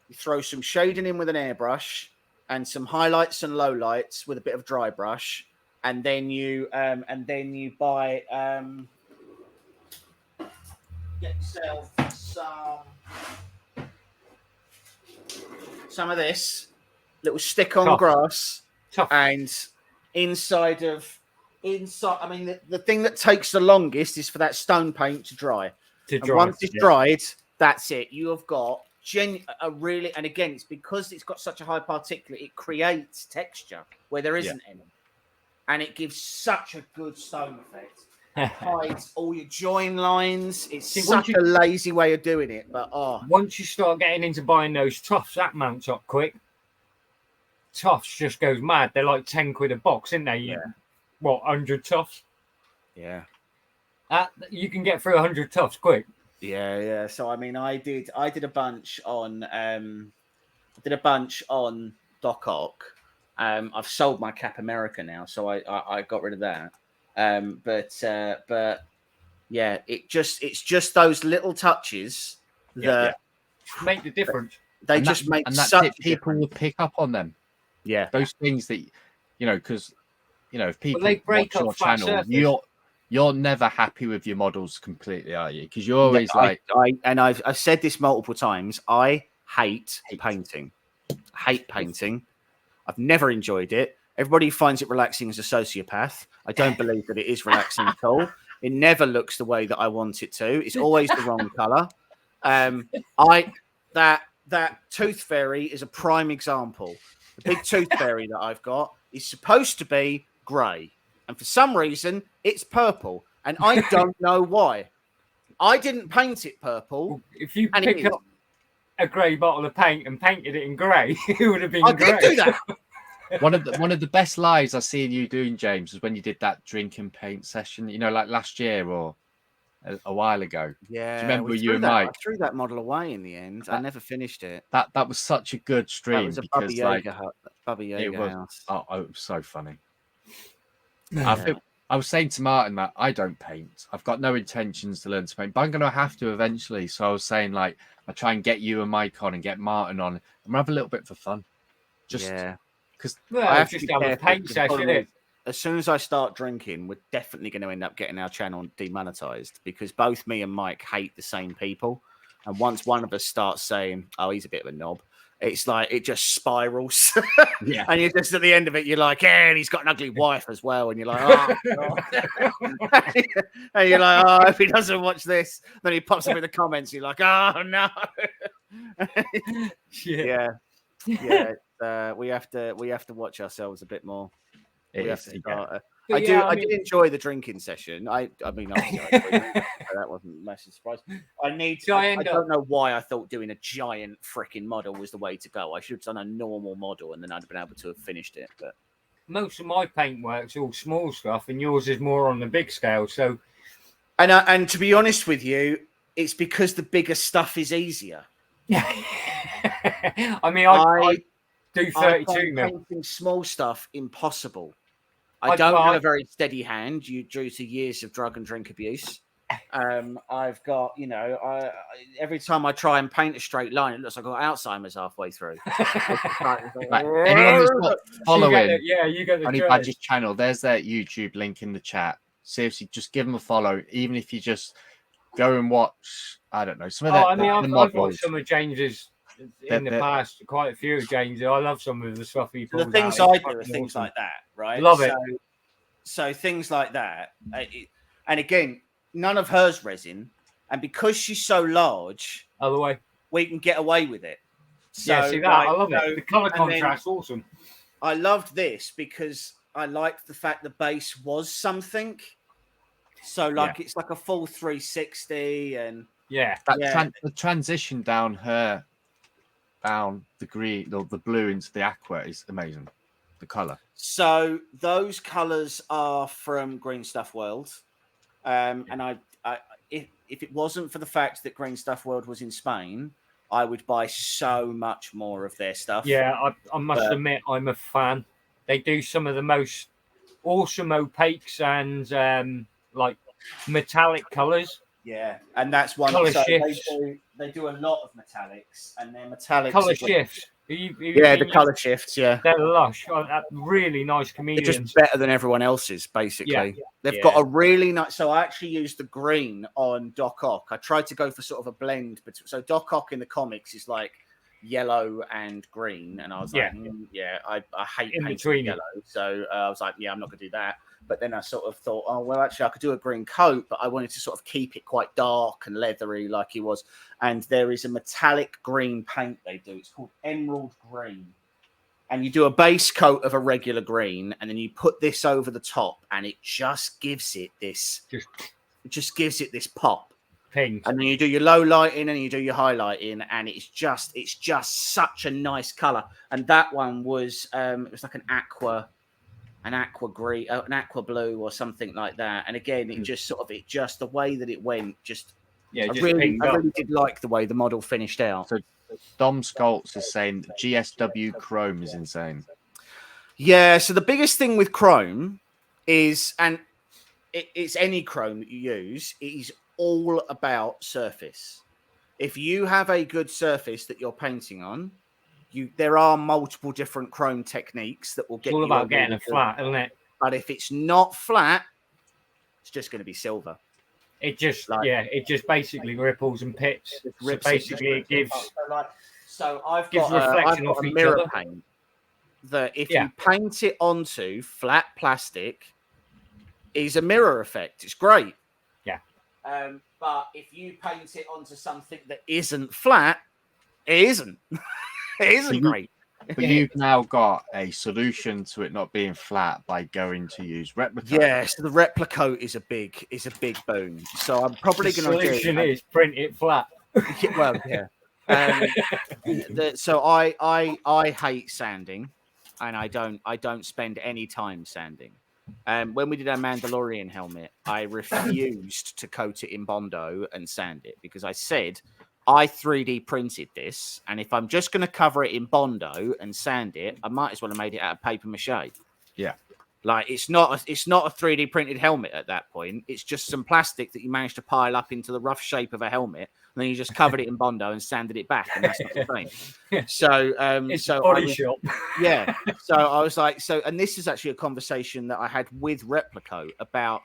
You throw some shading in with an airbrush and some highlights and lowlights with a bit of dry brush, and then you buy get yourself some of this little stick on grass. And inside. I mean, the thing that takes the longest is for that stone paint to dry. Once it's dried, that's it. You have got and again, it's because it's got such a high particulate, it creates texture where there isn't any, and it gives such a good stone effect. It hides all your join lines. It's such a lazy way of doing it, but once you start getting into buying those tufts, that mounts up quick. Tufts just goes mad. They're like 10 quid a box, isn't they? Yeah. 100 tufts? Yeah. You can get through 100 tufts quick. Yeah. So I mean, I did a bunch on Doc Ock. I've sold my Cap America now, so I got rid of that. But yeah, it's just those little touches that make the difference. They just make such people will pick up on them. Yeah, those things that because if people they break watch up your channel, you're never happy with your models completely, are you? Because you're always I've said this multiple times. I hate painting. Hate painting. I've never enjoyed it. Everybody finds it relaxing as a sociopath. I don't believe that it is relaxing at all. It never looks the way that I want it to. It's always the wrong color. That tooth fairy is a prime example. The big tooth fairy that I've got is supposed to be grey, and for some reason it's purple, and I don't know why. I didn't paint it purple. If you pick up a grey bottle of paint and painted it in grey, it would have been grey. I did do that. One of the best lies I've seen you doing, James, was when you did that drink and paint session. Like last year or a while ago. Yeah, do you remember you and Mike? I threw that model away in the end. I never finished it. That was such a good stream. That was a Bubba Yaga house. Oh, it was so funny. I was saying to Martin that I don't paint. I've got no intentions to learn to paint, but I'm going to have to eventually. So I was saying, I try and get you and Mike on and get Martin on, and we'll have a little bit for fun. Because I have to have a paint session. As soon as I start drinking, we're definitely going to end up getting our channel demonetized, because both me and Mike hate the same people. And once one of us starts saying, "Oh, he's a bit of a knob," it's like it just spirals. Yeah. And you're just at the end of it, you're like, "Yeah, and he's got an ugly wife as well." And you're like, "Oh," and you're like, "Oh, if he doesn't watch this," then he pops up in the comments. You're like, "Oh no." Yeah. We have to watch ourselves a bit more. I did enjoy the drinking session. I mean, that wasn't a massive surprise. I don't know why I thought doing a giant freaking model was the way to go. I should have done a normal model, and then I'd have been able to have finished it. But most of my paintwork's all small stuff, and yours is more on the big scale. So And to be honest with you, it's because the bigger stuff is easier. I mean, I do 32 mil. Painting small stuff impossible. I don't have a very steady hand due to years of drug and drink abuse. I've got, every time I try and paint a straight line, it looks like I've got Alzheimer's halfway through. Right. Anyone who's not following you get the Honey dread. Badger's channel, there's their YouTube link in the chat. Seriously, just give them a follow, even if you just go and watch, I don't know, some of I mean, the I've models. watched some of James's in the past, quite a few of James. I love some of the stuff he pulls The things out. I do are things like that, right? Love it. So things like that. And again, none of hers resin. And because she's so large, Other way. we can get away with it. So, Yeah, see that? I love it. The colour contrast, awesome. I loved this because I liked the fact the base was something. So, it's like a full 360 and... Yeah. The transition down the green or the blue into the aqua is amazing. The color. So those colors are from Green Stuff World, and if it wasn't for the fact that Green Stuff World was in Spain, I would buy so much more of their stuff. Yeah, I must admit I'm a fan. They do some of the most awesome opaques and metallic colors. Yeah, and that's one. Color so shifts. They do a lot of metallics, and their metallics. Color shifts. The color shifts. Yeah, they're lush. Really nice chameleons. They're just better than everyone else's, basically. Yeah. They've got a really nice. So I actually used the green on Doc Ock. I tried to go for sort of a blend, but so Doc Ock in the comics is like yellow and green, and I was like, I hate in painting between yellow. So I was like, I'm not gonna do that. But then I sort of thought, oh, well, actually, I could do a green coat, but I wanted to sort of keep it quite dark and leathery like he was. And there is a metallic green paint they do. It's called Emerald Green. And you do a base coat of a regular green, and then you put this over the top, and it just gives it this, this pop. Pink. And then you do your low lighting and you do your highlighting, and it's just such a nice color. And that one was, it was like an aqua green, an aqua blue or something like that. And again, it just the way that it went, I really did like the way the model finished out. So Dom Sculpts is saying that GSW Chrome is insane. Yeah, so the biggest thing with Chrome is, and it's any Chrome that you use, it is all about surface. If you have a good surface that you're painting on, there are multiple different Chrome techniques that will get you. It's all about getting it flat, isn't it? But if it's not flat, it's just going to be silver. It just basically ripples and pits. It gives. So I've got a mirror paint that if you paint it onto flat plastic, is a mirror effect. It's great. Yeah. But if you paint it onto something that isn't flat, it isn't. It isn't great. But you've now got a solution to it not being flat by going to use Replicoat. Yeah, so the Replicoat is a big boon. So I'm probably going to do. The solution is print it flat. Well, yeah. So I hate sanding, and I don't spend any time sanding. When we did our Mandalorian helmet, I refused to coat it in Bondo and sand it because I said I 3D printed this, and if I'm just going to cover it in Bondo and sand it, I might as well have made it out of paper mache. Yeah, like it's not a 3D printed helmet at that point. It's just some plastic that you managed to pile up into the rough shape of a helmet, and then you just covered it in Bondo and sanded it back, and that's not the same. So, it's a body shop. Yeah. So I was like, and this is actually a conversation that I had with Replico about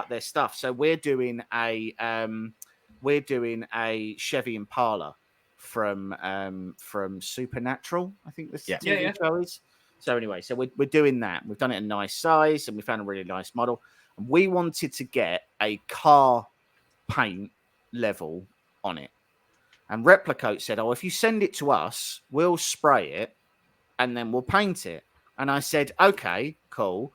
their stuff. So we're doing a Chevy Impala from Supernatural, I think this TV show is. So anyway, so we're doing that. We've done it a nice size, and we found a really nice model. And we wanted to get a car paint level on it. And Replicoat said, "Oh, if you send it to us, we'll spray it, and then we'll paint it." And I said, "Okay, cool.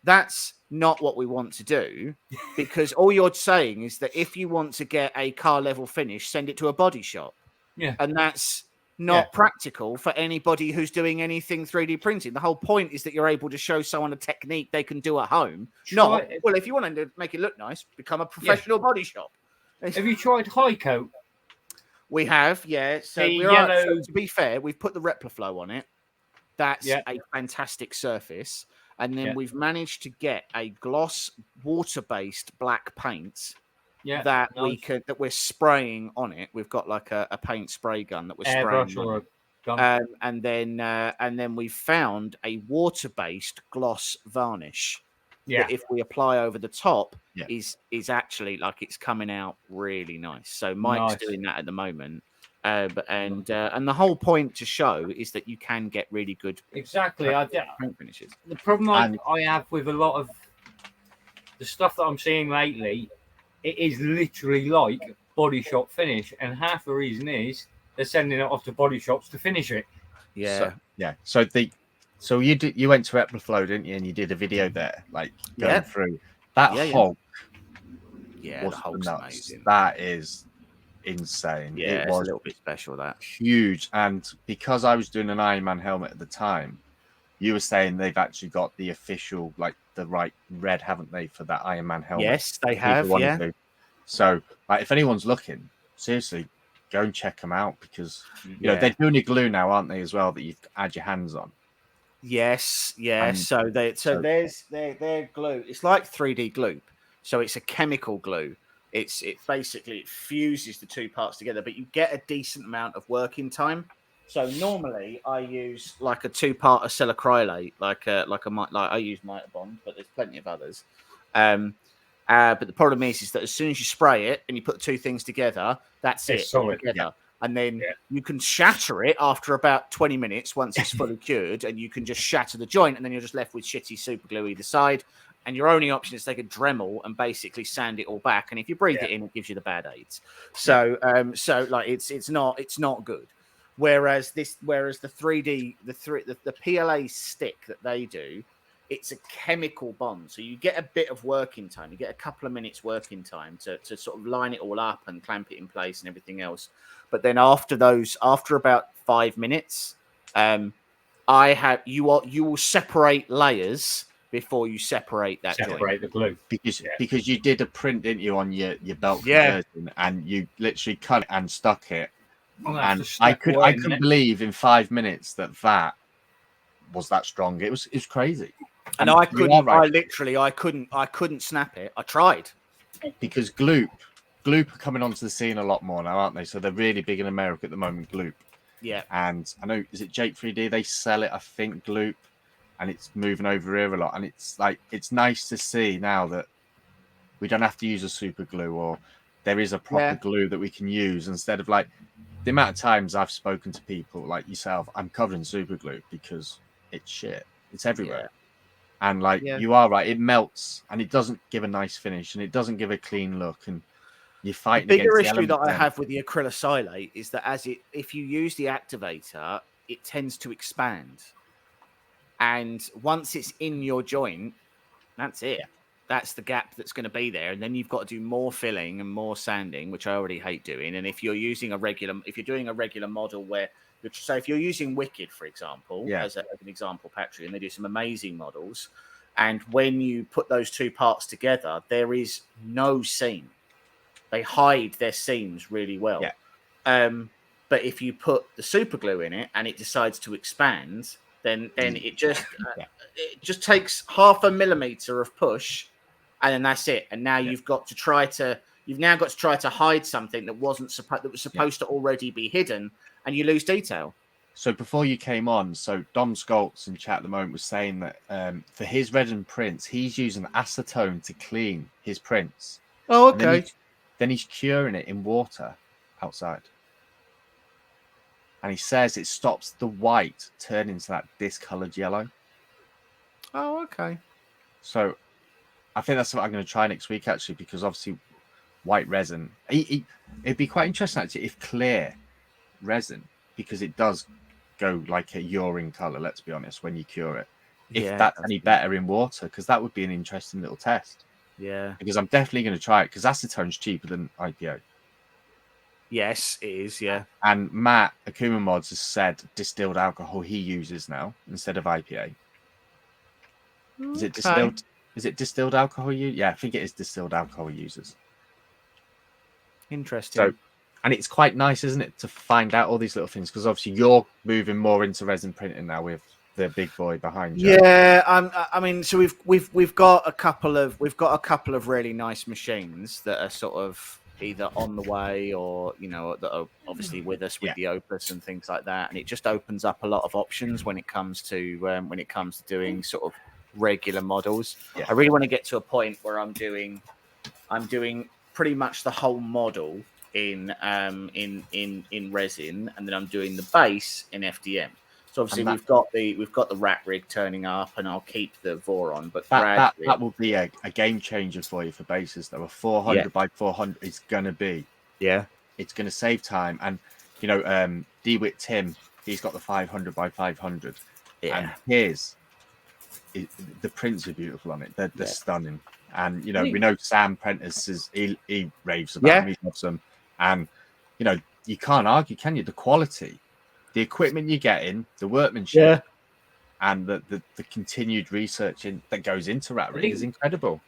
That's not what we want to do, because all you're saying is that if you want to get a car level finish, send it to a body shop." Yeah. And that's not practical for anybody who's doing anything 3D printing. The whole point is that you're able to show someone a technique they can do at home. Well, if you want to make it look nice, become a professional body shop. Have you tried high coat? We have, yeah. So, so to be fair, we've put the Replaflow on it. That's a fantastic surface. And then we've managed to get a gloss water-based black paint that we're spraying on it. We've got like a paint spray gun that we're spraying on it. And then we've found a water-based gloss varnish. That if we apply over the top, is actually like it's coming out really nice. So Mike's doing that at the moment. And the whole point to show is that you can get really good paint finishes. The problem I have with a lot of the stuff that I'm seeing lately, it is literally like body shop finish, and half the reason is they're sending it off to body shops to finish it. So you went to Replaflow, didn't you? And you did a video there, like going through that Hulk. Yeah, the Hulk's amazing. That is insane. Yeah, it was a little bit special. That huge, and because I was doing an Iron Man helmet at the time, you were saying they've actually got the official, like the right red, haven't they, for that Iron Man helmet? Yes, they have. Yeah. So, like, if anyone's looking, seriously, go and check them out because you know they're doing a glue now, aren't they, as well, that you add your hands on. Yes, yeah. So there's their glue. It's like 3D glue. So it's a chemical glue. It basically fuses the two parts together, but you get a decent amount of working time. So normally I use like a 2-part acrylate, like I use Mitre-Bond, but there's plenty of others. But the problem is that as soon as you spray it and you put two things together, that's it. Solid. Together. And then you can shatter it after about 20 minutes once it's fully cured, and you can just shatter the joint, and then you're just left with shitty super glue either side. And your only option is take a Dremel and basically sand it all back. And if you breathe it in, it gives you the bad aids. So like it's not good. Whereas the 3D, the PLA stick that they do, it's a chemical bond. So you get a bit of working time. You get a couple of minutes working time to sort of line it all up and clamp it in place and everything else. But then after about 5 minutes, you will separate layers before you separate the glue because you did a print, didn't you, on your belt conversion, and you literally cut it and stuck it. And I couldn't believe in 5 minutes that was that strong. It was crazy. And I couldn't snap it. I tried because Gloop are coming onto the scene a lot more now, aren't they? So they're really big in America at the moment, Gloop. Yeah. And I know, is it Jake 3D? They sell it, I think, Gloop, and it's moving over here a lot. And it's like, it's nice to see now that we don't have to use a super glue, or there is a proper glue that we can use instead of like the amount of times I've spoken to people like yourself. I'm covered in super glue because it's shit. It's everywhere. Yeah. And like you are right, it melts and it doesn't give a nice finish and it doesn't give a clean look. And you're fighting. The bigger issue that I have with the acrylocylate is that if you use the activator, it tends to expand. And once it's in your joint, that's it. That's the gap that's going to be there. And then you've got to do more filling and more sanding, which I already hate doing. And if you're doing a regular model where, so if you're using Wicked, for example, as an example, Patrick, and they do some amazing models. And when you put those two parts together, there is no seam. They hide their seams really well. Yeah. But if you put the super glue in it and it decides to expand, then it just takes 0.5 millimeter of push, and then that's it. And now you've got to try to hide something that was supposed to already be hidden, and you lose detail. So before you came on, so Dom Skoltz in chat at the moment was saying that for his resin prints, he's using acetone to clean his prints. Oh, okay. Then he's curing it in water outside. And he says it stops the white turning to that discolored yellow. Oh, okay. So I think that's what I'm going to try next week, actually, because obviously white resin. It'd be quite interesting, actually, if clear resin, because it does go like a urine color, let's be honest, when you cure it. If that's any better in water, because that would be an interesting little test. Yeah. Because I'm definitely going to try it, because acetone's cheaper than IPO. Yes, it is. Yeah. And Matt Akuma Mods has said distilled alcohol he uses now instead of IPA. Is it distilled? Is it distilled alcohol you? Yeah, I think it is distilled alcohol he uses. Interesting. So, and it's quite nice, isn't it, to find out all these little things? Because obviously you're moving more into resin printing now with the big boy behind you. Yeah, I mean, so we've got a couple of really nice machines that are sort of either on the way or that are obviously with us with the Opus and things like that, and it just opens up a lot of options when it comes to doing sort of regular models. Yeah. I really want to get to a point where I'm doing pretty much the whole model in resin, and then I'm doing the base in FDM. So obviously we've got the rat rig turning up, and I'll keep the Voron. But that will be a game changer for you for bases. Though a 400 by 400 is gonna be. Yeah, it's gonna save time, and DeWitt Tim, he's got the 500 by 500. Yeah, and the prints are beautiful on it. They're stunning. And we know Sam Prentice he raves about them. He loves them, and you can't argue, can you? The quality, the equipment you're getting, the workmanship, and the continued research that goes into rat rig is incredible.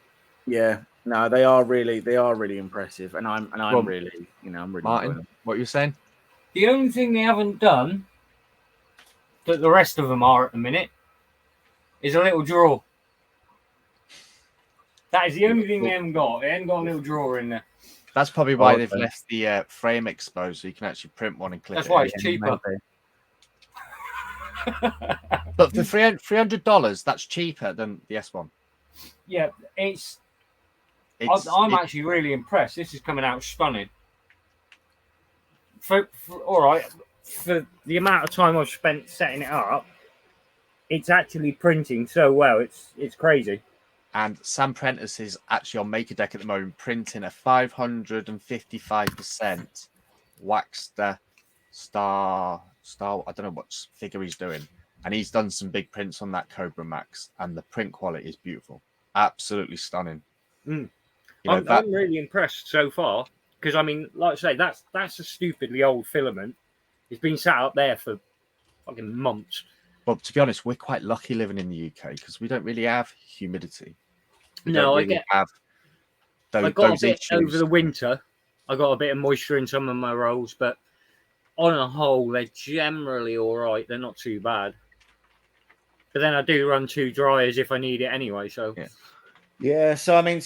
Yeah, no, they are really impressive, and I'm really Martin, what you're saying? The only thing they haven't done that the rest of them are at the minute is a little drawer. That is the only thing they haven't got. They haven't got a little drawer in there. That's probably why they've left the frame exposed, so you can actually print one and clip it. That's why it's cheaper. But for $300, that's cheaper than the S1. Yeah, I'm actually really impressed. This is coming out stunning. For the amount of time I've spent setting it up, it's actually printing so well. It's crazy. And Sam Prentice is actually on Maker Deck at the moment, printing a 555% Waxter star. I don't know what figure he's doing, and he's done some big prints on that Cobra Max, and the print quality is beautiful, absolutely stunning. I'm really impressed so far, because I mean, like I say, that's a stupidly old filament. It's been sat up there for fucking months. Well, to be honest, we're quite lucky living in the UK because we don't really have humidity. I got a bit issues over the winter. I got a bit of moisture in some of my rolls, but on a whole, they're generally all right. They're not too bad. But then I do run 2 dryers if I need it anyway. So yeah. So I mean,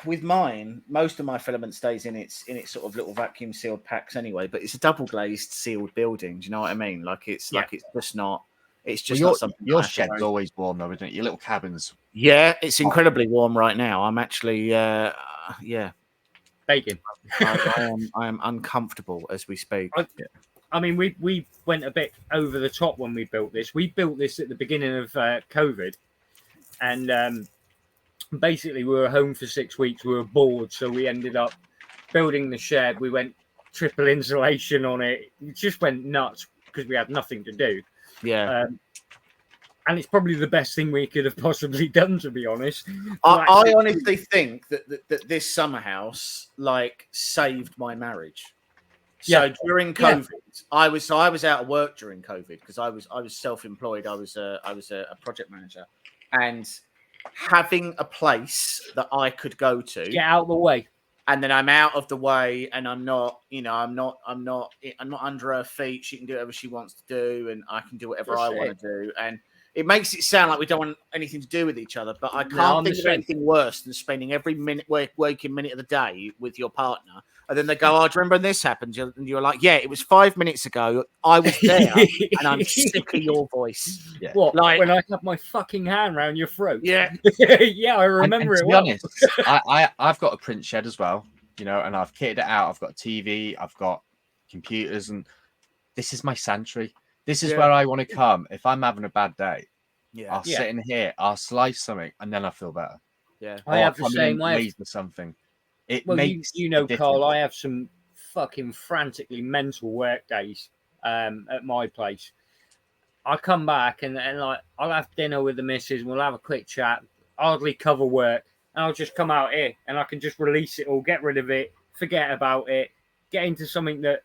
with mine, most of my filament stays in its sort of little vacuum sealed packs anyway. But it's a double glazed sealed building. Do you know what I mean? Like it's just not. It's just not something. Your shed's always warm though, isn't it? Your little cabins. Yeah, it's incredibly warm right now. I'm actually, baking. I am uncomfortable as we speak. I mean, we went a bit over the top when we built this. We built this at the beginning of COVID, and basically we were home for 6 weeks. We were bored, so we ended up building the shed. We went triple insulation on it. It just went nuts because we had nothing to do. Yeah. And it's probably the best thing we could have possibly done, to be honest. I honestly think that this summer house saved my marriage. So during COVID, I was out of work during COVID because I was self-employed. I was a project manager, and having a place that I could go to, get out of the way, and then I'm out of the way, and I'm not under her feet. She can do whatever she wants to do, and I can do whatever I want to do. And it makes it sound like we don't want anything to do with each other, but I can't think of anything worse than spending every waking minute of the day with your partner. And then they go, "Oh, do you remember when this happened?" And you're like, "Yeah, it was 5 minutes ago. I was there, and I'm sick of your voice." Yeah. What? When I have my fucking hand around your throat? Yeah, yeah, I remember it. To be honest, I've got a print shed as well, and I've kitted it out. I've got a TV, I've got computers, and this is my sanctuary. This is where I want to come if I'm having a bad day. Yeah, I'll sit in here, I'll slice something, and then I feel better. Yeah, I have the same way. Something. It well, makes Carl, I have some fucking frantically mental work days at my place. I come back and I'll have dinner with the missus, and we'll have a quick chat, hardly cover work, and I'll just come out here and I can just release it all, get rid of it, forget about it, get into something that,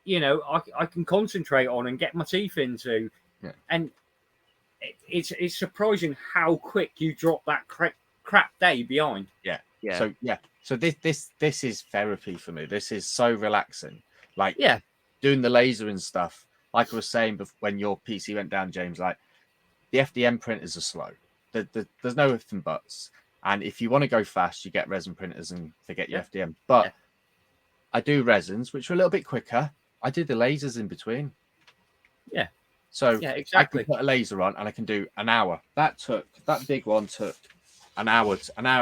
you know, I can concentrate on and get my teeth into. Yeah. And it's surprising how quick you drop that crap day behind. Yeah. Yeah. So this is therapy for me. This is so relaxing. Like Yeah. doing the laser and stuff. Like I was saying when your PC went down, James, like the FDM printers are slow. There's no ifs and buts. And if you want to go fast, you get resin printers and forget your FDM. But I do resins, which are a little bit quicker. I do the lasers in between. Yeah. So yeah, exactly. I can put a laser on and I can do an hour. That big one took an hour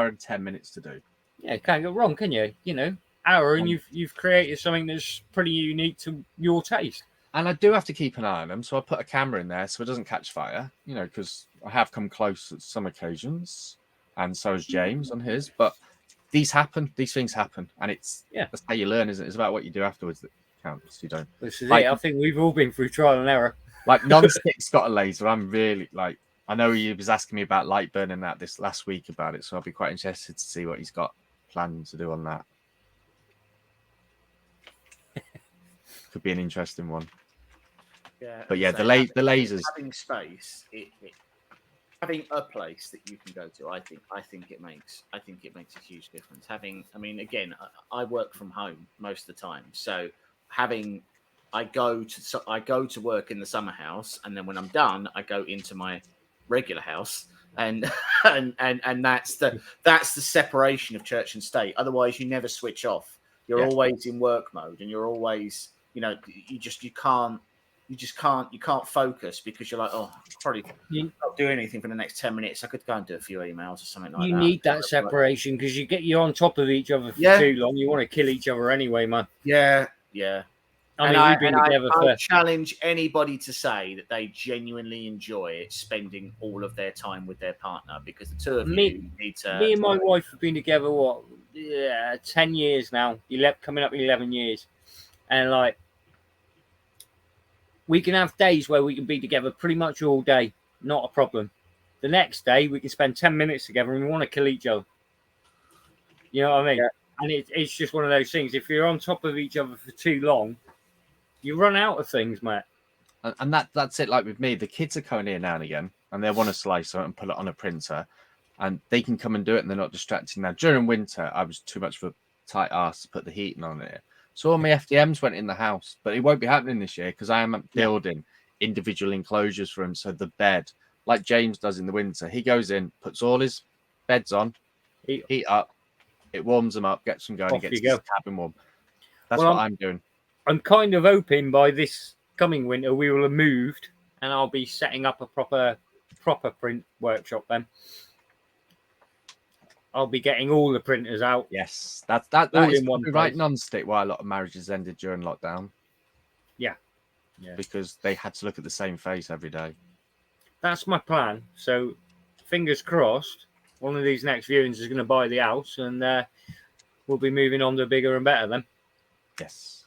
and 10 minutes to do. Yeah, can't go wrong, can you? You know, hour and you've created something that's pretty unique to your taste. And I do have to keep an eye on them, so I put a camera in there so it doesn't catch fire. You know, because I have come close at some occasions, and so has James on his. But these things happen, and that's how you learn, isn't it? It's about what you do afterwards that counts. You don't. This is it. I think we've all been through trial and error. Like non-stick's got a laser. I'm really like. I know he was asking me about light burning that this last week about it, so I'll be quite interested to see what he's got planned to do on that. Could be an interesting one. Yeah, but yeah, so the lasers. Having space, having a place that you can go to, I think it makes a huge difference. I mean, again, I work from home most of the time, so I go to work in the summer house, and then when I'm done, I go into my regular house, and that's the separation of church and state. Otherwise, you never switch off. You're always in work mode, and you're always, you know, you can't focus because you're like, oh, probably not do anything for the next 10 minutes. I could go and do a few emails or something like that. You need that separation because you're on top of each other for too long. You want to kill each other anyway, man. Yeah. I mean, I challenge anybody to say that they genuinely enjoy spending all of their time with their partner, because the two of you need to. Me and my wife have been together 10 years now. Coming up 11 years, and like we can have days where we can be together pretty much all day, not a problem. The next day we can spend 10 minutes together and we want to kill each other. You know what I mean? Yeah. And it's just one of those things. If you're on top of each other for too long, you run out of things, mate. And that's it. Like with me, the kids are coming here now and again, and they want to slice it and put it on a printer, and they can come and do it, and they're not distracting. Now during winter, I was too much of a tight ass to put the heating on it. So all my FDMs went in the house, but it won't be happening this year because I am building individual enclosures for him. So the bed, like James does in the winter, he goes in, puts all his beds on, heat up, it warms them up, gets them going, gets his cabin warm. That's what I'm doing. I'm kind of hoping by this coming winter we will have moved, and I'll be setting up a proper print workshop then. I'll be getting all the printers out. Yes, that is right non-stick why a lot of marriages ended during lockdown. Yeah. Because they had to look at the same face every day. That's my plan. So, fingers crossed, one of these next viewings is going to buy the house, and we'll be moving on to bigger and better then. Yes.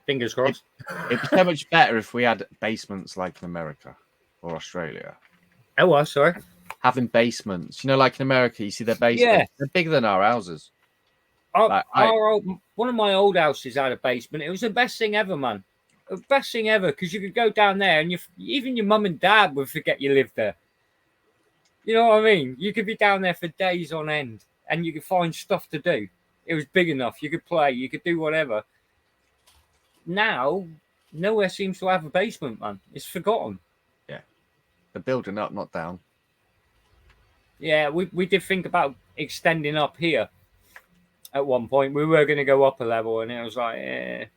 Fingers crossed. It'd be so much better if we had basements like in America or Australia. Oh, sorry. Having basements, you know, like in America, you see their basements. They're bigger than our houses. One of my old houses had a basement. It was the best thing ever, man. The best thing ever, because you could go down there, and even your mum and dad would forget you lived there. You know what I mean? You could be down there for days on end, and you could find stuff to do. It was big enough. You could play. You could do whatever. Now, nowhere seems to have a basement, man. It's forgotten. Yeah. They're building up, not down. Yeah, we did think about extending up here at one point. We were going to go up a level, and it was like,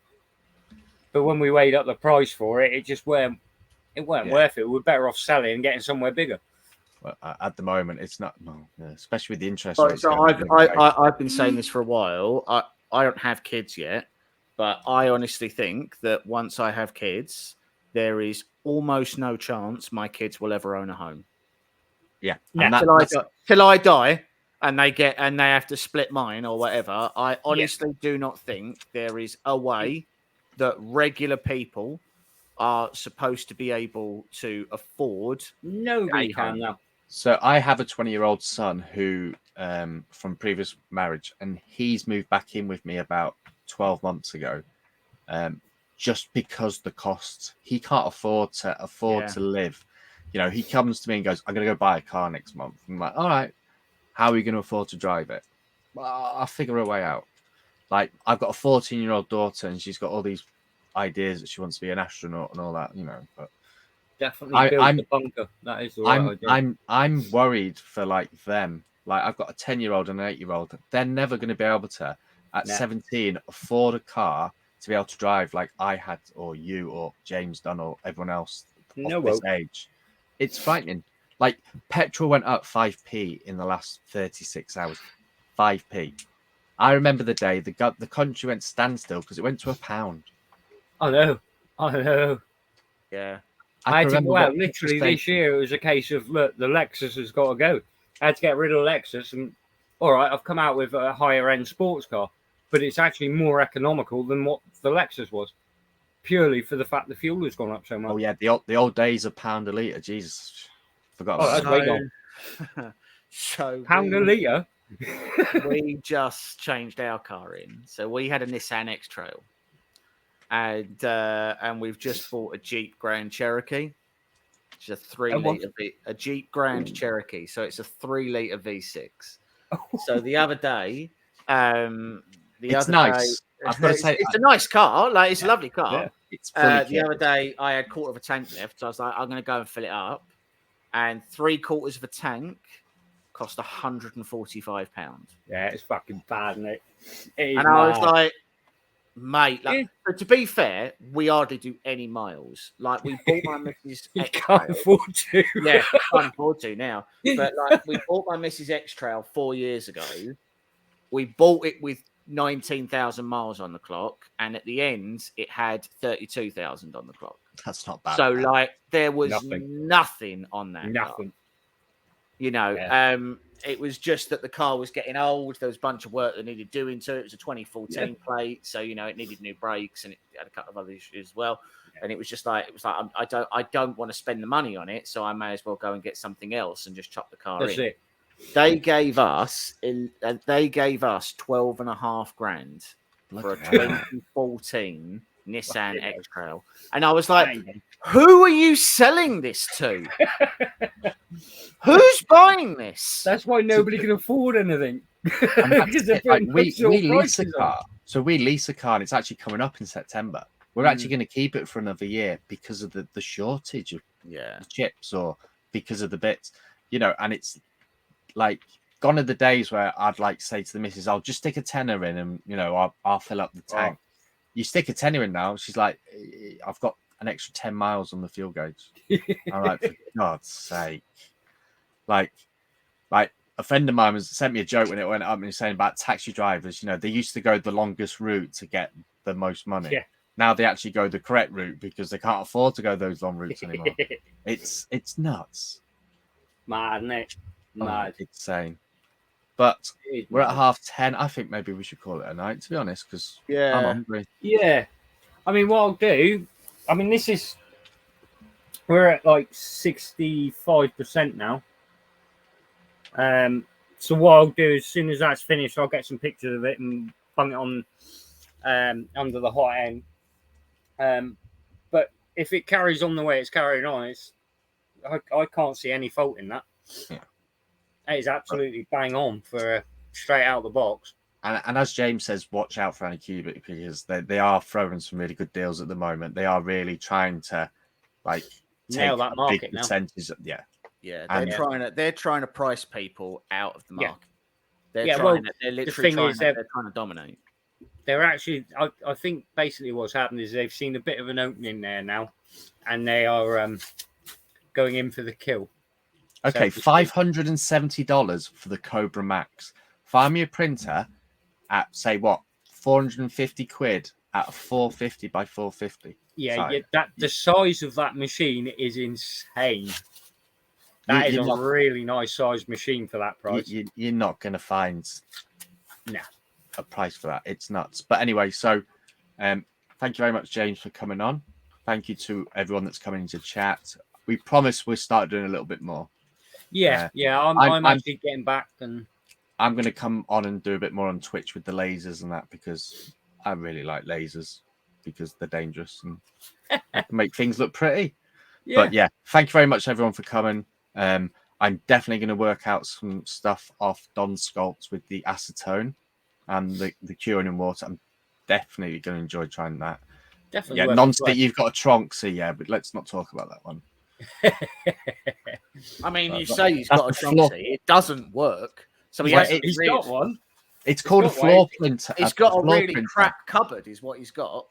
But when we weighed up the price for it, it just weren't worth it. We're better off selling and getting somewhere bigger. Well, at the moment, it's not, especially with the interest rates. So I've been saying this for a while. I don't have kids yet, but I honestly think that once I have kids, there is almost no chance my kids will ever own a home. Yeah, till I die, and they have to split mine or whatever. I honestly do not think there is a way that regular people are supposed to be able to afford. Nobody can now. So I have a 20-year-old son who, from previous marriage, and he's moved back in with me about 12 months ago, just because the costs. He can't afford to live. You know, he comes to me and goes, I'm going to go buy a car next month. I'm like, all right, how are you going to afford to drive it? Well, I'll figure a way out. Like, I've got a 14-year-old daughter and she's got all these ideas that she wants to be an astronaut and all that, you know, but Definitely build the bunker. That is the right idea. I'm worried for like them. Like, I've got a 10-year-old and an 8-year-old. They're never going to be able to, at 17, afford a car to be able to drive like I had, or you, or James done, or everyone else of this age. It's frightening. Like, petrol went up 5p in the last 36 hours. 5p. I remember the day the country went standstill because it went to £1. I know. Yeah. I had to go out literally this year. It was a case of, look, the Lexus has got to go. I had to get rid of the Lexus, and all right, I've come out with a higher end sports car, but it's actually more economical than what the Lexus was, purely for the fact the fuel has gone up so much. Oh yeah, the old days of £1 a litre. Jesus, forgot about that's way gone. So £1 a litre. We just changed our car in, so we had a Nissan X-Trail, and we've just bought a Jeep Grand Cherokee. It's a 3-litre a Jeep Grand Cherokee, so it's a 3-litre V6. So the other day, it's nice. I've got to say, it's a nice car. Like, it's a lovely car. Yeah, it's fully the other day, I had quarter of a tank left, so I was like, I'm going to go and fill it up, and 3/4 of a tank cost £145. Yeah, it's fucking bad, isn't it? And I was like, mate, like, but to be fair, we hardly do any miles. Like, we bought my missus You can't afford to. Yeah, can't afford to now. But like, we bought my missus X-Trail 4 years ago. We bought it with 19,000 miles on the clock, and at the end, it had 32,000 on the clock. That's not bad. So, like, there was nothing on that. Nothing. Car. You know, it was just that the car was getting old. There was a bunch of work that needed doing to it. It was a 2014 plate, so, you know, it needed new brakes, and it had a couple of other issues as well. And it was just like, I don't want to spend the money on it, so I may as well go and get something else and just chop the car in. It. They gave us 12.5 grand for a 2014 Nissan X-Trail, and I was like, who are you selling this to? Who's buying this? That's why nobody can afford anything. We lease a car. So we lease a car, and it's actually coming up in September. We're actually going to keep it for another year because of the shortage of chips, or because of the bits, you know. And it's like, gone are the days where I'd like say to the missus, I'll just stick a tenner in, and, you know, I'll fill up the tank. You stick a tenner in now, she's like, I've got an extra 10 miles on the fuel gauge. I'm like, for God's sake. Like a friend of mine sent me a joke when it went up, and he's saying about taxi drivers, you know, they used to go the longest route to get the most money. Yeah. Now they actually go the correct route because they can't afford to go those long routes anymore. It's nuts. Mad, isn't it? Mad. Insane. But we're at 10:30. I think maybe we should call it a night, to be honest, because I'm hungry. Yeah. I mean, what I'll do, I mean, we're at like 65% now. So what I'll do, as soon as that's finished, I'll get some pictures of it and bung it on under the hot end. But if it carries on the way it's carrying on, I can't see any fault in that. Yeah. It is absolutely bang on for straight out of the box. And as James says, watch out for Anycubic, because they are throwing some really good deals at the moment. They are really trying to like nail that market now. Percentage. They're trying to price people out of the market. They're literally trying to dominate. They're actually, I think basically what's happened is they've seen a bit of an opening there now, and they are going in for the kill. Okay, $570 for the Kobra Max. Find me a printer at, say, what, 450 quid at a 450 by 450. Yeah, the size of that machine is insane. That is a really nice sized machine for that price. You're not going to find a price for that. It's nuts. But anyway, so thank you very much, James, for coming on. Thank you to everyone that's coming into chat. We promise we'll start doing a little bit more. I'm actually getting back, and I'm going to come on and do a bit more on Twitch with the lasers and that, because I really like lasers because they're dangerous and they can make things look pretty. Yeah. But yeah, thank you very much everyone for coming. I'm definitely going to work out some stuff off Don Sculpt with the acetone and the curing in water. I'm definitely going to enjoy trying that. Definitely. Yeah, worth a non-stick. try. You've got a trunk, so yeah, but let's not talk about that one. I mean, you That's say he's got a the trunk flaw. seat. It doesn't work. So he Yeah, has to He's really- got one. It's called a got one. floor printer. He's got a floor really printer. crap cupboard, is what he's got.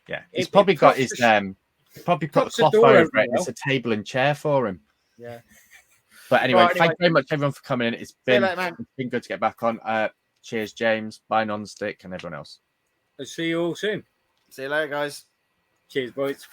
Yeah, he's It probably got props his the probably put a props the cloth door over open it. It's well. a table and chair for him. Yeah. But anyway, Right, thank you very much everyone for coming in. It's See you been later, man. it's been good to get back on. Cheers, James. Bye, non-stick, and everyone else. I'll see you all soon. See you later, guys. Cheers, boys.